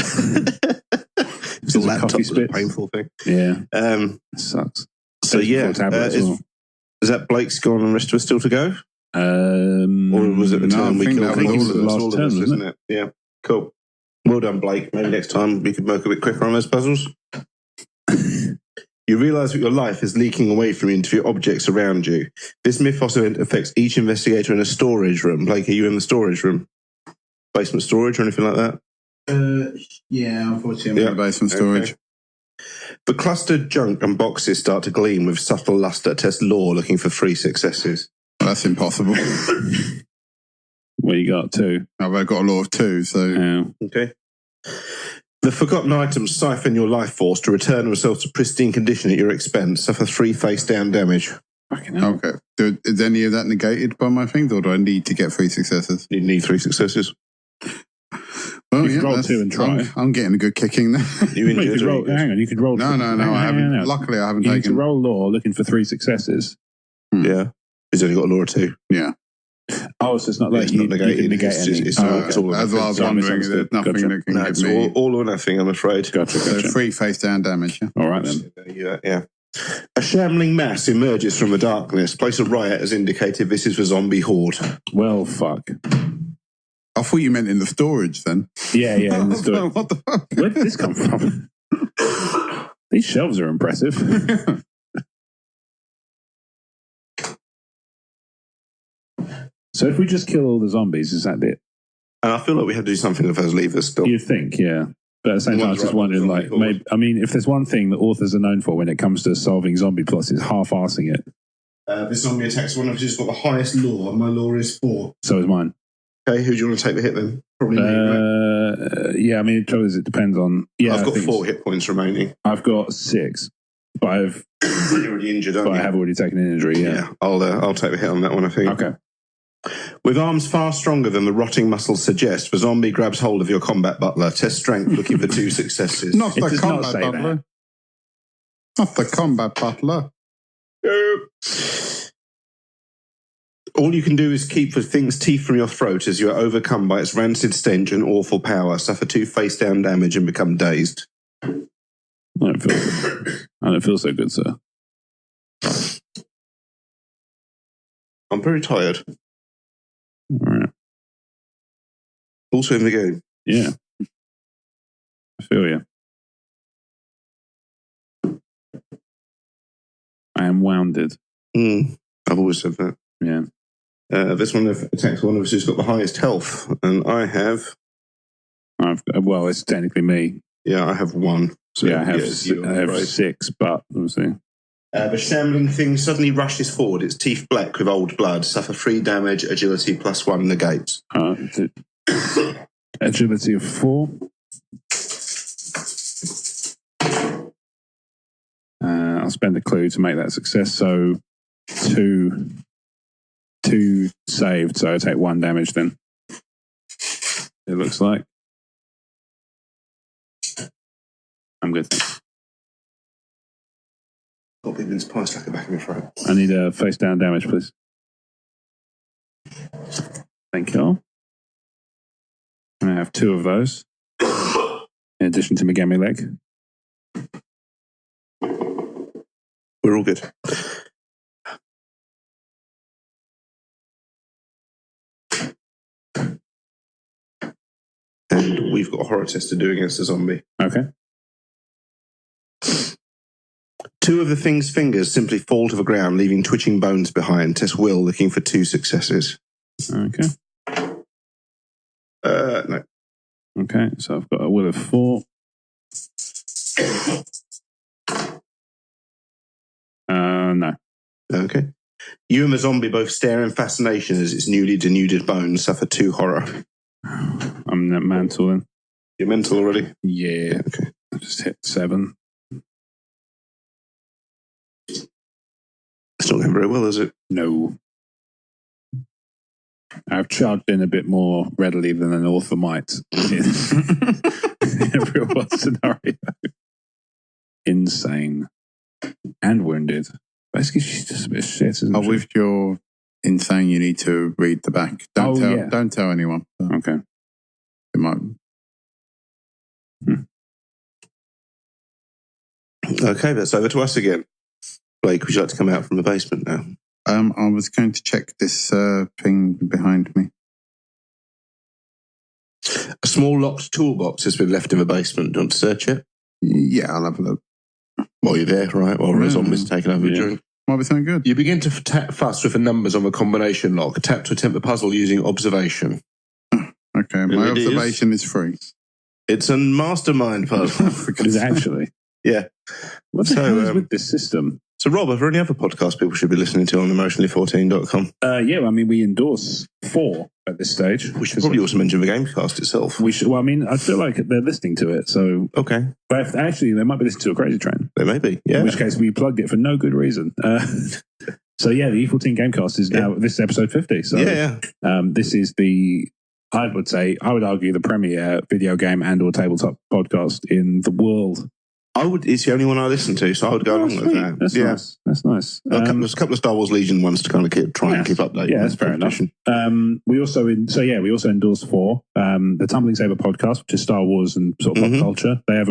It's a laptop, was a painful thing. Yeah. It sucks. So, is that Blake's gone and the rest of us still to go? Or was it the term we killed? I think that was the last term, isn't it? Yeah. Cool. Well done, Blake. Maybe next time we could work a bit quicker on those puzzles. You realise that your life is leaking away from you into the objects around you. This mythos event affects each investigator in a storage room. Blake, are you in the storage room? Basement storage or anything like that? Yeah, unfortunately, I'm in the basement storage. Okay. The clustered junk and boxes start to gleam with subtle luster. Test lore looking for 3 successes. That's impossible. Well, you got 2. I've got a law of 2, so... Yeah. Okay. The forgotten items siphon your life force to return themselves to pristine condition at your expense. Suffer 3 face-down damage. Fucking hell. Okay. Is any of that negated by my things, or do I need to get 3 successes? You need 3 successes. Well, You could roll 2 and try. I'm getting a good kicking there. You injured? Hang on, you could roll... No, I haven't. Luckily, I haven't You need taken... to roll law looking for 3 successes. Yeah. He's only got a law of 2. Yeah. Oh, so it's not like It's you not negated. can negate It's any. just- it's all As I was Sorry, wondering, misunderstood. there's nothing Gotcha. that can No, give it's me... all or nothing, I'm afraid. Gotcha. So 3 face-down damage, yeah? All right, then. Yeah. A shambling mass emerges from the darkness. Place of riot has indicated this is the zombie horde. Well, fuck. I thought you meant in the storage, then. Yeah, in the story. What the fuck? Where did this come from? These shelves are impressive. So if we just kill all the zombies, is that it? And I feel like we have to do something with those levers still. You'd think, yeah. But at the same time, I was just wondering, like, maybe, I mean, if there's one thing that authors are known for when it comes to solving zombie plots, it's half-arsing it. This zombie attacks one of who's got the highest law. My law is 4. So is mine. Okay, who do you want to take the hit then? Probably me, right? Yeah, I mean, the trouble is it depends on... Yeah, I've got I think 4 hit points remaining. I've got 6. But You're already injured, aren't I you? have already taken an injury, yeah. I'll take the hit on that one, I think. Okay. With arms far stronger than the rotting muscles suggest, the zombie grabs hold of your combat butler. Test strength looking for 2 successes. Not It the does not combat say butler. that. Not the combat butler. All you can do is keep the thing's teeth from your throat as you are overcome by its rancid stench and awful power. Suffer 2 face-down damage and become dazed. I don't feel so good, sir. I'm very tired. All right. Also in the game. Yeah. I feel you. I am wounded. I've always said that. Yeah. This one attacks one of us who's got the highest health, and I have... Well, it's technically me. Yeah, I have 1. So Yeah, I have, yes, you I have right. 6, but we'll see. The shambling thing suddenly rushes forward, its teeth black with old blood. Suffer 3 damage, agility +1 negates. Agility of 4. I'll spend a clue to make that a success. So 2 saved, so I take 1 damage then. It looks like. I'm good. Got big mince pie stuck in the back of my throat. I need a face down damage, please. Thank you. I have 2 of those. In addition to my gammy leg. We're all good. And we've got a horror test to do against a zombie. Okay. 2 of the thing's fingers simply fall to the ground, leaving twitching bones behind. Test will, looking for 2 successes. Okay. No. Okay, so I've got a will of 4. No. Okay. You and the zombie both stare in fascination as its newly denuded bones suffer 2 horror. I'm that mantle then. You're mental already? Yeah. Okay. I just hit 7. It's not going very well, is it? No. I've charged in a bit more readily than an author might in every one scenario. Insane. And wounded. Basically, she's just a bit shit, isn't she? With your insane, you need to read the back. Don't tell anyone. Okay. It might. Okay, that's over to us again. Blake, would you like to come out from the basement now? I was going to check this thing behind me. A small locked toolbox has been left in the basement. Do you want to search it? Yeah, I'll have a look. While you're there, right? While the zombies taking over the drink. Might be something good. You begin to fuss with the numbers on the combination lock. Tap to attempt the puzzle using observation. Okay, my It is. observation is free. It's a mastermind puzzle. Is it actually? Yeah. What the hell is with this system? So, Rob, are there any other podcasts people should be listening to on emotionally14.com? Yeah, I mean, we endorse 4 at this stage. We should probably also mention the Gamecast itself. We should. Well, I mean, I feel like they're listening to it, so Okay. but actually, they might be listening to a Crazy Train. They may be, yeah. In which case, we plugged it for no good reason. So yeah, the E14 Gamecast is now. This is episode 50. So this is the. I would argue the premier video game and or tabletop podcast in the world. It's the only one I listen to, so I would go along with that. That's nice. That's nice. There's a couple of Star Wars Legion ones to kind of try and keep updated. Yeah, that's fair enough. We also endorse 4 the Tumbling Saber podcast, which is Star Wars and sort of pop culture. They have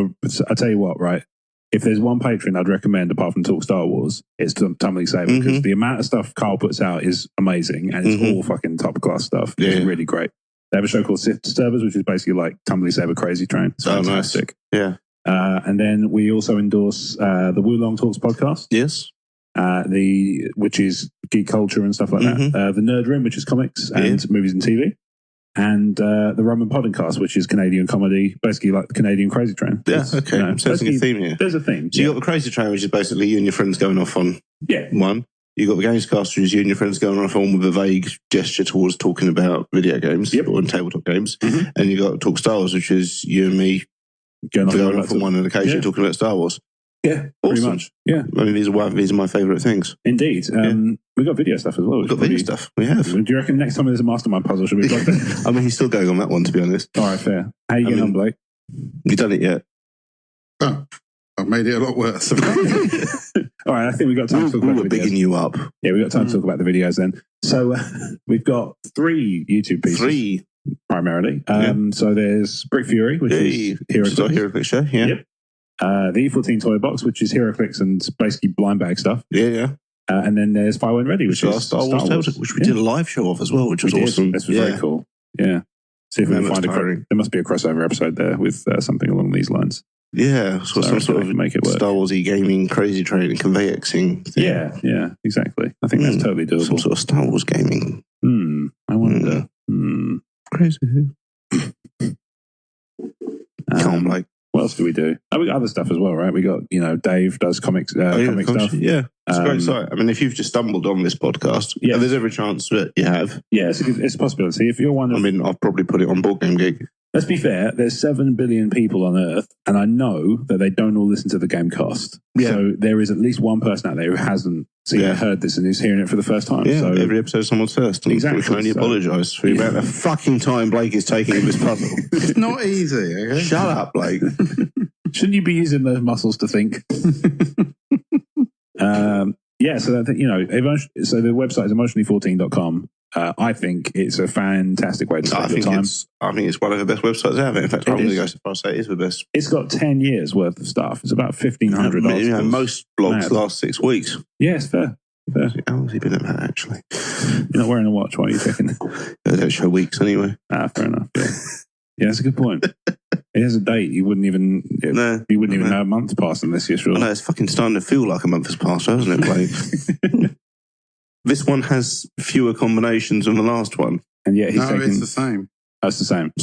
I tell you what, right? If there's one Patreon I'd recommend apart from Talk Star Wars, it's Tumbling Saber because the amount of stuff Carl puts out is amazing and it's all fucking top class stuff. It's really great. They have a show called Sith Disturbers, which is basically like Tumbling Saber Crazy Train. It's fantastic. Nice. Yeah. And then we also endorse the Wulong Talks podcast. Yes. Which is geek culture and stuff like that. The Nerd Room, which is comics and movies and TV. And the Roman Podcast, which is Canadian comedy, basically like the Canadian Crazy Train. Yeah, okay. So there's a theme here. There's a theme. So you got the Crazy Train, which is basically you and your friends going off on one. You got the Gamecast, which is you and your friends going off on with a vague gesture towards talking about video games or tabletop games. And you got Talk Star Wars, which is you and me going off on one on occasion talking about Star Wars. Yeah, pretty much. Yeah. I mean, these are my favourite things. Indeed. We've got video stuff as well. We've got video stuff. We have. Do you reckon next time there's a mastermind puzzle, should we plug that? I mean, he's still going on that one, to be honest. All right, fair. How you getting on, Blake? You done it yet? Oh, I've made it a lot worse. All right, I think we've got time to talk about the videos. Bigging you up. Yeah, we've got time to talk about the videos then. So we've got 3 YouTube pieces. 3. Primarily. So there's Brick Fury, which is HeroClix show. Yeah. Yep. The E14 Toy Box, which is HeroClix and basically blind bag stuff. Yeah. And then there's Fire When Ready, which is Star Wars, which we did a live show of as well, which was awesome. This was very cool. Yeah. See if we can find there must be a crossover episode there with something along these lines. Yeah, so some sort of make it work. Star Warsy gaming, Crazy Train and Conveyexing thing. Yeah, exactly. I think that's totally doable. Some sort of Star Wars gaming. I wonder. Crazy. Can't like. What else do we do? Oh, we got other stuff as well, right? We got, Dave does comic stuff. Yeah, it's a great site. I mean, if you've just stumbled on this podcast, there's every chance that you have. Yeah, it's a possibility. If you're one of... I mean, I've probably put it on Board Game Geek. Let's be fair, there's 7 billion people on Earth, and I know that they don't all listen to the Gamecast. Yeah. So there is at least one person out there who hasn't heard this and is hearing it for the first time. Yeah, so every episode someone's first. And exactly. We can only apologise for the amount of fucking time Blake is taking in this puzzle. It's not easy, okay? Shut up, Blake. Shouldn't you be using those muscles to think? So I think, so the website is emotionally14.com. I think it's a fantastic way to spend your time. I think it's one of the best websites out there. In fact, I'm going to go so far as to say it is the best. It's got 10 years worth of stuff. It's about 1,500 articles. Most blogs last 6 weeks. Yeah, it's fair. How long has he been at that, actually? You're not wearing a watch, why are you checking? They don't show weeks anyway. Fair enough. Yeah, that's a good point. It has a date. You wouldn't even know a month passed unless you're sure. I know, it's fucking starting to feel like a month has passed, hasn't it, Blake? This one has fewer combinations than the last one. And yet he's taking... it's the same. Oh, it's the same.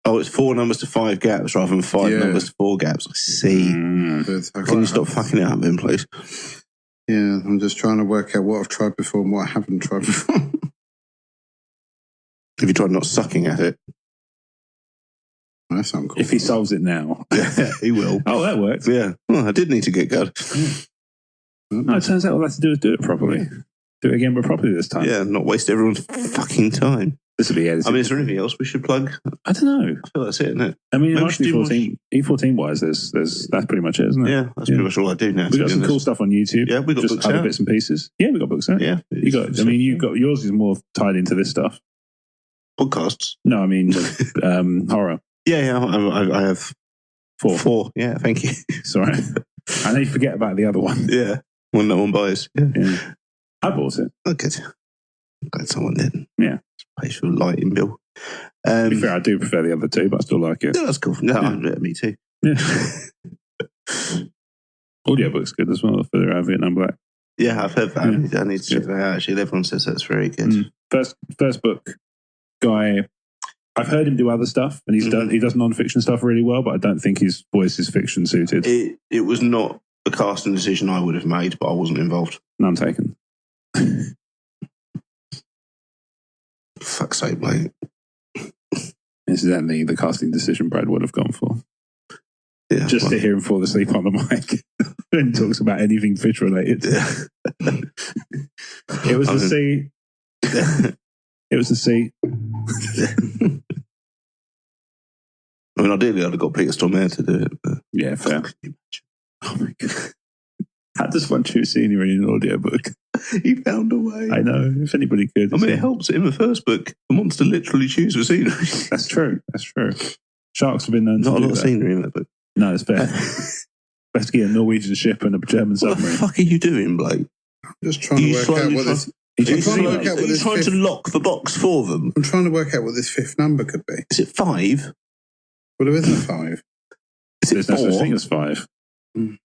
It's 4 numbers to 5 gaps rather than 5 numbers to 4 gaps. I see. Can you stop fucking it up then, please? Yeah, I'm just trying to work out what I've tried before and what I haven't tried before. Have you tried not sucking at it? That sounds cool. If he solves it now. Yeah, he will. Oh, that worked. Yeah. Well, I did need to get good. No, it turns out all I have to do is do it properly. Do it again, but properly this time. Yeah, not waste everyone's fucking time. This will be edited. I mean, is there anything else we should plug? I don't know. I feel that's it, isn't it? I mean, E14 wise, that's pretty much it, isn't it? Yeah, that's pretty much all I do now. We've got some cool stuff on YouTube. Yeah, we've got just books other out. bits and pieces. Yeah, we've got books out. Yeah. You've got yours is more tied into this stuff. Podcasts? No, I mean horror. Yeah, I have 4. Yeah, thank you. Sorry. I know you forget about the other one. Yeah, one no one buys. Yeah. I bought it. Oh, good. Glad someone did. Yeah. Pays for a lighting bill. To be fair, I do prefer the other two, but I still like it. Yeah, that's cool. No, me too. Yeah. Audiobook's good as well for Vietnam Black. Yeah, I've heard that. Yeah. I need to check that out, actually. Everyone says that's very good. First book guy, I've heard him do other stuff, and he does non-fiction stuff really well, but I don't think his voice is fiction suited. It was not a casting decision I would have made, but I wasn't involved. None taken. Fuck's sake, mate. Incidentally, the casting decision Brad would have gone for. Yeah, Just to hear him fall asleep on the mic when he talks about anything fish related. It was the sea. It was the sea. I mean, ideally, I'd have got Peter Stormare to do it. But... Yeah, fair. Oh my God. How does one choose scenery in an audiobook? He found a way. I know, if anybody could. I mean, it helps in the first book. The monster literally chooses scenery. That's true. Sharks have been known to do Not a lot of that. scenery in that book. No, it's fair. Best to get a Norwegian ship and a German submarine. What the fuck are you doing, Blake? I'm just trying to work out what this... Are you trying to lock the box for them? I'm trying to work out what this fifth number could be. Is it 5? Well, there isn't a 5. Is it There's 4? no such thing as 5. Do you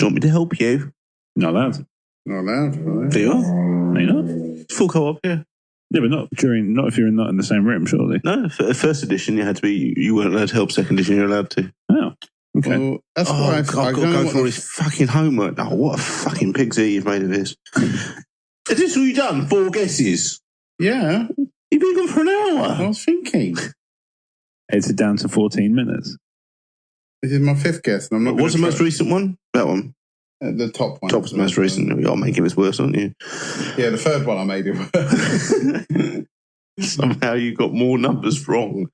want me to help you? Not allowed. Not allowed, right? Do you? Are you not? Full co-op, yeah. Yeah, but not if you're not in the same room, surely. No, first edition you had to be. You weren't allowed to help. Second edition you're allowed to. Oh, okay. Well, that's why I've got to go through all this fucking homework. Oh, what a fucking pig's ear you've made of this. Is this all you've done? 4 guesses? Yeah, You've been gone for an hour. I was thinking. It's down to 14 minutes. This is my 5th guess, and I'm not. What's the most recent one? That one. The top one. Top's the most recent. You're making this worse, aren't you? Yeah, the 3rd one I made it worse. Somehow you got more numbers wrong.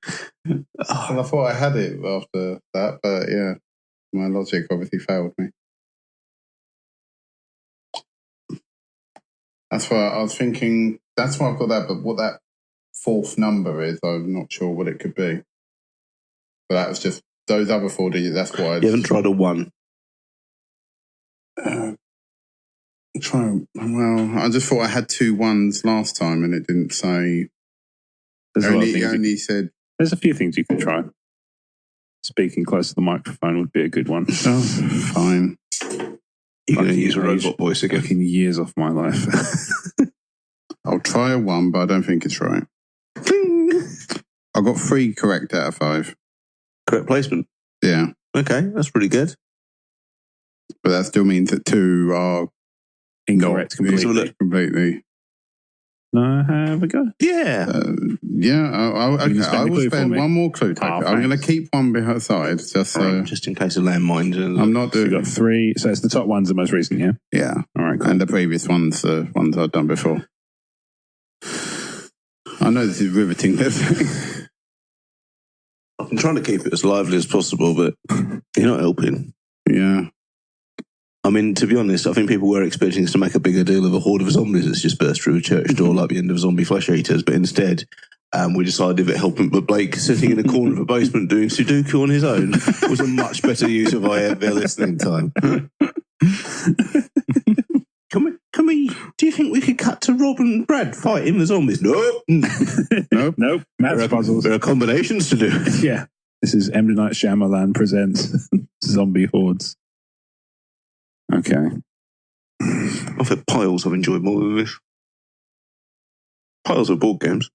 Well, I thought I had it after that, but yeah, my logic obviously failed me. That's why I was thinking. That's why I've got that. But what that 4th number is, I'm not sure what it could be. But that was just those other 4 digits. That's why You haven't tried a 1. Well, I just thought I had 2 1s last time, and it didn't say. Only said. There's a few things you can try. Speaking close to the microphone would be a good one. Oh, fine. You're going to use a robot voice again. Fucking years off my life. I'll try a 1, but I don't think it's right. I got 3 correct out of 5. Correct placement. Yeah. Okay, that's pretty good. But that still means that 2 are Incorrect completely. No, have a go. Yeah. I will spend one more clue. I'm going to keep one beside, just in case of landmines. I'm not doing. So you got 3. So it's the top one's the most recent, yeah. Yeah. All right. Cool. And the previous ones, ones I've done before. I know this is riveting. I'm trying to keep it as lively as possible, but you're not helping. Yeah. I mean, to be honest, I think people were expecting us to make a bigger deal of a horde of zombies that's just burst through a church door like the end of Zombie Flesh Eaters, but instead we decided that helping but Blake sitting in a corner of a basement doing Sudoku on his own was a much better use of their listening time. Can we? Do you think we could cut to Rob and Brad fighting the zombies? Nope. Nope. Maths puzzles. There are combinations to do. Yeah. This is M. Night Shyamalan presents Zombie Hordes. Okay. I've had piles I've enjoyed more than this. Piles of board games.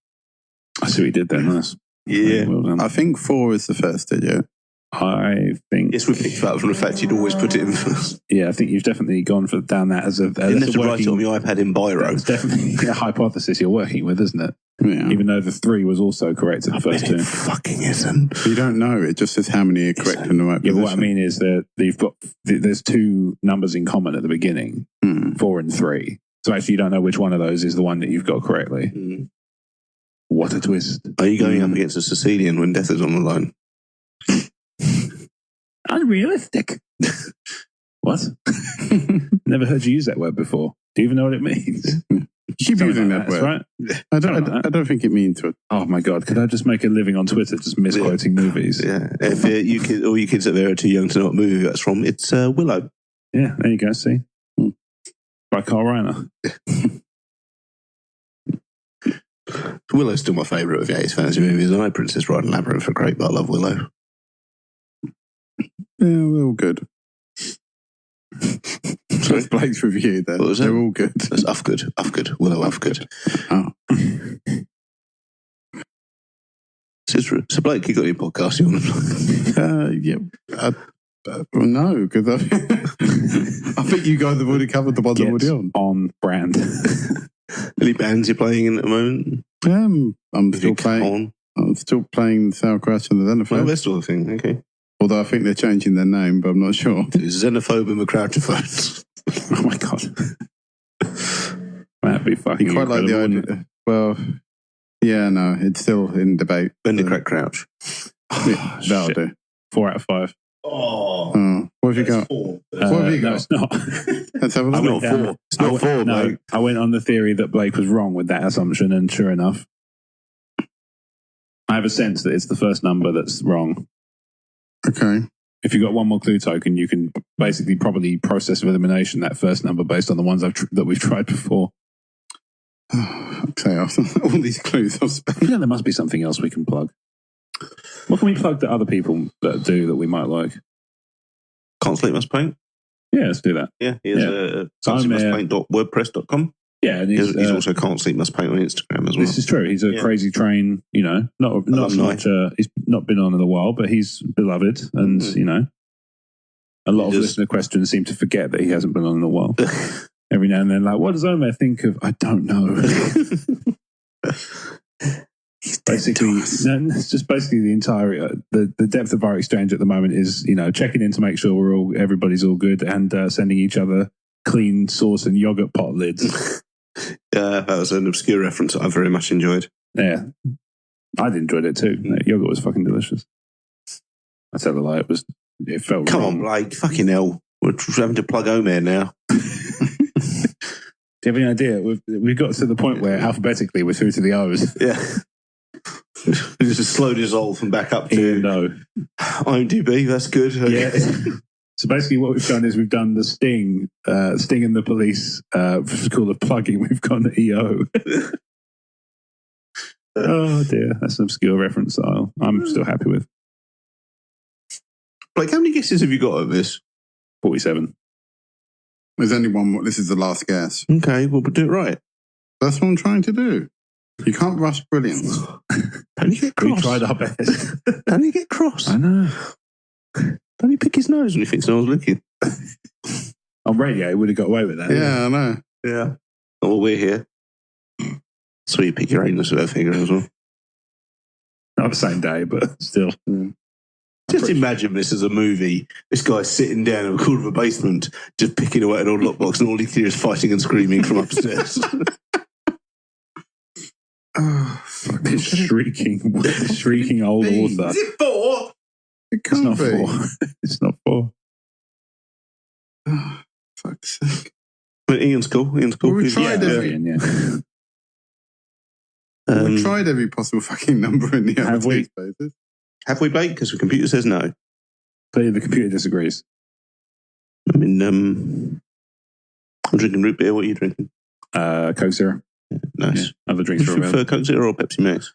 I see what you did there. Nice. Yeah. Well done. I think 4 is the first digit. I think. Yes, we picked that from the fact you'd always put it in first. Yeah, I think you've definitely gone down that as a. You didn't have to write it on your iPad in Biro. It's definitely a hypothesis you're working with, isn't it? Yeah. Even though the 3 was also correct at the first 2. It fucking isn't. You don't know. It just says how many are correct in the right Yeah, position. but what I mean is that you've got there's 2 numbers in common at the beginning, 4 and 3. So actually, you don't know which one of those is the one that you've got correctly. Mm. What a twist! Are you going up against a Sicilian when death is on the line? Unrealistic. What? Never heard you use that word before. Do you even know what it means? You keep using that word. Right? I don't think it means it. Oh my God, could I just make a living on Twitter just misquoting movies? Yeah. If all you kids out there are too young to know what movie that's from, it's Willow. Yeah, there you go, see? By Carl Reiner. Willow's still my favourite of the 80s fantasy movies. I know Princess Bride and Labyrinth are great, but I love Willow. Yeah, they're all good. That's Blake's review there. What was They're it? all good. That's Ufgood. Willow Ufgood. Oh. So Blake, you got any podcast you want to plug? Yeah. Well, no, because I think you guys have already covered the ones Get already on. brand. Any bands you're playing in at the moment? I'm still playing. I'm still playing Sauerkraut and the Xenophobe. Well, that's sort of thing. Okay. Although I think they're changing their name, but I'm not sure. Xenophobe and the Crouchophones. Oh my god. That'd be fucking You quite like the incredible, idea. Well, yeah, no, it's still in debate. Bendercrack Crouch. That'll shit. do. 4 out of 5. Oh, what have you got? Four. What have you No, got? it's not. Let's have a I'm look. not four. It's not four, no, mate. I went on the theory that Blake was wrong with that assumption, and sure enough, I have a sense that it's the first number that's wrong. Okay. If you've got one more clue token, you can basically probably process of elimination that first number based on the ones that we've tried before. Okay, all these clues I've spent. Yeah, there must be something else we can plug. What can we plug that other people that do that we might like? Can't Sleep Must Paint. Yeah, let's do that. Yeah, he has can'tsleepmustpaint.wordpress.com. Yeah, and He's also Can't Sleep Must Paint on Instagram as well. this is true. He's a Crazy Train, not Alumni. he's not been on in a while, but he's beloved, and a lot of Just- listener questions seem to forget that he hasn't been on in a while. Every now and then, like, what does Omer think of? I don't know. Basically, it's just basically the entire the depth of our exchange at the moment is checking in to make sure everybody's all good, and sending each other clean sauce and yogurt pot lids. Yeah, that was an obscure reference that I very much enjoyed. Yeah, I'd enjoyed it too. Yogurt was fucking delicious. I tell a lie, it felt Come wrong. on, Blake, fucking hell. We're having to plug Omer now. Do you have any idea? We've got to the point where alphabetically we're through to the O's. Yeah. Just a slow dissolve and back up to No. IMDb. That's good. Yeah. So basically what we've done is we've done the Sting and the Police school of plugging. We've gone to EO. Oh dear, that's an obscure reference that I'm still happy with. Blake, how many guesses have you got of this? 47. There's only one more. This is the last guess. Okay, well, but do it right. That's what I'm trying to do. You can't rush brilliance. Don't you get We cross? tried our best. Don't you get cross? I know. Don't you pick his nose when he thinks someone's looking? On radio, he would have got away with that. Yeah, I know. Yeah. Oh, well, we're here. So you pick your anus with that finger as well. Not the same day, but still. Just imagine this as a movie. This guy's sitting down in a corner of a basement, just picking away at an old lockbox, and all he hears is fighting and screaming from upstairs. Oh, fuck. This shrieking old author. Is it 4? It It's can't not be. 4. It's not 4. Oh, fuck's sake. But Ian's cool. Well, we tried every- yeah. We've tried every possible fucking number in the Have we? spaces. Have we, Blake? Because the computer says no. Clearly the computer disagrees. I mean, I'm drinking root beer. What are you drinking? Coke Zero. Nice. Yeah, other drinks Do are you prefer available. Coke Zero or Pepsi Max?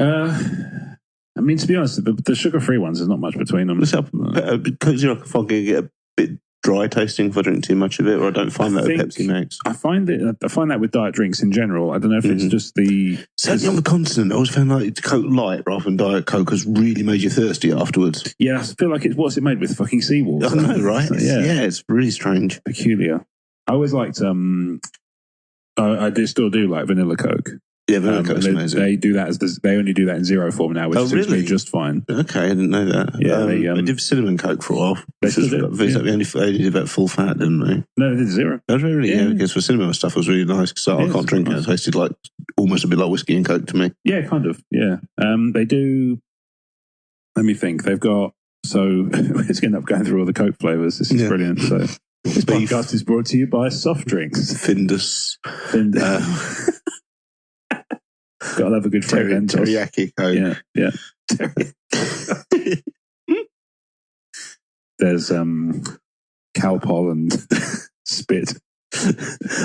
I mean, to be honest, the sugar-free ones, there's not much between them. Let's have Coke Zero. I can fucking get a bit dry tasting if I drink too much of it, or I don't find that with Pepsi Max. I find that with diet drinks in general. I don't know if it's just the... Certainly on the continent, I always found like Coke Light rather than Diet Coke has really made you thirsty afterwards. Yeah, I feel like what's it made with? Fucking seawater. I know, right? Yeah. It's really strange. Peculiar. I always liked... I still do like vanilla Coke. Yeah, vanilla Coke's amazing. They do that they only do that in zero form now, which suits me just fine. Okay, I didn't know that. Yeah, they did cinnamon Coke for a while. They Which was, still do, they only did about full fat, didn't they? No, they did zero. That was really, Yeah. because for cinnamon stuff, it was really nice. Because I Yeah, can't drink it. It nice. tasted like almost a bit like whiskey and Coke to me. Yeah, kind of. Yeah. They do. Let me think. They've got. So it's going to end up going through all the Coke flavors. This is Yeah. brilliant. So this Beef. podcast is brought to you by soft drinks. Findus. And, gotta have a good friend. Teriyaki Coke. Yeah. There's Calpol and Spit.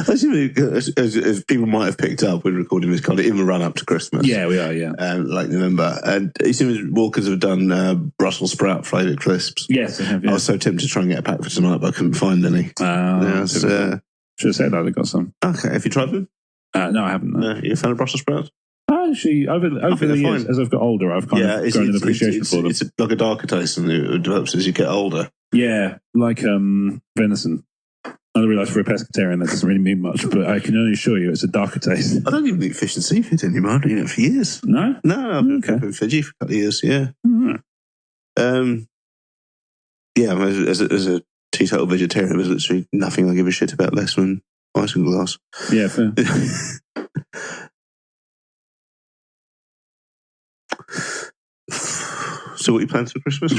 As people might have picked up, we're recording this kind of in the run up to Christmas. Yeah, we are, yeah. Like November. And it seems Walkers have done Brussels sprout flavoured crisps. Yes, I have, yeah. I was so tempted to try and get a pack for tonight, but I couldn't find any. Should have said that. I got some. Okay, have you tried them? No, I haven't. No. You a fan of Brussels sprouts? Actually, over the years, as I've got older, I've kind of grown an appreciation for them. It's like a darker taste, and it develops as you get older. Yeah, like venison. I realise for a pescatarian that doesn't really mean much, but I can only assure you it's a darker taste. I don't even eat fish and seafood anymore. I've been eating it for years. No? No, I've been Fiji for a couple of years, yeah. Mm-hmm. Yeah, as a teetotal vegetarian, there's literally nothing I give a shit about less than ice and glass. Yeah, fair. So what are your plans for Christmas?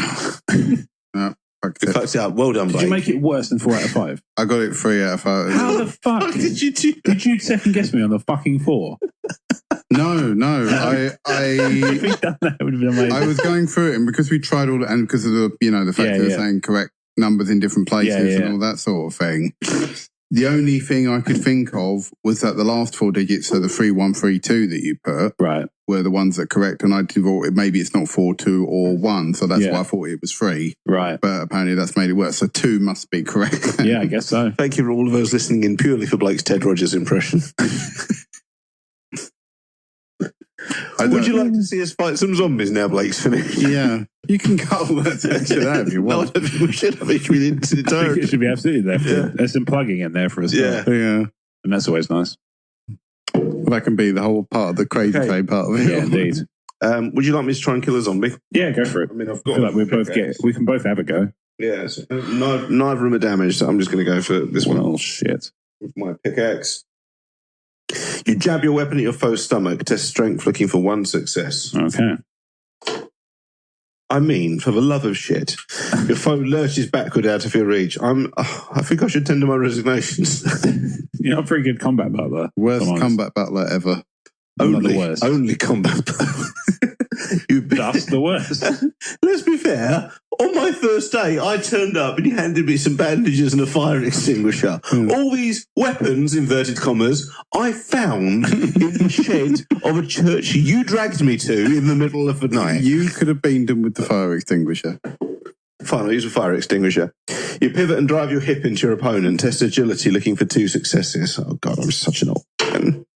No, You fucked it up. Well done, Did Blake. you make it worse than 4 out of 5? I got it 3 out of 5. How the fuck did you do that? Did you second guess me on the fucking 4? No. If you'd done that, it would have been amazing. I was going through it, and because we tried all, and because of the the fact they were saying correct numbers in different places and all that sort of thing. The only thing I could think of was that the last 4 digits, so the 3132 that you put, right, were the ones that are correct, and I thought maybe it's not 4, 2, or 1, so that's why I thought it was 3. Right. But apparently that's made it worse, so 2 must be correct. Yeah, I guess so. Thank you for all of those listening in purely for Blake's Ted Rogers impression. Would you like to see us fight some zombies now Blake's finished? Yeah. You can cut all that section out if you want. No, I don't think we should have it. We need to I think it should be absolutely there. There's some plugging in there for us. Yeah. And that's always nice. Well, that can be the whole part of the Crazy Train part of it. Yeah, indeed. Would you like me to try and kill a zombie? Yeah, go for it. I mean, I've I got. feel like we can both have a go. Yes. Neither of them are damaged, so I'm just going to go for this one. Oh, shit. With my pickaxe. You jab your weapon at your foe's stomach, test strength looking for 1 success. Okay. I mean, for the love of shit, your foe lurches backward out of your reach. I think I should tender my resignations. You're not a very good combat butler. Worst combat butler ever. Only combat butler. That's the worst. Let's be fair. On my first day, I turned up and you handed me some bandages and a fire extinguisher. All these weapons, inverted commas, I found in the shed of a church you dragged me to in the middle of the night. You could have beamed him with the fire extinguisher. Fine, I'll use a fire extinguisher. You pivot and drive your hip into your opponent. Test agility looking for 2 successes. Oh, God, I'm such an old man.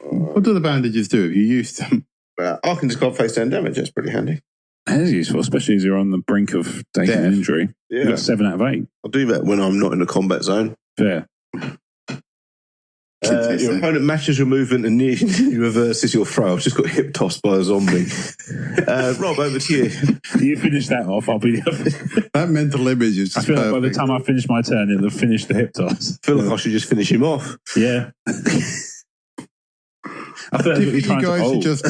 What do the bandages do if you use them? I can just go face down damage. That's pretty handy. That is useful, especially as you're on the brink of taking an injury. Yeah. You got 7 out of 8. I'll do that when I'm not in a combat zone. Fair. Your opponent matches your movement and nearly reverses your throw. I've just got hip tossed by a zombie. Rob, over to you. You finish that off, I'll be That mental image is just I feel like by the perfect. time I finish my turn, it'll have finished the hip toss. I feel like I should just finish him off. Yeah. I thought Do you think you guys should just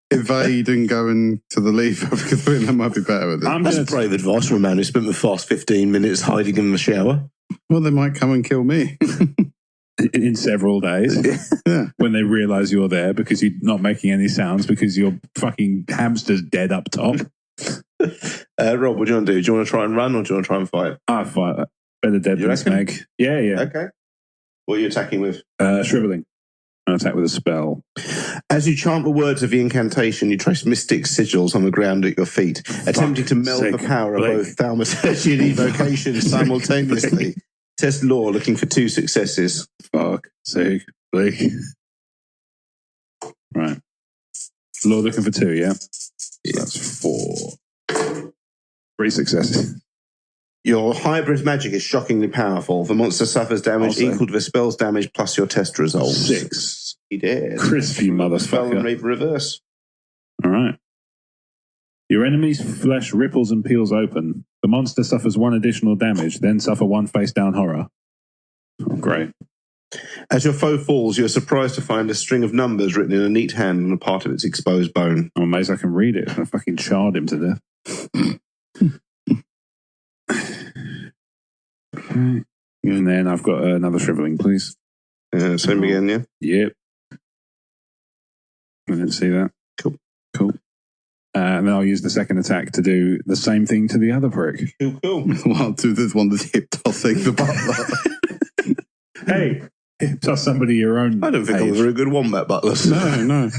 evade and go into the lever? Because I think that might be better. That's brave advice from a man who spent the past 15 minutes hiding in the shower. Well, they might come and kill me. In several days. Yeah. When they realise you're there because you're not making any sounds because your fucking hamster's dead up top. Rob, what do you want to do? Do you want to try and run or do you want to try and fight? I fight. Better dead You than reckon? snake. Yeah. Okay. What are you attacking with? Shriveling. An attack with a spell. As you chant the words of the incantation, you trace mystic sigils on the ground at your feet, attempting to meld the power of both thaumaturgy and evocation simultaneously. Test law looking for 2 successes. Fuck sake, Blake. Right. Law looking for 2, yeah? So that's 4. 3 successes. Your hybrid magic is shockingly powerful. The monster suffers damage equal to the spell's damage plus your test results. 6. He did. Crispy Spell and motherfucker. read reverse. All right. Your enemy's flesh ripples and peels open. The monster suffers 1 additional damage, then suffer 1 face-down horror. Oh, great. As your foe falls, you're surprised to find a string of numbers written in a neat hand on a part of its exposed bone. I'm amazed I can read it. I fucking charred him to death. Okay. And then I've got another shriveling, please. Same again, yeah? Yep. I didn't see that. Cool. And then I'll use the second attack to do the same thing to the other prick. Cool. Well, to this one that's hip tossing the butler. Hey, toss somebody your own. I don't think I'm a very good wombat butler. No.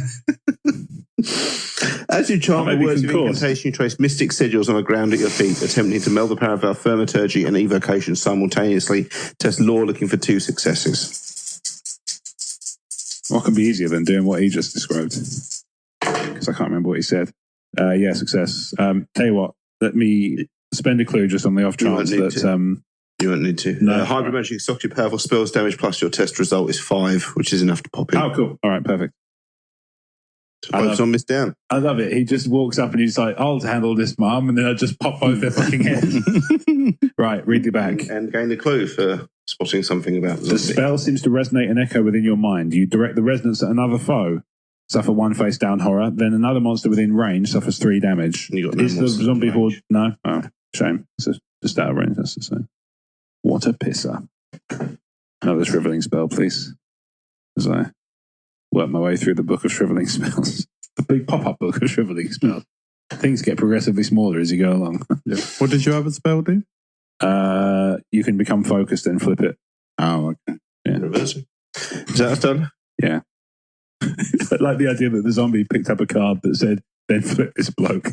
As you chant the maybe words of concourse. incantation, you trace mystic sigils on the ground at your feet, attempting to meld the power of our thaumaturgy and evocation simultaneously. Test law looking for 2 successes. What can be easier than doing what he just described? Because I can't remember what he said. Yeah, success. Tell you what, let me spend a clue just on the off chance that... You won't need to. No. Hybrid magic stock your powerful spells damage plus your test result is 5, which is enough to pop in. Oh, cool. All right, perfect. So both on Miss Down. I love it. He just walks up and he's like, I'll handle this, Mum, and then I just pop both their fucking heads. Right, read the back. And gain a clue for spotting something about The spell seems to resonate and echo within your mind. You direct the resonance at another foe, suffer 1 face down horror, then another monster within range suffers 3 damage. You got no Is the monsters zombie in horde... range. No? Oh, shame. It's just out of range, that's the same. What a pisser. Another shriveling spell, please. As I work my way through the book of shriveling spells. The big pop-up book of shriveling spells. Things get progressively smaller as you go along. Yeah. What did your other spell do? You can become focused and flip it. Oh, okay. Yeah. Reversing. Is that done? Yeah. I like the idea that the zombie picked up a card that said, then flip this bloke.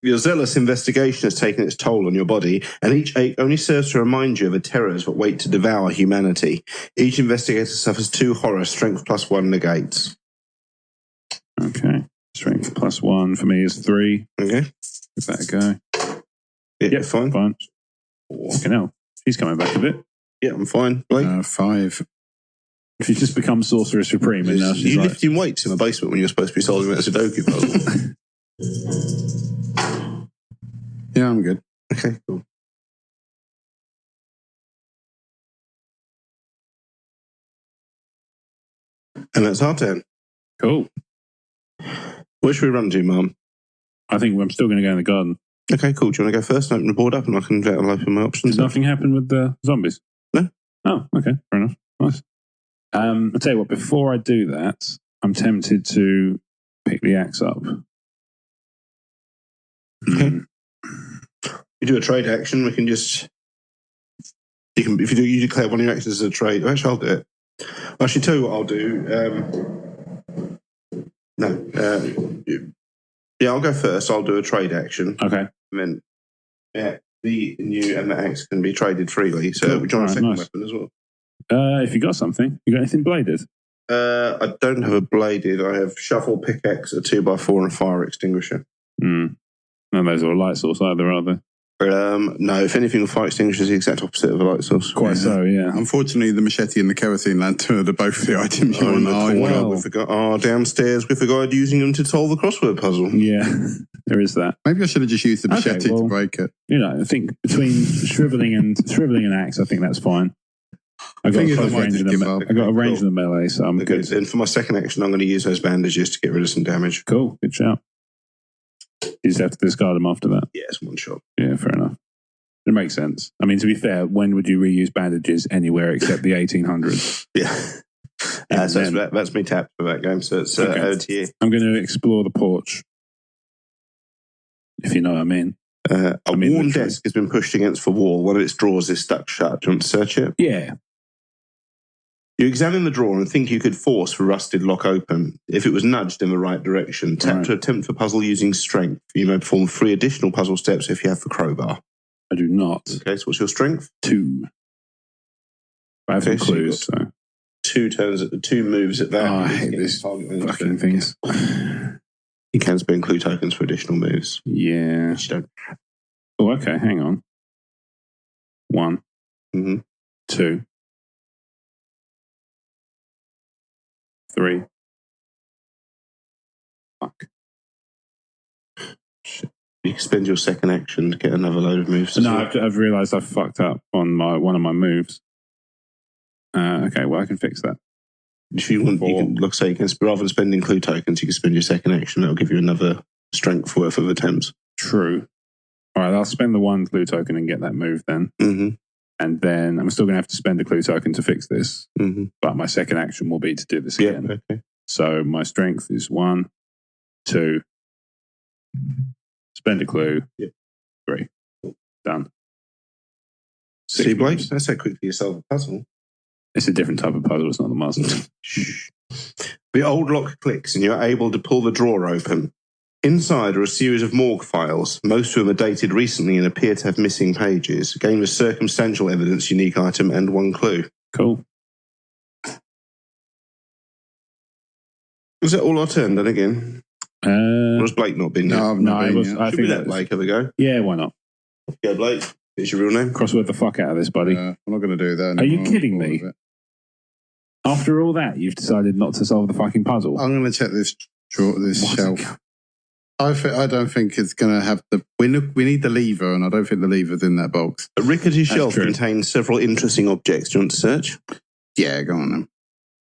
Your zealous investigation has taken its toll on your body, and each ache only serves to remind you of the terrors that wait to devour humanity. Each investigator suffers 2 horror, strength plus 1 negates. Okay. Strength plus 1 for me is 3. Okay. Give that a go. Yeah, fine. Fine. Fucking hell. She's coming back a bit. Yeah, I'm fine. Blake? 5. She's just become Sorceress Supreme, and now she's you like... lifting weights in the basement when you're supposed to be solving a Sudoku puzzle. Yeah, I'm good. Okay, cool. And that's our turn. Cool. Where should we run to, Mum? I think I'm still going to go in the garden. Okay, cool. Do you want to go first and open the board up and I can I'll open my options? Did nothing happen with the zombies? No. Oh, okay. Fair enough. Nice. I'll tell you what, before I do that, I'm tempted to pick the axe up. Okay. You do a trade action, we can just... you declare one of your actions as a trade. Actually, I'll do it. Actually, tell you what I'll do. Yeah, I'll go first. I'll do a trade action. Okay. And then the new and the axe can be traded freely. So Cool. we join a Alright, second nice. weapon as well. If you got something, you got anything bladed? I don't have a bladed. I have shuffle, pickaxe, a 2x4 and a fire extinguisher. None of those are a light source either, are they? No, if anything, the fire extinguisher is the exact opposite of a light source. Quite so, yeah. Unfortunately, the machete and the kerosene lantern are both the items you want to hide. well. We forgot. Downstairs, we forgot using them to solve the crossword puzzle. Yeah, there is that. Maybe I should have just used the Okay, machete well- to break it. You know, I think between shriveling and axe, I think that's fine. I got Thing a is, I close might range just in give the up. I got a range in the melee, so I'm Okay, good. then for my second action, I'm going to use those bandages to get rid of some damage. Cool, good shout. You just have to discard them after that. Yeah, it's one shot. Yeah, fair enough. It makes sense. I mean, to be fair, when would you reuse bandages anywhere except the 1800s? Yeah. Even So then. that's me tapped for that game. So it's Okay. over to you. I'm going to explore the porch, if you know what I mean. A I mean, worn literally. desk has been pushed against the wall. One of its drawers is stuck shut. Do you want to search it? Yeah. You examine the drawer and think you could force the rusted lock open. If it was nudged in the right direction, tap Right. to attempt the puzzle using strength. You may perform 3 additional puzzle steps if you have the crowbar. I do not. Okay, so what's your strength? 2. I have some Okay, so you've clues, so. 2 moves at that. Oh, I You hate get this target moves fucking for- things. You can spend clue tokens for additional moves. Yeah. Which you don't. Oh, okay, hang on. 1, Mhm. 2, 3. Fuck. Shit. You can spend your second action to get another load of moves. as No, well. I've realised I've fucked up on one of my moves. Okay, well, I can fix that. If you want, you can, like I say, you can, rather than spending clue tokens, you can spend your second action. That'll give you another strength worth of attempts. True. All right, I'll spend the 1 clue token and get that move then. Mm-hmm. And then I'm still going to have to spend a clue token to fix this. Mm-hmm. But my second action will be to do this Yeah, again. okay. So my strength is 1, 2. Spend a clue. Yep. 3. Done. See, Blake, that's how quickly you solve a puzzle. It's a different type of puzzle. It's not the master. The old lock clicks and you're able to pull the drawer open. Inside are a series of morgue files. Most of them are dated recently and appear to have missing pages. A game of circumstantial evidence, unique item, and 1 clue. Cool. Was that all our turn then again? Or has Blake not been yet? No, I've not been yet. I Should think we let Blake have a go? Yeah, why not? Go, Blake. It's your real name? Crossword the fuck out of this, buddy. I'm not going to do that. Are you anymore. kidding me? After all that, you've decided not to solve the fucking puzzle? I'm going to check this shelf. I don't think it's going to have the... We need the lever, and I don't think the lever's in that box. A rickety shelf true. contains several interesting objects. Do you want to search? Yeah, go on then.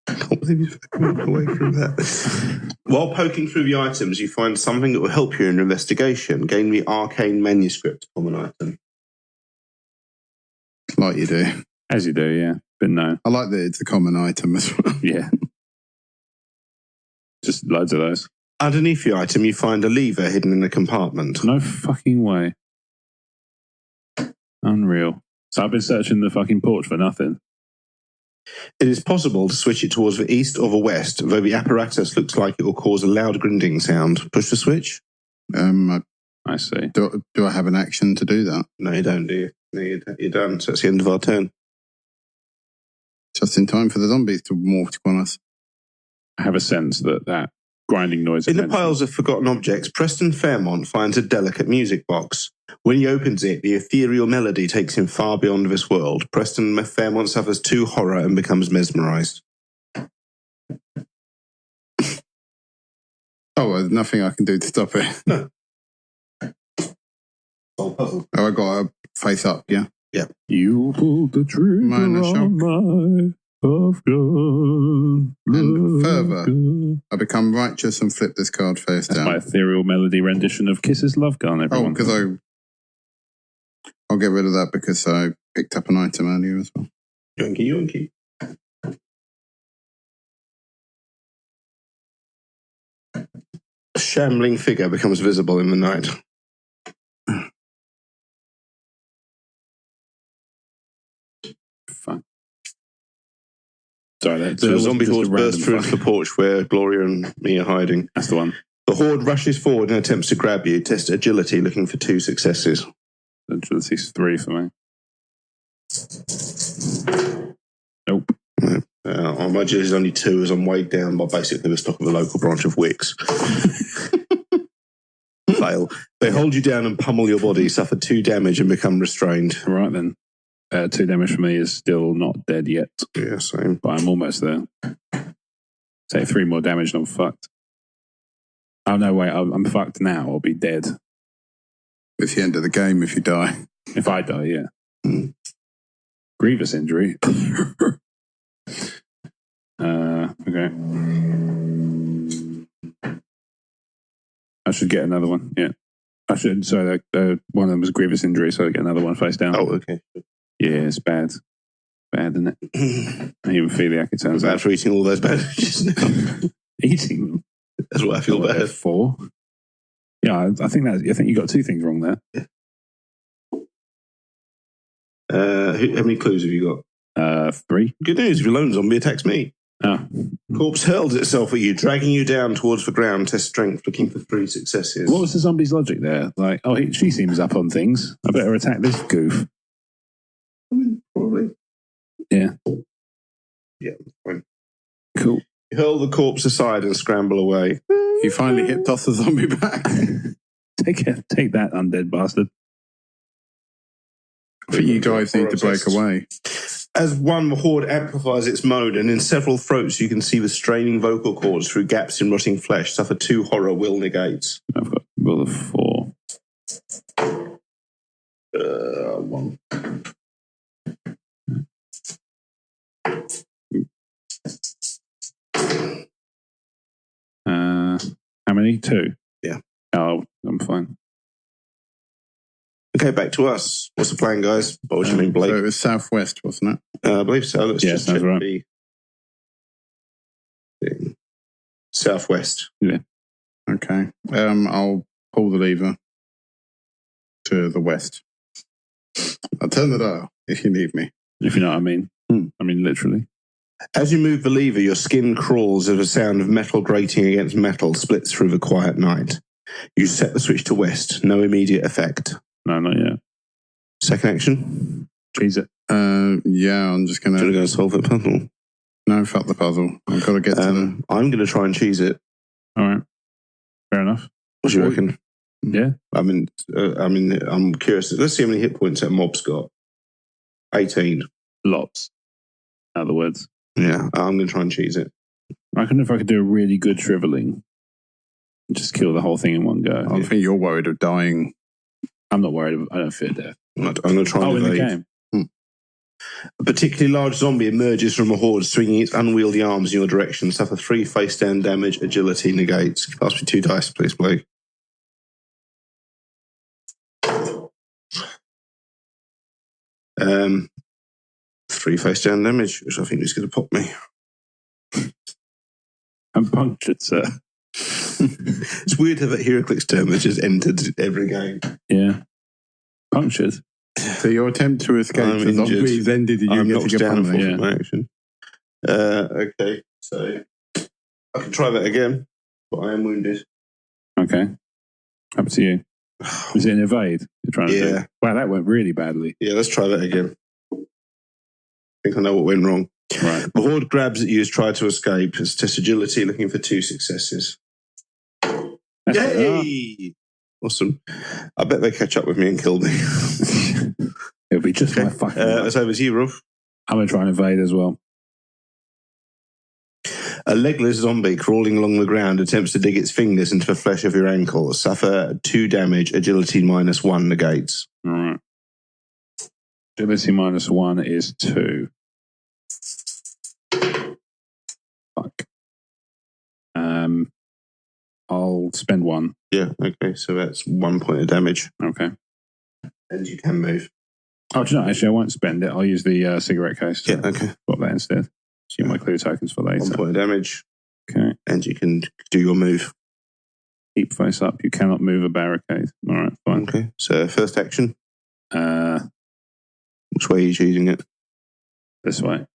I can't believe you fucking went away from that. While poking through the items, you find something that will help you in your investigation. Gain the arcane manuscript, common item. Like you do. As you do, yeah. But no. I like that it's a common item as well. Yeah. Just loads of those. Underneath the item, you find a lever hidden in a compartment. No fucking way. Unreal. So I've been searching the fucking porch for nothing. It is possible to switch it towards the east or the west, though the apparatus looks like it will cause a loud grinding sound. Push the switch? I see. Do I have an action to do that? No, you don't, do you? No, you're done. So that's the end of our turn. Just in time for the zombies to morph on us. I have a sense that grinding noise... In the piles of forgotten objects, Preston Fairmont finds a delicate music box. When he opens it, the ethereal melody takes him far beyond this world. Preston Fairmont suffers 2 horror and becomes mesmerised. Oh, there's nothing I can do to stop it. No. Oh, I got to face up, yeah? Yeah. You pulled the trigger Minor shock. on my tough gun. And further, I become righteous and flip this card face That's down. my ethereal melody rendition of Kiss's Love Gun, Oh, everyone. because I'll get rid of that because I picked up an item earlier as well. Yonky, yonky. A shambling figure becomes visible in the night. Fine. Sorry, that's So a zombie horse bursts through into the porch where Gloria and me are hiding. That's the one. The horde rushes forward and attempts to grab you. Test agility, looking for 2 successes. Agility's 3 for me. Nope. My agility is only 2 as I'm weighed down by basically the stock of a local branch of Wix. Fail. They hold you down and pummel your body, suffer 2 damage and become restrained. Right then. 2 damage for me is still not dead yet, Yeah, same. but I'm almost there. Take 3 more damage and I'm fucked. Oh no, wait, I'm fucked now. I'll be dead. It's the end of the game if you die. If I die, yeah. Grievous injury. Okay. I should get another one, yeah. I should, sorry, one of them was grievous injury, so I get another one face down. Oh, okay. Yeah, it's bad. Bad, isn't it? Hemophiliac, it turns out. After eating all those bandages now. Eating them? That's why I feel bad. 4. Yeah, I think you got 2 things wrong there. How many clues have you got? 3. Good news, if your lone zombie attacks me. Oh. Corpse hurls itself at you, dragging you down towards the ground. Test strength, looking for 3 successes. What was the zombie's logic there? Like, she seems up on things. I better attack this goof. I mean, probably. Yeah. Yeah, fine. Cool. You hurl the corpse aside and scramble away. You finally hit toss the zombie back. Take that, undead bastard. I think you guys need to break away. As one, the horde amplifies its moan, and in several throats you can see the straining vocal cords through gaps in rotting flesh. Suffer 2 horror will negates. I've got will of 4. 1. How many? 2? Yeah. Oh, I'm fine. Okay, back to us. What's the plan, guys? What was your name, Blake? So it was southwest, wasn't it? I believe so. Let's just sounds check right. the thing. Southwest. Yeah. Okay. I'll pull the lever to the west. I'll turn the dial if you need me. If you know what I mean. I mean, literally. As you move the lever, your skin crawls as a sound of metal grating against metal splits through the quiet night. You set the switch to west. No immediate effect. No, not yet. Second action. Cheese it. Yeah, I'm just going Should I to... go solve the puzzle? No, fuck the puzzle. I've got to get to the... I'm going to try and cheese it. All right. Fair enough. What do you reckon? Yeah. I'm curious. Let's see how many hit points that mob's got. 18. Lots. In other words. Yeah, I'm going to try and cheese it. I reckon if I could do a really good shriveling, just kill the whole thing in one go. I think you're worried of dying. I'm not worried. I don't fear death. I'm going to try and in the evade. game. A particularly large zombie emerges from a horde, swinging its unwieldy arms in your direction. Suffer 3 face-down damage. Agility negates. Pass me 2 dice, please, Blake. Um, 3 face-down damage, which I think is going to pop me. I'm punctured, sir. It's weird to have a HeroClix term that just entered every game. Yeah. Punctured. So your attempt to escape I'm the injured. zombies ended and you I'm get to knocked get down and pummeled. forced my action. Okay, so I can try that again, but I am wounded. Okay. Up to you. Is it an evade you're trying to do? Yeah. Wow, that went really badly. Yeah, let's try that again. I think I know what went wrong. Right. The horde grabs at you as try to escape. It's test agility, looking for 2 successes. That's Yay! Awesome. I bet they catch up with me and kill me. It'll be just my fucking luck. That's over to you, Rob. I'm going to try and evade as well. A legless zombie crawling along the ground attempts to dig its fingers into the flesh of your ankle. Suffer 2 damage. Agility -1 negates. All right. Agility -1 is 2. Fuck. I'll spend 1. Yeah, okay, so that's 1 point of damage. Okay. And you can move. Oh, do you know, actually, I won't spend it. I'll use the cigarette case. Yeah, okay. Got that instead. See my clue tokens for 1 later. point of damage. Okay. And you can do your move. Keep face up. You cannot move a barricade. All right, fine. Okay, so first action. Uh, Which way are you choosing it? this way.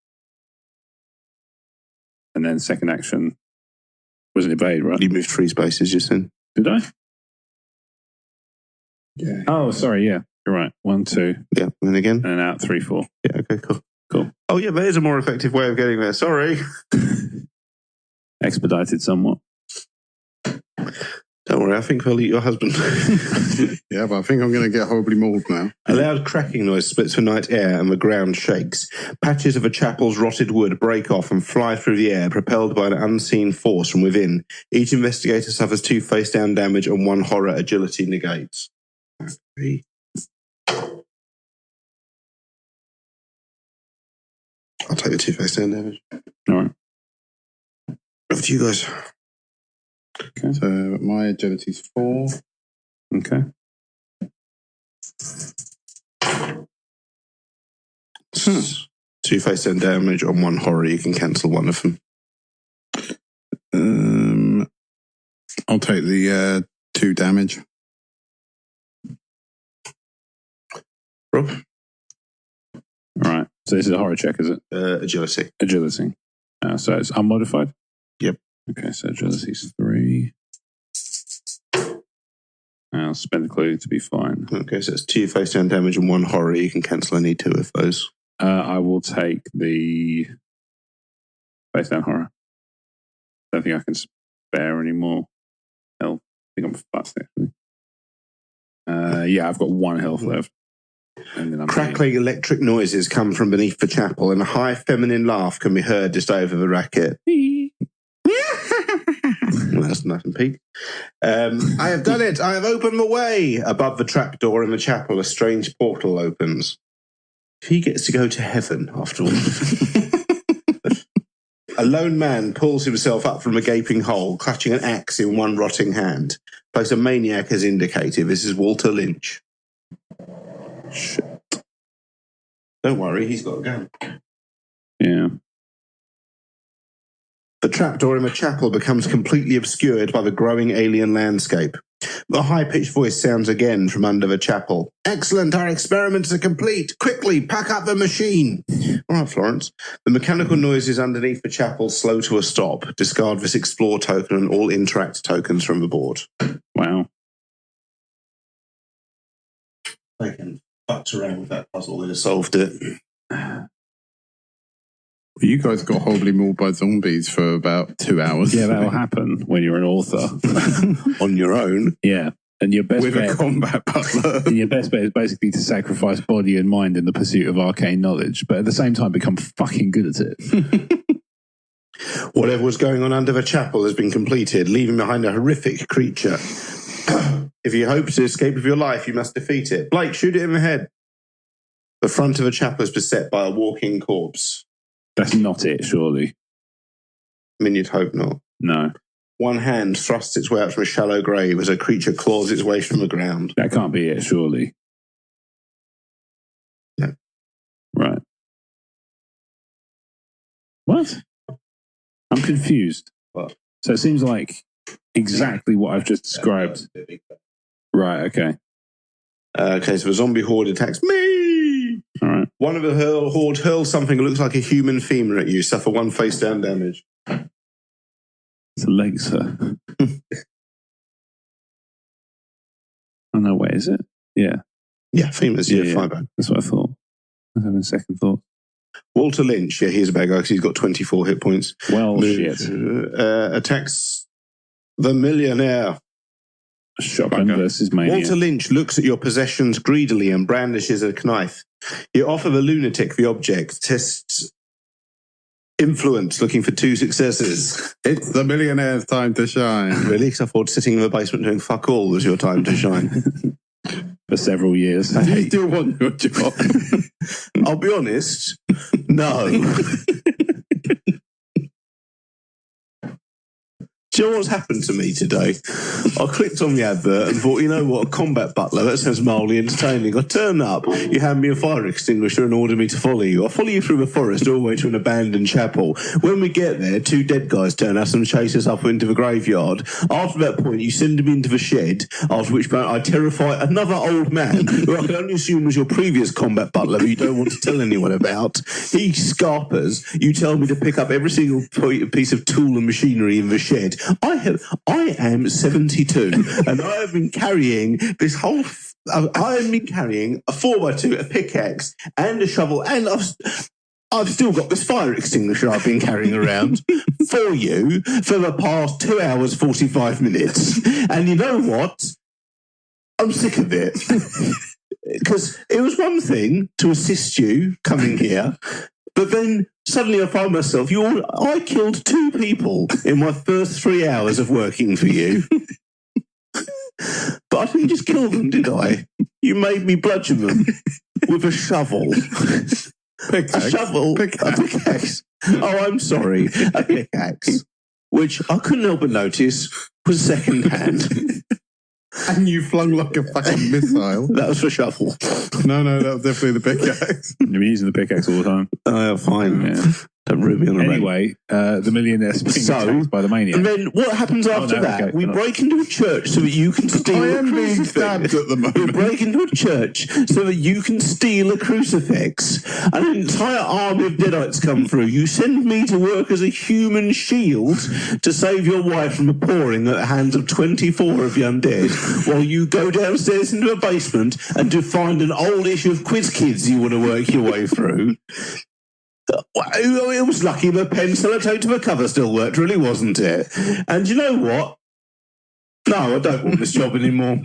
And then second action was an evade, right? You moved 3 spaces just then. Did I? Yeah. Oh, sorry. Yeah, you're right. 1, 2, Yeah, and then again. and then out 3, 4. Yeah, okay, cool. Cool. Oh, yeah, there's a more effective way of getting there. Sorry. Expedited somewhat. Don't worry, I think I'll eat your husband. Yeah, but I think I'm going to get horribly mauled now. A loud cracking noise splits the night air and the ground shakes. Patches of a chapel's rotted wood break off and fly through the air, propelled by an unseen force from within. Each investigator suffers 2 face-down damage and 1 horror agility negates. 3. I'll take the 2 face-down damage. All right. Over to you guys. Okay. So my agility's 4. Okay. Hmm. 2 face-down damage on 1 horror. You can cancel 1 of them. I'll take the 2 damage. Rob? All right. So this is a horror check, is it? Agility. Agility. So it's unmodified? Yep. Okay, so agility's 3. I'll spend the clue to be fine. Okay, so it's 2 face-down damage and 1 horror. You can cancel any 2 of those. I will take the face down horror. I don't think I can spare any more health. I think I'm fucked, actually. Yeah, I've got 1 health left. And then I'm Crackling electric noises come from beneath the chapel, and a high feminine laugh can be heard just over the racket. Well, that's nice and peak. I have done it. I have opened the way. Above the trapdoor in the chapel, a strange portal opens. He gets to go to heaven after all. A lone man pulls himself up from a gaping hole, clutching an axe in one rotting hand. Place a maniac as indicated. This is Walter Lynch. Shit. Don't worry, he's got a gun. Yeah. The trapdoor in the chapel becomes completely obscured by the growing alien landscape. The high-pitched voice sounds again from under the chapel. Excellent, our experiments are complete. Quickly, pack up the machine. All right, Florence. The mechanical noises underneath the chapel slow to a stop. Discard this explore token and all interact tokens from the board. Wow. I can fucked around with that puzzle. They just solved it. You guys got horribly mauled by zombies for about 2 hours. Yeah, that'll happen when you're an author. On your own. Yeah. And your best With bet, a combat butler. and your best bet is basically to sacrifice body and mind in the pursuit of arcane knowledge, but at the same time become fucking good at it. Whatever was going on under the chapel has been completed, leaving behind a horrific creature. If you hope to escape with your life, you must defeat it. Blake, shoot it in the head. The front of the chapel is beset by a walking corpse. That's not it, surely. I mean, you'd hope not. No. One hand thrusts its way out from a shallow grave as a creature claws its way from the ground. That can't be it, surely. No. Right. What? I'm confused. What? So it seems like exactly what I've just described. Right, okay. Okay, so the zombie horde attacks me! All right. One of the horde hurls something that looks like a human femur at you. Suffer 1 face-down damage. It's a leg, sir. Oh, no, wait, is it? Yeah. Yeah, femurs, yeah. Fibre. That's what I thought. I was having second thought. Walter Lynch, yeah, he's a bad guy because he's got 24 hit points. Well, shit. Attacks the millionaire. Shotgun versus maniac. Walter Lynch looks at your possessions greedily and brandishes a knife. You offer the lunatic the object. Tests influence, looking for 2 successes. It's the millionaire's time to shine. Really? Because I thought sitting in the basement doing fuck all was your time to shine. For several years. You still want your job? I'll be honest, no. Do you know what's happened to me today? I clicked on the advert and thought, you know what, a combat butler, that sounds mildly entertaining. I turn up, you hand me a fire extinguisher and order me to follow you. I follow you through the forest all the way to an abandoned chapel. When we get there, 2 dead guys turn us and chase us up into the graveyard. After that point, you send me into the shed, after which point I terrify another old man, who I can only assume was your previous combat butler, who you don't want to tell anyone about. He scarpers. You tell me to pick up every single piece of tool and machinery in the shed. I am 72, and I have been carrying this whole. I have been carrying a 4x2, a pickaxe, and a shovel, and I've still got this fire extinguisher I've been carrying around for you for the past 2 hours 45 minutes. And you know what? I'm sick of it. Because it was one thing to assist you coming here, but then suddenly I find myself, I killed 2 people in my first 3 hours of working for you. But I didn't just kill them, did I? You made me bludgeon them with a shovel. Pickaxe. A shovel. A pickaxe. Oh, I'm sorry. A pickaxe. Which I couldn't help but notice was second hand. And you flung like a fucking missile. That was for shovel. No, that was definitely the pickaxe. You've been using the pickaxe all the time. Oh, fine. Yeah. Don't ruin me on a rant. Anyway, the millionaire's being attacked by the maniac. And then what happens after that? Okay, we break into a church so that you can steal I a am being crucifix. stabbed at the We moment. break into a church so that you can steal a crucifix. And an entire army of deadites come through. You send me to work as a human shield to save your wife from a pouring at the hands of 24 of the undead, while you go downstairs into a basement and to find an old issue of Quiz Kids you want to work your way through. It was lucky the pen sellotape to the cover still worked, really, wasn't it? And you know what? No, I don't want this job anymore.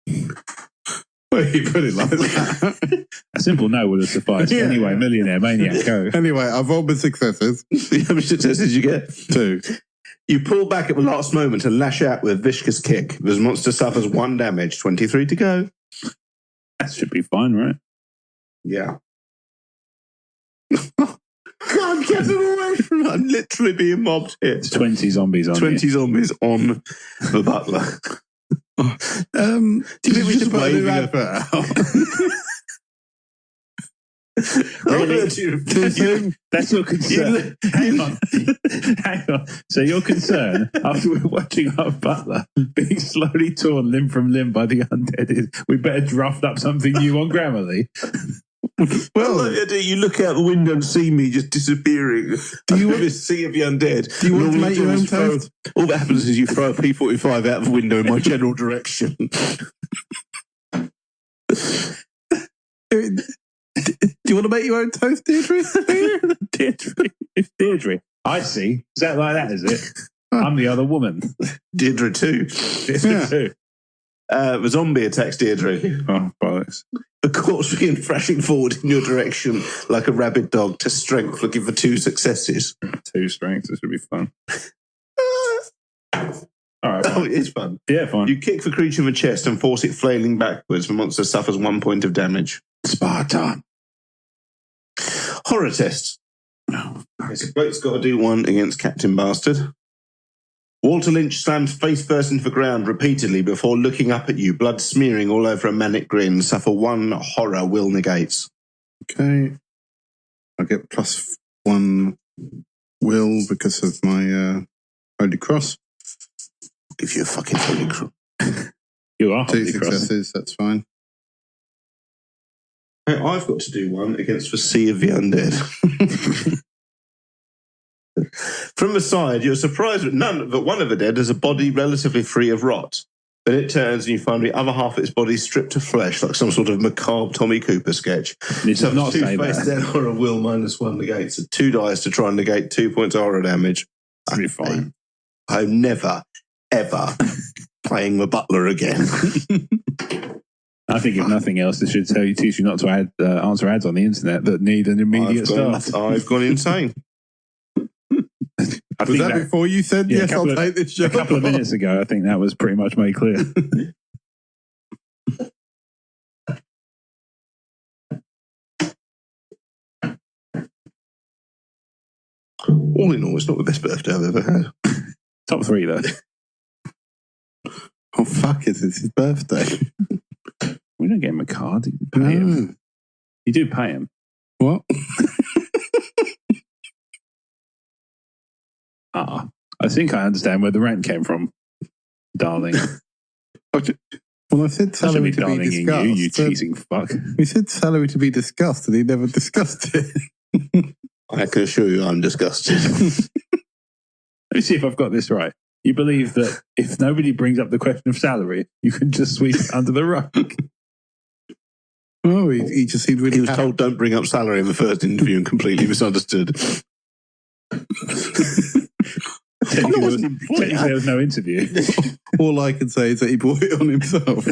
Well, you put it like that. A simple no would have sufficed. Yeah. Anyway, millionaire, maniac, go. Anyway, I've rolled with successes. How many successes did you get? 2. You pull back at the last moment and lash out with a vicious kick. The monster suffers 1 damage, 23 to go. That should be fine, right? Yeah. God, get them away from me. I'm literally being mobbed here. It's 20 zombies on 20 zombies on the butler. Do you think we should put a new waving advert out? Really? Too soon? That's your concern. Hang on. Hang on. So your concern after we're watching our butler being slowly torn limb from limb by the undead is we better draft up something new on Grammarly? Well, you look out the window and see me just disappearing. Do you want this sea of the undead? Do you want to make your own toast? All that happens is you throw a P45 out the window in my general direction. Do you want to make your own toast, Deirdre? Deirdre. It's Deirdre. I see. Is that like that, is it? I'm the other woman. Deirdre too. Deirdre too. The zombie attacks Deirdre. Oh, bollocks. The corpse begins thrashing forward in your direction like a rabid dog to strength, looking for 2 successes. 2 strengths. This should be fun. All right. Oh, it is fun. Yeah, fine. You kick the creature in the chest and force it flailing backwards. The monster suffers 1 point of damage. Spartan. Horror test. Oh, So Blake's got to do one against Captain Bastard. Walter Lynch slams face first into the ground repeatedly before looking up at you, blood smearing all over a manic grin. Suffer 1 horror will negates. Okay. I get +1 will because of my Holy Cross. I'll give you a fucking Holy Cross. You are 2 Holy Cross. successes, that's fine. I've got to do one against the Sea of the Undead. From the side, you're surprised that one of the dead has a body relatively free of rot. Then it turns and you find the other half of its body stripped of flesh, like some sort of macabre Tommy Cooper sketch. This So does not 2 say face that. dead horror will -1 negates. So 2 dice to try and negate 2 points of horror damage. That'll be fine. I'm never, ever playing the butler again. I think if nothing else, this should teach you not to answer ads on the internet that need an immediate start. I've gone insane. I Was think that before you said, yes, I'll take this job? a couple of minutes ago, I think that was pretty much made clear. All in all, it's not the best birthday I've ever had. Top 3, though. Oh, fuck, it's his birthday. We don't get him a card. You pay him. You do pay him. What? I think I understand where the rant came from, darling. Well, I said I should be salary to be darlinging discussed. you cheating fuck. We said salary to be discussed, and he never discussed it. I can assure you I'm disgusted. Let me see if I've got this right. You believe that if nobody brings up the question of salary, you can just sweep it under the rug? Oh, he just seemed really He was happy. told don't bring up salary in the first interview and completely misunderstood. Technically, there was no interview. All I can say is that he brought it on himself.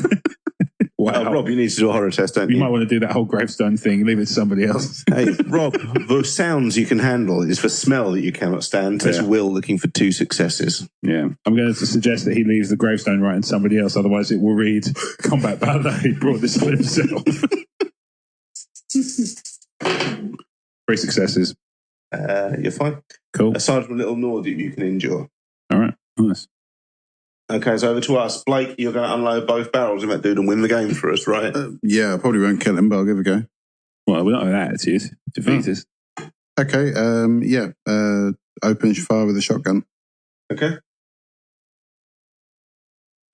Wow. Rob, you need to do a horror test, don't You you? might want to do that whole gravestone thing, leave it to somebody else. Hey, Rob, the sounds you can handle is the smell that you cannot stand. Test Yeah. Will looking for 2 successes. Yeah. I'm going to suggest that he leaves the gravestone right in somebody else, otherwise it will read, Combat Butler, he brought this on himself. 3 successes. You're fine. Cool. Aside from a little nausea you can endure. All right. Nice. Okay, so over to us. Blake, you're going to unload both barrels of that dude and win the game for us, right? Yeah, I probably won't kill him, but I'll give it a go. Well, we're not in that attitude. Defeat us. Okay, open fire with a shotgun. Okay.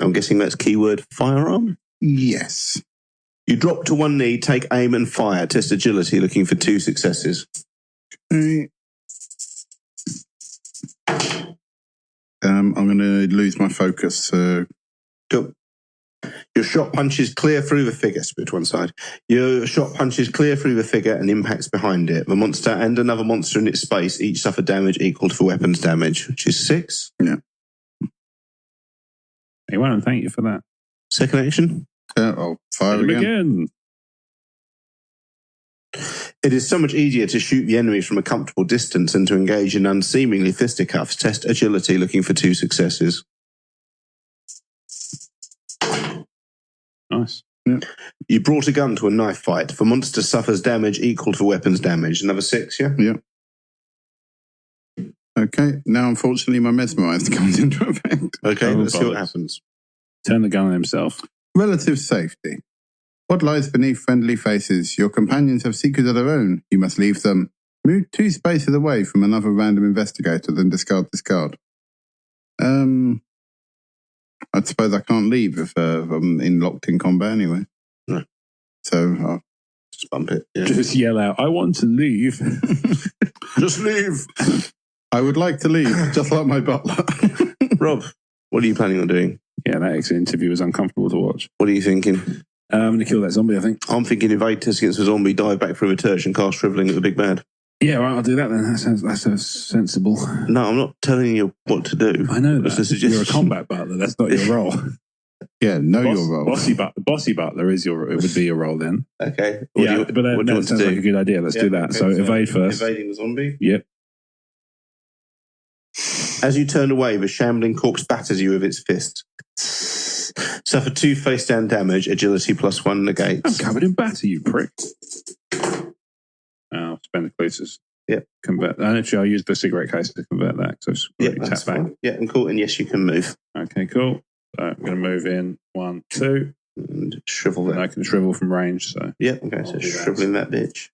I'm guessing that's keyword firearm. Yes. You drop to 1 knee, take aim and fire. Test agility looking for 2 successes. I'm going to lose my focus. Go. Your shot punches clear through the figure. Split to one side. Your shot punches clear through the figure and impacts behind it. The monster and another monster in its space each suffer damage equal to the weapon's damage, which is 6. Yeah. He won't thank you for that. Second action. I'll fire Hit him again. again. It is so much easier to shoot the enemy from a comfortable distance than to engage in unseemingly fisticuffs. Test agility looking for 2 successes. Nice. Yeah. You brought a gun to a knife fight. The monster suffers damage equal to the weapon's damage. Another 6, yeah? Yeah. Okay, now unfortunately my mesmerized comes into effect. Okay, Oh, let's see what bollocks. happens. Turn the gun on himself. Relative safety. What lies beneath friendly faces? Your companions have secrets of their own. You must leave them. Move 2 spaces away from another random investigator, then discard this card. I suppose I can't leave if I'm locked in combat anyway. No. So I'll just bump it. Yeah. Just yell out, I want to leave. Just leave. I would like to leave, just like my butler. Rob, what are you planning on doing? Yeah, that exit interview was uncomfortable to watch. What are you thinking? I'm going to kill that zombie, I think. I'm thinking invade test against a zombie, dive back through a church and cast Shriveling at the big bad. Yeah, right, I'll do that then. That's sensible. No, I'm not telling you what to do. I know that. You're a combat butler. That's not your role. Yeah, know your role. Bossy butler it would be your role then. Okay. But that sounds like a good idea. Let's do that. Okay, so evade first. Evading the zombie. Yep. As you turn away, the shambling corpse batters you with its fist. Suffer 2 face down damage, agility +1 negates. I'm covered in batter, you prick. I'll spend the clues. Yep. Convert. And actually, I'll use the cigarette case to convert that. So that's tap back. Fine. Yeah, and cool. And yes, you can move. Okay, cool. So I'm going to move in 1, 2. And shrivel that. And I can shrivel from range. So yeah, okay, so shriveling that bitch.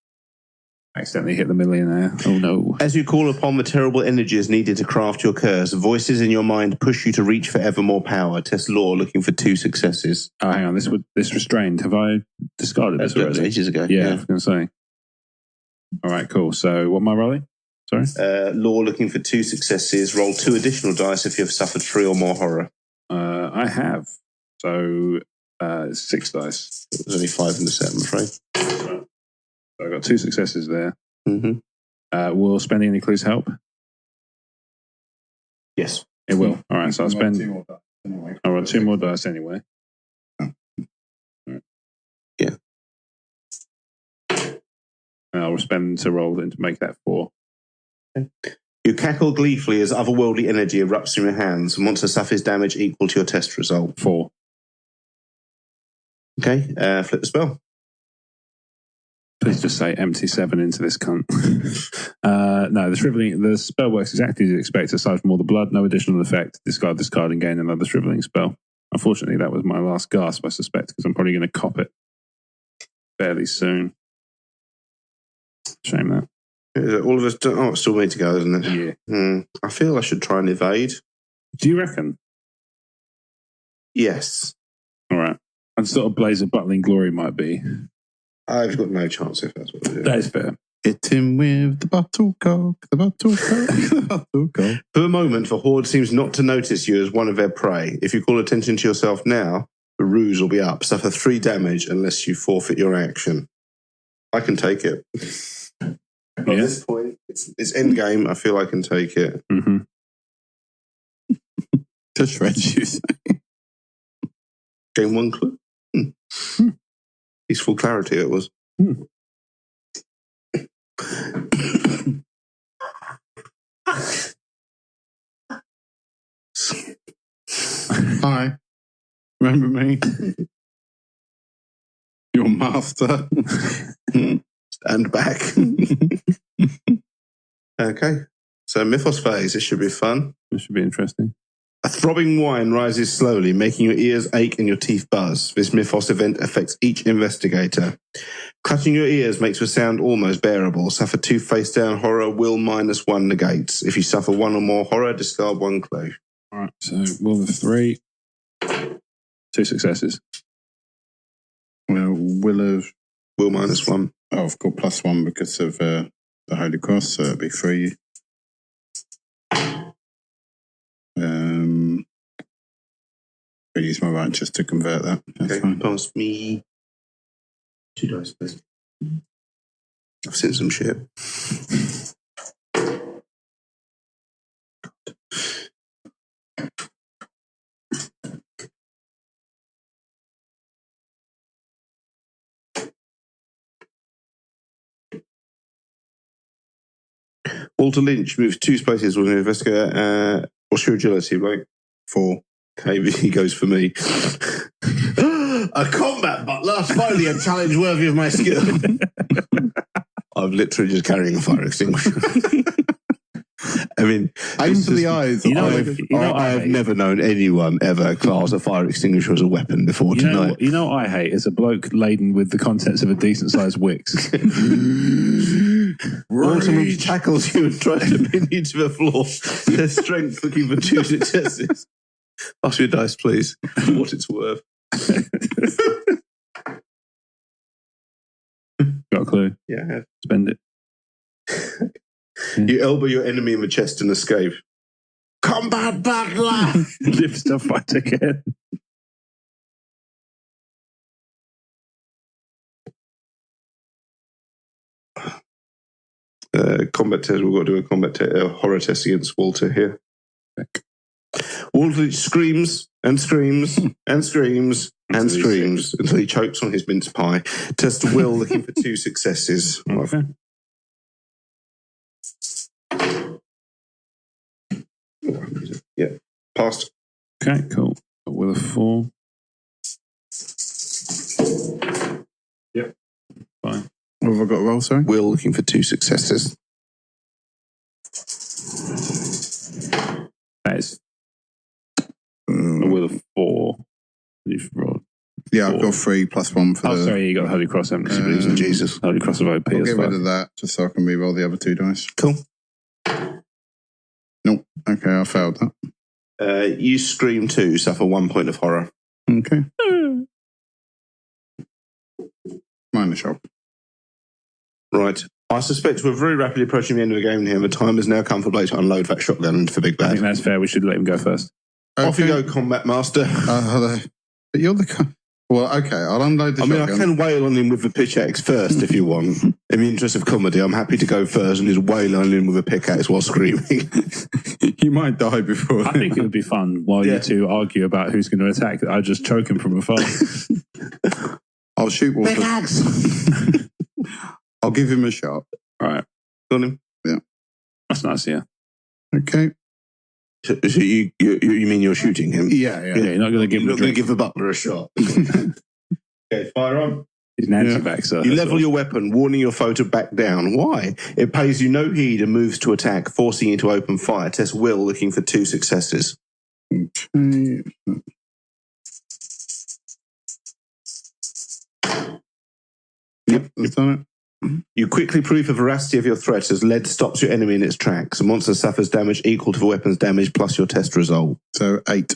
Accidentally hit the millionaire. Oh no. As you call upon the terrible energies needed to craft your curse, voices in your mind push you to reach for ever more power. Test law looking for 2 successes. Oh, hang on. This restrained. Have I discarded this already? Ages ago. Yeah, I was going to say. All right, cool. So what am I rolling? Sorry? Law looking for 2 successes. Roll 2 additional dice if you have suffered 3 or more horror. I have. So 6 dice. There's only 5 in the set, I'm afraid. So I got 2 successes there. Mm-hmm. Will spending any clues help? Yes. It will. All right, so I'll spend... 2 more dice anyway. I'll roll 2 more dice anyway. Oh. Right. Yeah. And I'll spend to roll and to make that 4. Okay. You cackle gleefully as otherworldly energy erupts from your hands. The monster suffers damage equal to your test result. 4. Okay, flip the spell. Please just say empty 7 into this cunt. No, the spell works exactly as you expect, aside from all the blood, no additional effect. Discard this card and gain another shriveling spell. Unfortunately, that was my last gasp, I suspect, because I'm probably going to cop it fairly soon. Shame that. All of us, it's still way to go, isn't it? Yeah. I feel I should try and evade. Do you reckon? Yes. All right. And sort of blaze of buttling glory might be. I've got no chance if that's what I do. That is fair. Hit him with the bottle cock, the bottle cock, the bottle cock. For a moment, the horde seems not to notice you as one of their prey. If you call attention to yourself now, the ruse will be up. Suffer 3 damage unless you forfeit your action. I can take it. At this point, it's end game. I feel I can take it. Mm-hmm. To shred you say. Gain 1 clue. Peaceful clarity it was. Hi. Remember me? Your master. Stand back. Okay. So Mythos phase. This should be fun. This should be interesting. A throbbing whine rises slowly, making your ears ache and your teeth buzz. This Mythos event affects each investigator. Clutching your ears makes the sound almost bearable. Suffer 2 face-down horror, will -1 negates. If you suffer 1 or more horror, discard 1 clue. All right, so will of 3. 2 successes. Well, will -1. Oh, I've got +1 because of the Holy Cross, so it'll be 3. I'll use my righteous to convert that. That's Okay, fine. pass me 2 dice, please. I've seen some shit. Walter Lynch moves 2 spaces with an investigator. What's your agility, Blake? 4. Okay, he goes for me. A combat butler, finally a challenge worthy of my skill. I'm literally just carrying a fire extinguisher. I mean, Aim for the eyes. I have never known anyone ever class a fire extinguisher as a weapon before tonight. You know what I hate? It's a bloke laden with the contents of a decent-sized Wix. Ultimately tackles you and tries to pin you to the floor. Their strength looking for 2 successes. Pass me a dice, please. For what it's worth. Got a clue? Yeah, I have. Spend it. You elbow your enemy in the chest and escape. Combat butler! Lift stuff fight again. Combat test. We've got to do a combat horror test against Walter here. Walter screams and screams and screams and screams until he chokes on his mince pie. Test will looking for 2 successes. Okay. Yeah, passed. Okay, cool. With a 4. Yep. Fine. What have I got to roll, sorry? Will looking for 2 successes. That is with a 4. You've rolled. Yeah, I've got 3 plus 1 for the... sorry, you got the Holy Cross, haven't you? Believes in Jesus. Holy Cross of OP I'll as get well. rid of that, just so I can re-roll the other 2 dice. Cool. Nope. Okay, I failed that. You scream too, suffer 1 point of horror. Okay. Minor shock. Right. I suspect we're very rapidly approaching the end of the game here. The time has now come for Blake to unload that shotgun into the big I bad. think that's fair. We should let him go first. Okay. Off you go, Combat Master. Hello. But you're the... Well, okay, I'll unload the shotgun. I can wail on him with the pickaxe first if you want. In the interest of comedy, I'm happy to go first and just wail on him with a pickaxe while screaming. You might die before. I think it would be fun while you two argue about who's going to attack. I just choke him from afar. I'll shoot Walter. Pickaxe! I'll give him a shot. All right. On him? Yeah. That's nice, yeah. Okay. So you mean you're shooting him? Yeah. You're not going to give him a drink. Give the butler a shot. Okay, fire on. He's an anti-vaxxer. You level your weapon, warning your foe to back down. Why? It pays you no heed and moves to attack, forcing you to open fire. Test will, looking for 2 successes. Okay. Yep, that's done it. You quickly prove the veracity of your threat as lead stops your enemy in its tracks. The monster suffers damage equal to the weapon's damage plus your test result. So 8.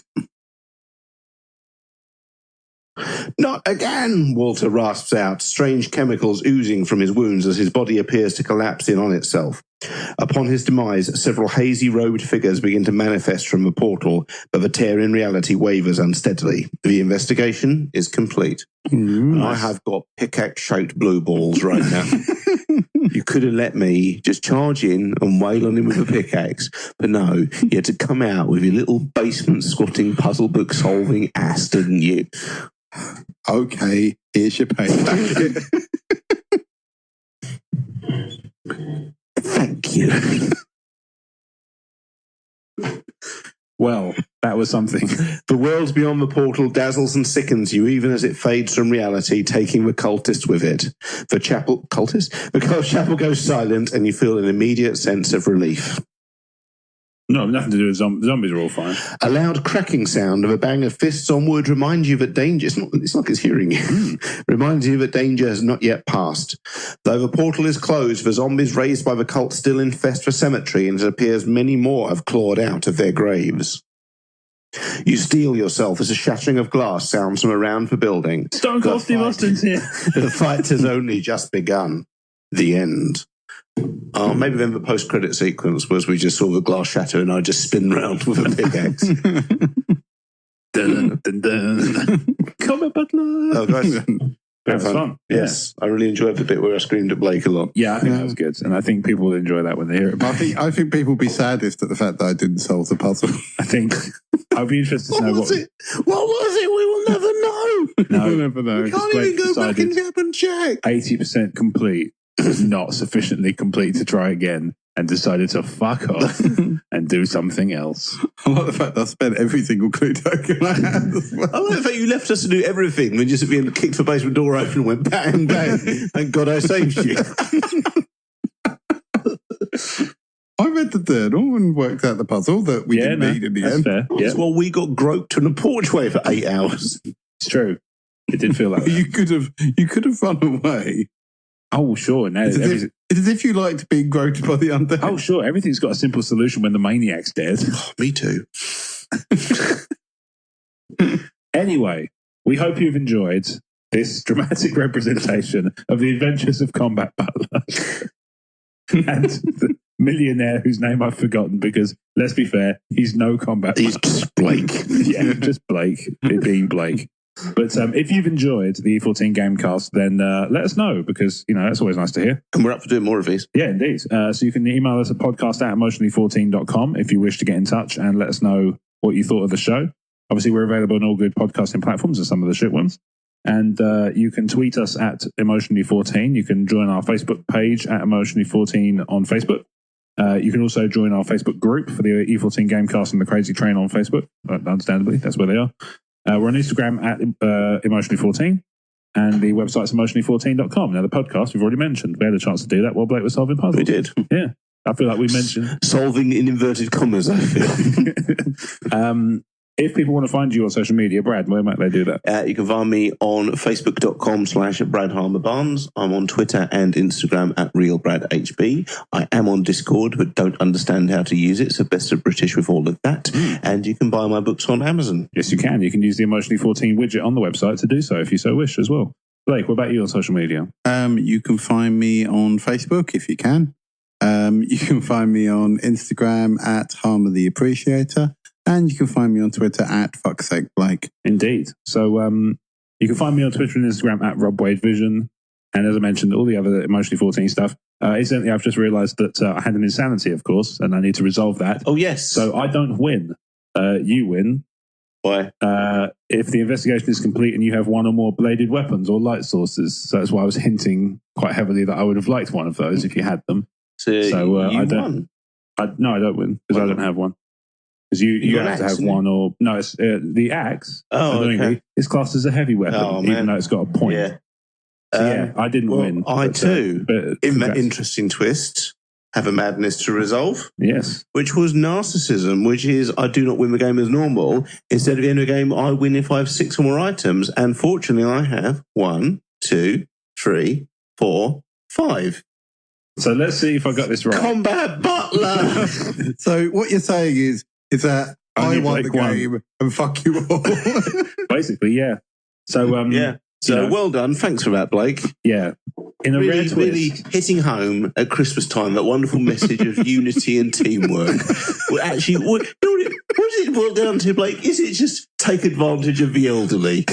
Not again, Walter rasps out, strange chemicals oozing from his wounds as his body appears to collapse in on itself. Upon his demise, several hazy robed figures begin to manifest from the portal, but the tear in reality wavers unsteadily. The investigation is complete. I have got pickaxe-shaped blue balls right now. You could have let me just charge in and wail on him with a pickaxe, but no, you had to come out with your little basement-squatting puzzle book solving ass, didn't you? Okay, here's your payback. Thank you. Well, that was something. The world beyond the portal dazzles and sickens you, even as it fades from reality, taking the cultist with it. The chapel goes silent, and you feel an immediate sense of relief. No, nothing to do with zombies are all fine. A loud cracking sound of a bang of fists on wood reminds you that danger... It's like it's hearing you. Reminds you that danger has not yet passed. Though the portal is closed, the zombies raised by the cult still infest the cemetery, and it appears many more have clawed out of their graves. You steel yourself as a shattering of glass sounds from around the building. Stone Cold Steve Austin's here. The fight has only just begun. The end. Maybe then the post-credit sequence was we just saw the glass shatter and I just spin round with a pickaxe. Dun, dun, dun. Come on, Butler. Oh, guys. That was fun. Yes, I really enjoyed the bit where I screamed at Blake a lot. Yeah, I think that was good. And I think people will enjoy that when they hear it. I think people will be saddest at the fact that I didn't solve the puzzle. I think I'd be interested to know What was it? We will never know. No, We'll never know. We can't even go back and check. 80% complete was not sufficiently complete to try again and decided to fuck off and do something else. I like the fact that I spent every single clue token I had as well. I like the fact you left us to do everything and just at the end kicked the basement door open and went bang, bang. Thank God I saved you. I read the journal and worked out the puzzle that we didn't need in the that's end. fair. Yeah, That's why we got groped in a porchway for 8 hours. it's true. It did feel like that. You could have run away. Oh, sure. No, It's as if you liked being groped by the undead. oh, sure. Everything's got a simple solution when the maniac's dead. Oh, me too. Anyway, we hope you've enjoyed this dramatic representation of the adventures of Combat Butler and the millionaire whose name I've forgotten because, let's be fair, he's no Combat He's Butler. just Blake. Yeah, just Blake, it being Blake. But if you've enjoyed the E14 Gamecast, then let us know because, that's always nice to hear. And we're up for doing more of these. Yeah, indeed. So you can email us at podcast@emotionally14.com if you wish to get in touch and let us know what you thought of the show. Obviously, we're available on all good podcasting platforms and some of the shit ones. And you can tweet us at emotionally14. You can join our Facebook page at emotionally14 on Facebook. You can also join our Facebook group for the E14 Gamecast and the Crazy Train on Facebook. Understandably, that's where they are. We're on Instagram at emotionally14. And the website's emotionally14.com. Now, the podcast we've already mentioned. We had a chance to do that while Blake was solving puzzles. We did. Yeah. I feel like we mentioned. Solving in inverted commas, I feel. If people want to find you on social media, Brad, where might they do that? You can find me on facebook.com/BradHarmerBarnes. I'm on Twitter and Instagram at RealBradHB. I am on Discord, but don't understand how to use it, so best of British with all of that. And you can buy my books on Amazon. Yes, you can. You can use the Emotionally 14 widget on the website to do so if you so wish as well. Blake, what about you on social media? You can find me on Facebook if you can. You can find me on Instagram at Harmer the Appreciator. And you can find me on Twitter at fuck's sake Blake. Indeed. So you can find me on Twitter and Instagram at RobWadeVision. And as I mentioned, all the other Emotionally 14 stuff. Incidentally, I've just realised that I had an insanity, of course, and I need to resolve that. Oh, yes. So I don't win. You win. Why? If the investigation is complete and you have one or more bladed weapons or light sources. So that's why I was hinting quite heavily that I would have liked one of those if you had them. So I don't. won. No, I don't win because I don't have one. Because you have to have one or... No, it's the axe. Oh, okay. It's classed as a heavy weapon, even though it's got a point. Yeah. So, I didn't win. I too, in that congrats. interesting twist, have a madness to resolve. Yes. Which was narcissism, which is I do not win the game as normal. Instead of the end of the game, I win if I have 6 or more items. And fortunately, I have 1, 2, 3, 4, 5. So let's see if I got this right. Combat Butler! So what you're saying is that I won the game and fuck you all. Basically, yeah. So, yeah. So well done. Thanks for that, Blake. Yeah. In a rare twist. Really hitting home at Christmas time, that wonderful message of unity and teamwork. Well, actually, what does it boil down to, Blake? Is it just take advantage of the elderly?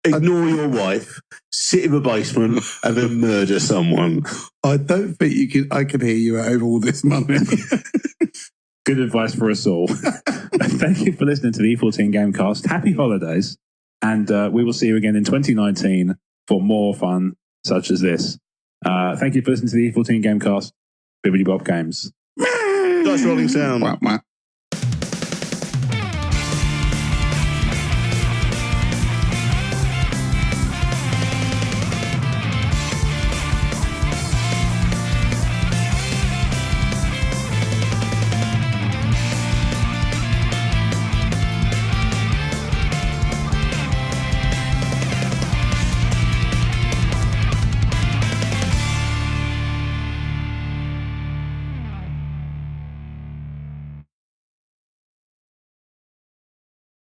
Ignore your wife, sit in the basement, and then murder someone. I don't think I can hear you over all this money. Good advice for us all. Thank you for listening to the E14 Gamecast. Happy holidays. And we will see you again in 2019 for more fun such as this. Thank you for listening to the E14 Gamecast. Bibbidi Bob Games. Dice rolling sound. Wah, wah.